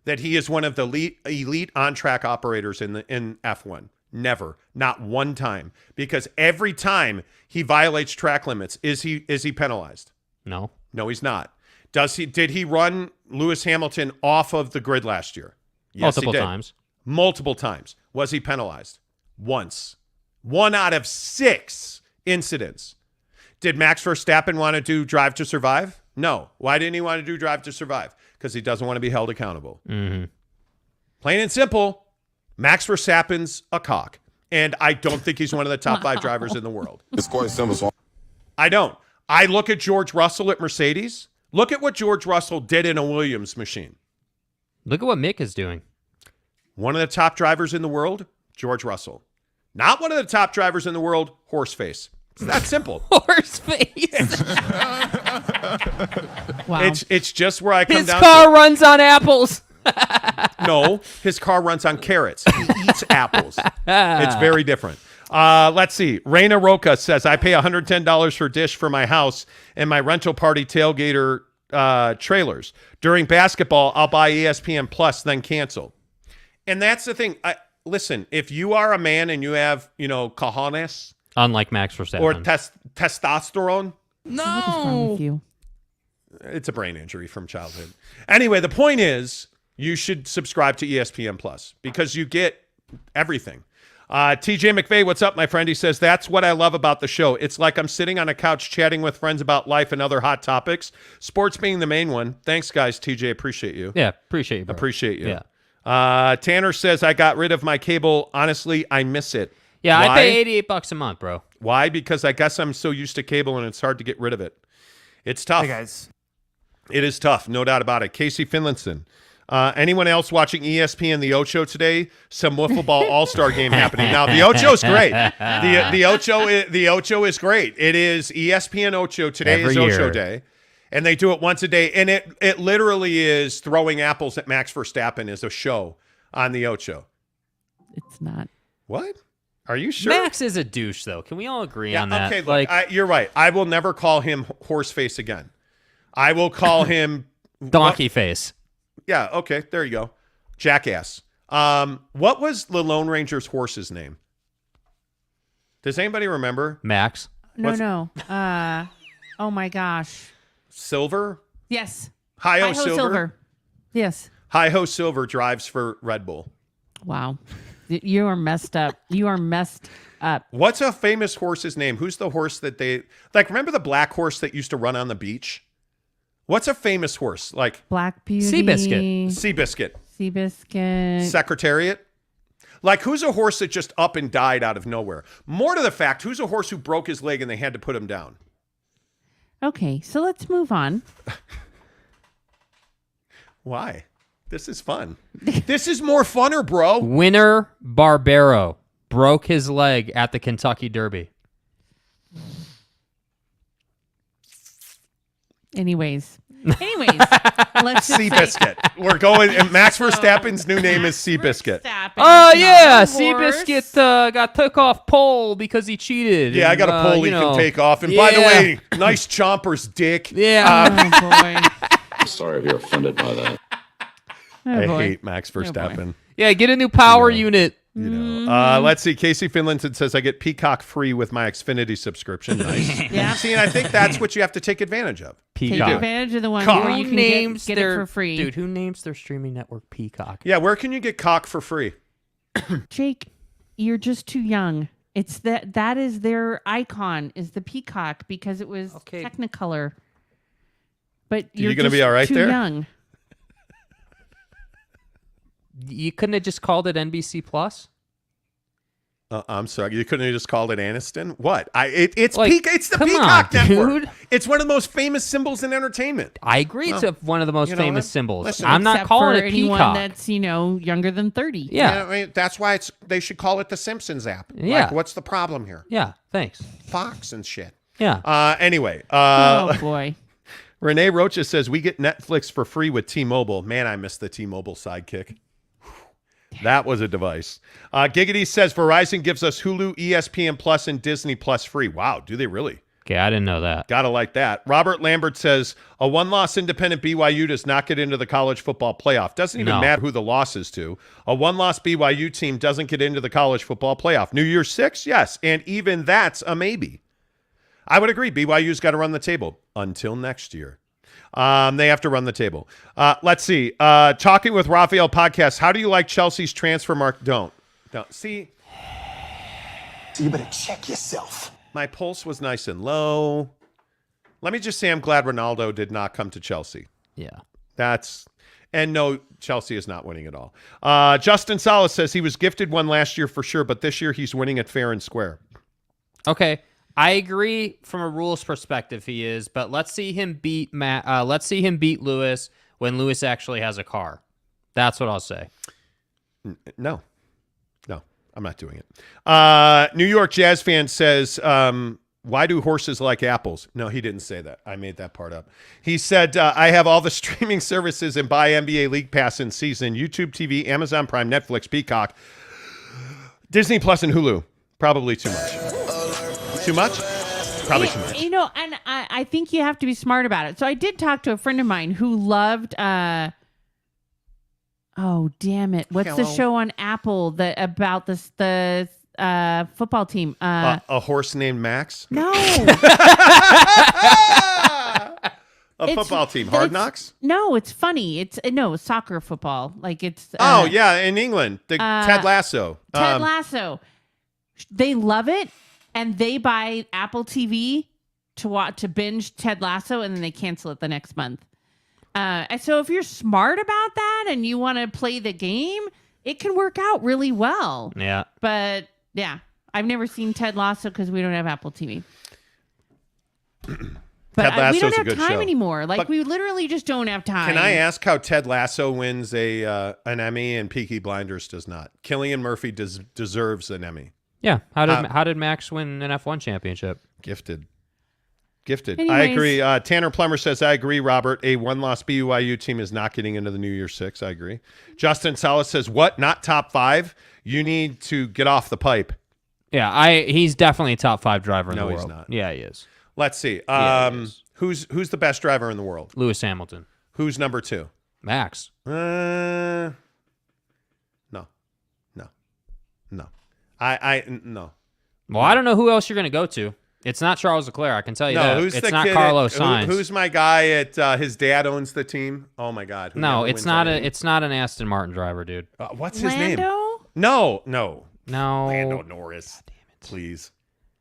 that he is one of the elite on-track operators in F1. Never. Not one time. Because every time he violates track limits, is he penalized? No. No, he's not. Did he run Lewis Hamilton off of the grid last year? Yes, Multiple he did. times. Multiple times. Was he penalized? Once. 1 out of 6 incidents. Did Max Verstappen want to do Drive to Survive? No. Why didn't he want to do Drive to Survive? Because he doesn't want to be held accountable. Mm-hmm. Plain and simple, Max Verstappen's a cock. And I don't think he's one of the top 5 drivers in the world. It's quite simple. I don't. I look at George Russell at Mercedes. Look at what George Russell did in a Williams machine. Look at what Mick is doing. One of the top drivers in the world, George Russell. Not one of the top drivers in the world, Horseface. It's that simple. Horse face. wow. It's just where I come His down car runs on apples. No, his car runs on carrots. He eats apples. It's very different. Let's see. Reina Roca says, I pay $110 for dish for my house and my rental party tailgater trailers. During basketball, I'll buy ESPN Plus, then cancel. And that's the thing. Listen, if you are a man and you have, cojones Unlike Max Verstappen. or testosterone, What is wrong with you? it's a brain injury from childhood. Anyway, the point is you should subscribe to ESPN Plus because you get everything. TJ McVeigh, what's up, my friend? He says, that's what I love about the show. It's like I'm sitting on a couch chatting with friends about life and other hot topics. Sports being the main one. Thanks, guys. TJ, appreciate you. Yeah, appreciate you, bro. Appreciate you. Yeah. Tanner says, I got rid of my cable. Honestly, I miss it. Yeah, Why? I pay $88 a month, bro. Why? Because I guess I'm so used to cable and it's hard to get rid of it. It's tough. Hey, guys. It is tough, no doubt about it. Casey Finlinson. Anyone else watching ESPN The Ocho today? Some wiffle ball all-star game happening. Now, The Ocho's great. The Ocho is great. It is ESPN Ocho. Today Every is Ocho year. Day. And they do it once a day. And it literally is throwing apples at Max Verstappen as a show on The Ocho. It's not. What? Are you sure? Max is a douche, though. Can we all agree on that? Okay, look, you're right. I will never call him Horseface again. I will call him Donkey face. Yeah, okay, there you go. Jackass. What was the Lone Ranger's horse's name? Does anybody remember? Max. No. Oh my gosh. Silver? Yes. Hi-Ho Hi-Ho Silver? Yes. Hi-Ho Silver drives for Red Bull. Wow. You are messed up. You are messed up. What's a famous horse's name? Who's the horse that they... Like, remember the black horse that used to run on the beach? What's a famous horse? Like Black Beauty. Seabiscuit. Seabiscuit. Secretariat? Like, who's a horse that just up and died out of nowhere? More to the fact, who's a horse who broke his leg and they had to put him down? Okay, so let's move on. Why? This is fun. This is more funner, bro. Winner Barbero broke his leg at the Kentucky Derby. Anyways, let's just say Seabiscuit. We're going, and Max Verstappen's new name is Seabiscuit. Oh yeah, Seabiscuit got off pole because he cheated. Yeah, I got a pole he can take off. And by the way, nice chompers, dick. Yeah. Oh boy. Sorry if you're offended by that. Oh, I boy. hate Max Verstappen. Yeah, get a new power unit. You know, let's see. Casey Finlinson says, I get Peacock free with my Xfinity subscription. Nice. Yeah. See, and I think that's what you have to take advantage of. Take Peacock. advantage of the one Cock. where you Who can names get their it for free. Dude, who names their streaming network Peacock? Yeah, where can you get cock for free? Jake, you're just too young. It's that is their icon, is the peacock, because it was Technicolor. But you're gonna just be all right too there? young. You couldn't have just called it NBC Plus? I'm sorry, you couldn't have just called it Aniston? What? It's Like, it's the come Peacock on, Network. dude. It's one of the most famous symbols in entertainment. I agree. It's one of the most you know famous what? symbols. Listen, I'm not Except calling for it anyone Peacock. that's younger than 30. You Yeah. know, I mean, that's why they should call it the Simpsons app. Yeah. Like, what's the problem here? Yeah. Thanks. Fox and shit. Yeah. Anyway, Oh boy. Renee Rocha says, we get Netflix for free with T-Mobile. Man, I miss the T-Mobile sidekick. That was a device. Giggity says, Verizon gives us Hulu, ESPN Plus, and Disney Plus free. Wow, do they really? Okay, I didn't know that. Gotta like that. Robert Lambert says, a one-loss independent BYU does not get into the college football playoff. Doesn't even matter who the loss is to. A one-loss BYU team doesn't get into the college football playoff. New Year's Six? Yes, and even that's a maybe. I would agree. BYU's got to run the table until next year. They have to run the table. Let's see. Talking with Raphael podcast. How do you like Chelsea's transfer mark? Don't. See, You better check yourself. my pulse was nice and low. Let me just say I'm glad Ronaldo did not come to Chelsea. Yeah. And no, Chelsea is not winning at all. Justin Salas says he was gifted one last year for sure, but this year he's winning it fair and square. Okay. I agree from a rules perspective he is, but let's see him beat Lewis when Lewis actually has a car. That's what I'll say. No, I'm not doing it. New York Jazz fan says, why do horses like apples? No, he didn't say that. I made that part up. He said, I have all the streaming services and buy NBA League Pass in season, YouTube TV, Amazon Prime, Netflix, Peacock, Disney Plus, and Hulu. Probably too much. Too much? Probably too much. You know, and I think you have to be smart about it. So I did talk to a friend of mine who loved oh damn it. What's the show on Apple about the football team? A horse named Max? No. A football team. Hard Knocks? No, it's funny. It's soccer football. Like it's yeah, in England. Ted Lasso. Ted Lasso. They love it. And they buy Apple TV to binge Ted Lasso, and then they cancel it the next month. So if you're smart about that and you want to play the game, it can work out really well. Yeah. But yeah, I've never seen Ted Lasso because we don't have Apple TV. But Ted Lasso's we don't a have good time show. anymore. Like But we literally just don't have time. Can I ask how Ted Lasso wins an Emmy and Peaky Blinders does not? Cillian Murphy deserves an Emmy. Yeah. How did Max win an F1 championship? Gifted. Anyways. I agree. Tanner Plummer says, I agree, Robert. A one-loss BYU team is not getting into the New Year's Six. I agree. Justin Salas says, what? Not top 5? You need to get off the pipe. Yeah, he's definitely a top 5 driver in the No, world. he's not. Yeah, he is. Let's see. Yeah, he is. Who's the best driver in the world? Lewis Hamilton. Who's number 2? Max. No. No. Well, I don't know who else you're going to go to. It's not Charles Leclerc, I can tell you that. Who's It's the not kid Carlos Sainz. Who's my guy at his dad owns the team? Oh my God. who No, never it's wins not anything. it's not an Aston Martin driver, dude. What's his name? Lando? No. No. Lando Norris. Please.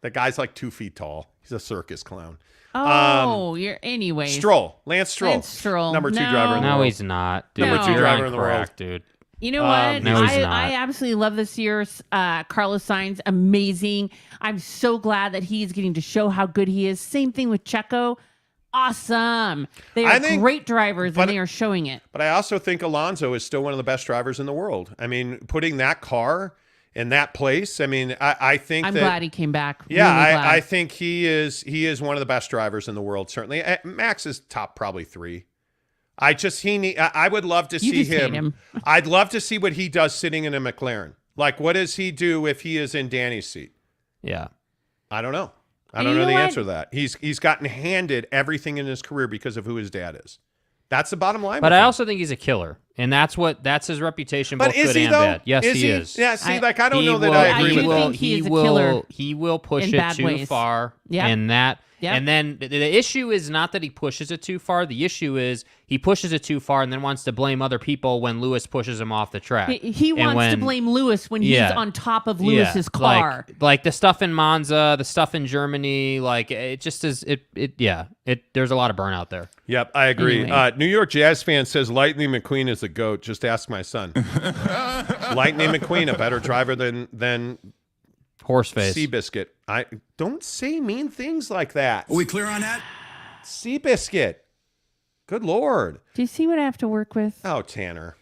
That guy's like 2 feet tall. He's a circus clown. Oh, you're anyway. Stroll. Lance Stroll. Lance Stroll. Number 2 No. driver in the world. No, he's not. Dude, Number 2 you're driver on in the crack, world. dude. You know what? no, he's not. I absolutely love this year's Carlos Sainz. Amazing. I'm so glad that he's getting to show how good he is. Same thing with Checo. Awesome. They are great drivers, and they are showing it. But I also think Alonso is still one of the best drivers in the world. I mean, putting that car in that place, I mean, I think I'm glad he came back. Yeah, really glad. I think he is one of the best drivers in the world, certainly. Max is top probably 3. I would love to see him. I'd love to see what he does sitting in a McLaren. Like, what does he do if he is in Danny's seat? Yeah. I don't know. I don't know the answer to that. He's gotten handed everything in his career because of who his dad is. That's the bottom line. But I also think he's a killer, and that's his reputation, both good and bad. Yes, he is. Yeah, see, I don't know that I agree with that. He will push it too far, and that. Yep. And then the issue is not that he pushes it too far. The issue is he pushes it too far and then wants to blame other people when Lewis pushes him off the track. He wants to blame Lewis when he's on top of Lewis's car. Like the stuff in Monza, the stuff in Germany, like it just is. There's a lot of burnout there. Yep, I agree. Anyway. New York Jazz fan says Lightning McQueen is the GOAT. Just ask my son. Lightning McQueen, a better driver than Horseface. Seabiscuit. I don't say mean things like that. Are we clear on that? Seabiscuit. Good Lord. Do you see what I have to work with? Oh, Tanner.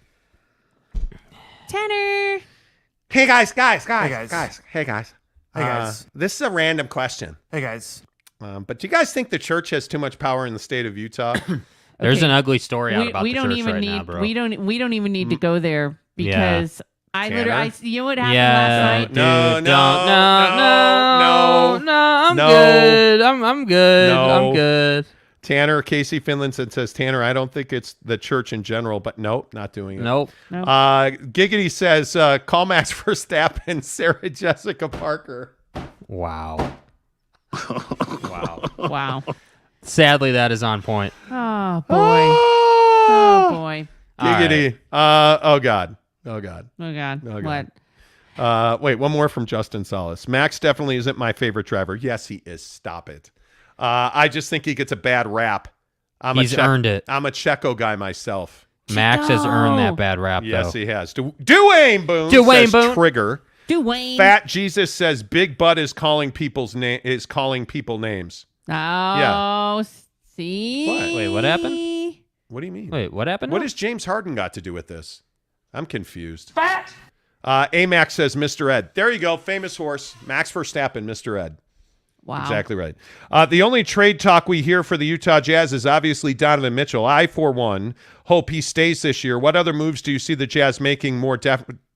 Tanner. Hey guys. Hey guys. This is a random question. Hey guys. But do you guys think the church has too much power in the state of Utah? There's an ugly story out about the church right now, bro. We don't even need to go there because I literally, you know what happened last night? I'm good. I'm good. I'm good. Tanner, Casey Finlayson says, Tanner, I don't think it's the church in general, but nope, not doing it. Nope. Giggity says, call Max Verstappen, Sarah Jessica Parker. Wow. Wow. Sadly, that is on point. Oh, boy. Oh, boy. Giggity. Right. Oh, God. What? Wait, one more from Justin Salas. Max definitely isn't my favorite driver. Yes, he is. Stop it. I just think he gets a bad rap. He's earned it. I'm a Checo guy myself. Max has earned that bad rap, though. Yes, he has. Dwayne Boone. Trigger. Dwayne. Fat Jesus says Big Butt is calling people names. Oh, see? What? Wait, what happened? What do you mean? Wait, what happened? What has James Harden got to do with this? I'm confused. Fat. Amax says Mr. Ed. There you go. Famous horse. Max Verstappen, Mr. Ed. Wow. Exactly right. The only trade talk we hear for the Utah Jazz is obviously Donovan Mitchell. I, for one, hope he stays this year. What other moves do you see the Jazz making more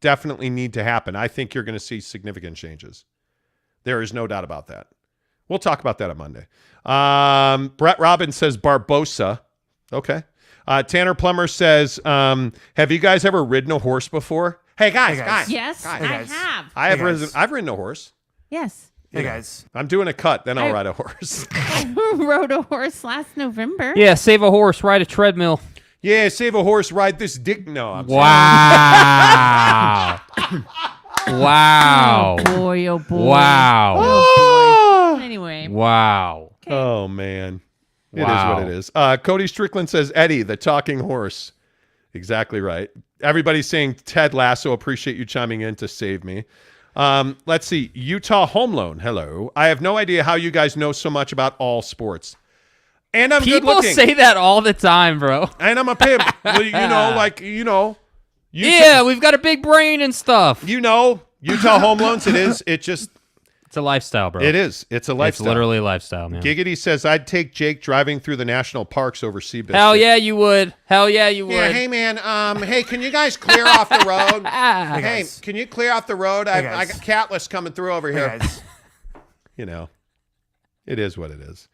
definitely need to happen? I think you're going to see significant changes. There is no doubt about that. We'll talk about that on Monday. Brett Robbins says Barbosa. Okay. Tanner Plummer says, have you guys ever ridden a horse before? Hey, guys. Yes, I have. I've ridden a horse. Yes. Hey guys. I'm doing a cut, then I'll ride a horse. I rode a horse last November. Yeah, save a horse, ride a treadmill. Yeah, save a horse, ride this dick. No, I'm wow. Wow. Oh boy, oh boy. Wow. Oh boy. Anyway. Wow. Okay. Oh, man. It is Wow. what it is. Cody Strickland says, Eddie, the talking horse. Exactly right. Everybody's saying, Ted Lasso, appreciate you chiming in to save me. Let's see. Utah Home Loan. Hello. I have no idea how you guys know so much about all sports. And I'm good People looking. say that all the time, bro. And I'm a pimp. Well, we've got a big brain and stuff. Utah Home Loans, It's a lifestyle, bro. It is. It's a lifestyle. It's literally a lifestyle, man. Giggity says, I'd take Jake driving through the national parks over Seabiscuit. Hell yeah, you would. Yeah, hey, man. Hey, can you guys clear off the road? Hey, can you clear off the road? I got Catless coming through over here. It is what it is.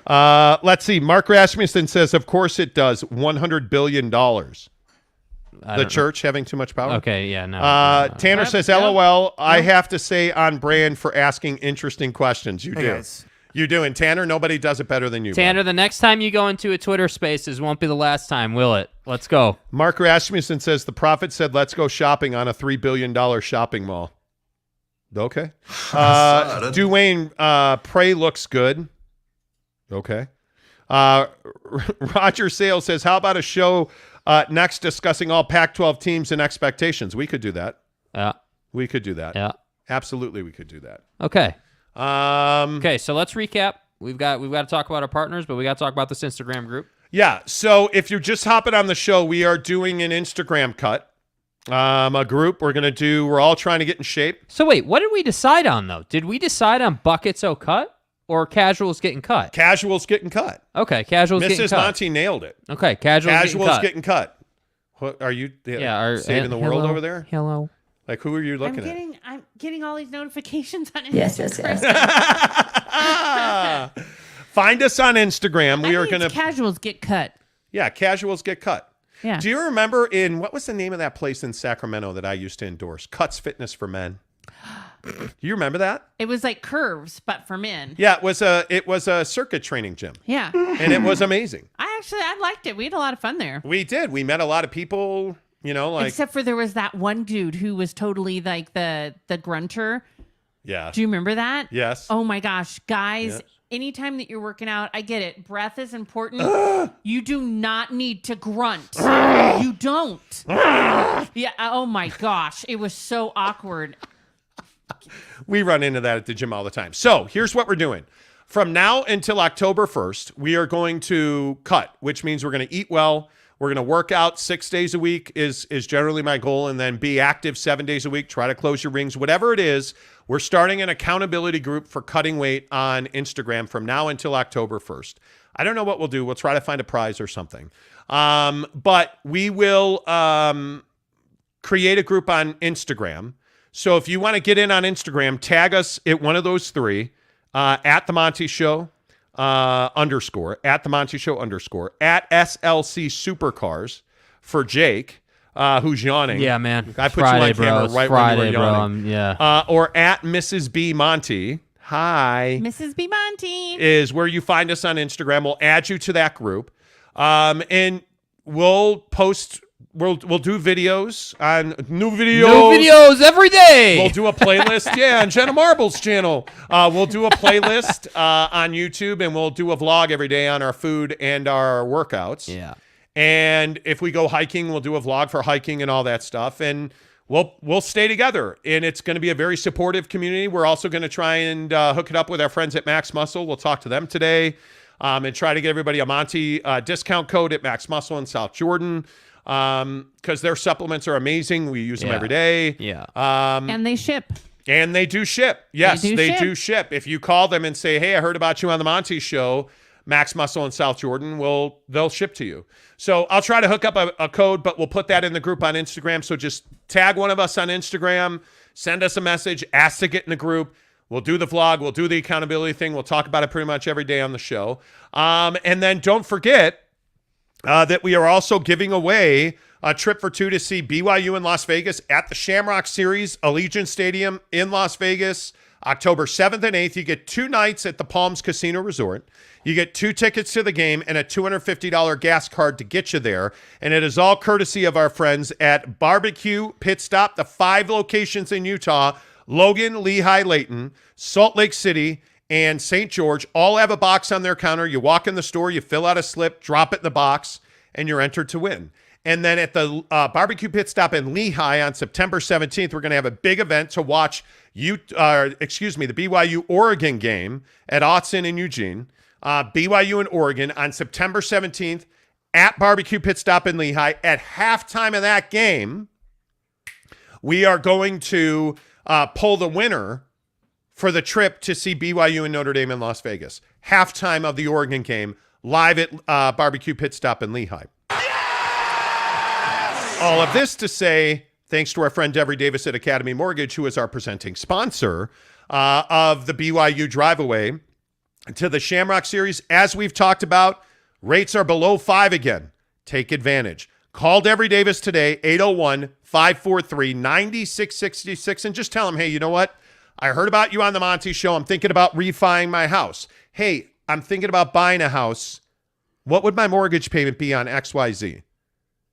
Let's see. Mark Rasmussen says, of course it does. $100 billion. The church having too much power? Okay, yeah, no. Tanner says, LOL, I have to say on brand for asking interesting questions. You do. Guys. You do. And Tanner, nobody does it better than you. Tanner, the next time you go into a Twitter Spaces won't be the last time, will it? Let's go. Mark Rasmussen says, the prophet said, let's go shopping on a $3 billion shopping mall. Okay. Dwayne, Prey looks good. Okay. Roger Sales says, how about a show next discussing all Pac-12 teams and expectations? We could do that. Yeah. We could do that. Yeah. Absolutely, we could do that. Okay. Okay, so let's recap. We've got to talk about our partners, but we got to talk about this Instagram group. Yeah, so if you're just hopping on the show, we are doing an Instagram cut. A group we're all trying to get in shape. So wait, what did we decide on, though? Did we decide on buckets cut or casuals getting cut? Casuals getting cut. Okay, casuals getting cut. Mrs. Monty nailed it. Okay, casuals getting cut. What are you saving the world over there? Hello. Like, who are you looking at? I'm getting all these notifications on Instagram. Yes. Find us on Instagram. We are going to... Casuals get cut. Yeah, casuals get cut. Yeah. Do you remember what was the name of that place in Sacramento that I used to endorse? Cuts Fitness for Men. Do you remember that? It was like Curves, but for men. Yeah, it was a circuit training gym. Yeah. And it was amazing. I liked it. We had a lot of fun there. We did. We met a lot of people, Except for there was that one dude who was totally like the grunter. Yeah. Do you remember that? Yes. Oh my gosh, guys. Yes. Anytime that you're working out, I get it. Breath is important. You do not need to grunt. You don't. Yeah. Oh my gosh. It was so awkward. We run into that at the gym all the time. So here's what we're doing. From now until October 1st, we are going to cut, which means we're going to eat well. We're going to work out 6 days a week is generally my goal, and then be active 7 days a week. Try to close your rings. Whatever it is, we're starting an accountability group for cutting weight on Instagram from now until October 1st. I don't know what we'll do. We'll try to find a prize or something. But we will create a group on Instagram. So if you want to get in on Instagram, tag us at one of those three, at The Monty Show, _, at The Monty Show _, at SLC Supercars for Jake, who's yawning. Yeah, man. I put Friday, you on camera bro. right Friday, when you were yawning. bro. Yeah. Or at Mrs. B Monty. Hi. Mrs. B. Monty. Is where you find us on Instagram. We'll add you to that group. And we'll post... We'll do videos on new videos every day. We'll do a playlist, on Jenna Marble's channel. We'll do a playlist on YouTube, and we'll do a vlog every day on our food and our workouts. Yeah. And if we go hiking, we'll do a vlog for hiking and all that stuff. And we'll stay together. And it's going to be a very supportive community. We're also going to try and hook it up with our friends at Max Muscle. We'll talk to them today and try to get everybody a Monty discount code at Max Muscle in South Jordan. Because their supplements are amazing. We use them every day. Yeah. And they ship. And they do ship. Yes, they do ship. If you call them and say, hey, I heard about you on the Monty Show, Max Muscle in South Jordan, they'll ship to you. So I'll try to hook up a code, but we'll put that in the group on Instagram. So just tag one of us on Instagram, send us a message, ask to get in the group. We'll do the vlog. We'll do the accountability thing. We'll talk about it pretty much every day on the show. And then don't forget, that we are also giving away a trip for two to see BYU in Las Vegas at the Shamrock Series, Allegiant Stadium in Las Vegas, October 7th and 8th. You get 2 nights at the Palms Casino Resort. You get 2 tickets to the game and a $250 gas card to get you there. And it is all courtesy of our friends at Barbecue Pit Stop, the 5 locations in Utah, Logan, Lehigh, Layton, Salt Lake City, and St. George. All have a box on their counter. You walk in the store, you fill out a slip, drop it in the box, and you're entered to win. And then at the Barbecue Pit Stop in Lehigh on September 17th, we're going to have a big event to watch the BYU Oregon game at Autzen in Eugene. BYU and Oregon on September 17th at Barbecue Pit Stop in Lehigh. At halftime of that game, we are going to pull the winner for the trip to see BYU and Notre Dame in Las Vegas. Halftime of the Oregon game, live at Barbecue Pit Stop in Lehigh. Yes! All of this to say, thanks to our friend Devery Davis at Academy Mortgage, who is our presenting sponsor of the BYU Drive-Away to the Shamrock Series. As we've talked about, rates are below 5 again. Take advantage. Call Devery Davis today, 801-543-9666, and just tell him, hey, you know what? I heard about you on the Monty Show. I'm thinking about refining my house. Hey, I'm thinking about buying a house. What would my mortgage payment be on XYZ?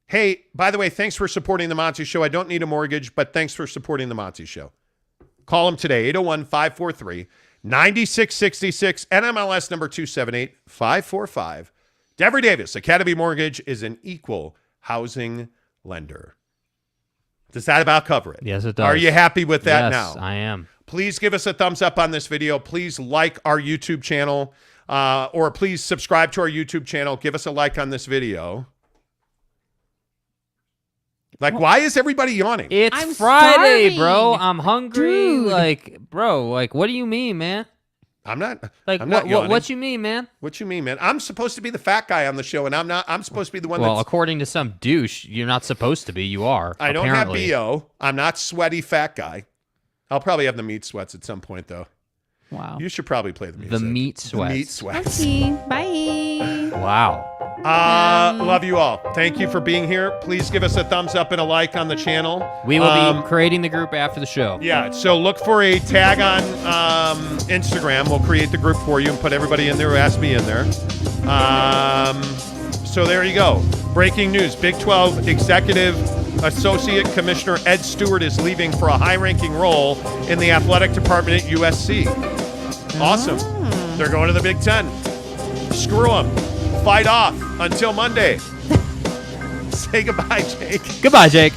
Hey, by the way, thanks for supporting the Monty Show. I don't need a mortgage, but thanks for supporting the Monty Show. Call him today, 9666, NMLS number 278545. Devery Davis, Academy Mortgage is an equal housing lender. Does that about cover it? Yes, it does. Are you happy with that now? Yes, I am. Please give us a thumbs up on this video. Please like our YouTube channel, or please subscribe to our YouTube channel. Give us a like on this video. Like, why is everybody yawning? It's Friday, starving. bro. I'm hungry. Dude. Like, bro, like, what do you mean, man? I'm not. Like, I'm not yawning. what you mean, man? What you mean, man? I'm supposed to be the fat guy on the show, and I'm not. I'm supposed to be the one Well, that's. according to some douche, you're not supposed to be. You are. I don't apparently. have BO. I'm not sweaty fat guy. I'll probably have the meat sweats at some point, though. Wow. You should probably play the music. The meat sweats. The meat sweats. Okay, bye. Wow. Love you all. Thank you for being here. Please give us a thumbs up and a like on the channel. We will be creating the group after the show. Yeah, so look for a tag on Instagram. We'll create the group for you and put everybody in there who has to be in there. So there you go. Breaking news. Big 12 Executive Associate Commissioner Ed Stewart is leaving for a high-ranking role in the athletic department at USC. Awesome. They're going to the Big 10. Screw them. Fight off until Monday. Say goodbye, Jake. Goodbye, Jake.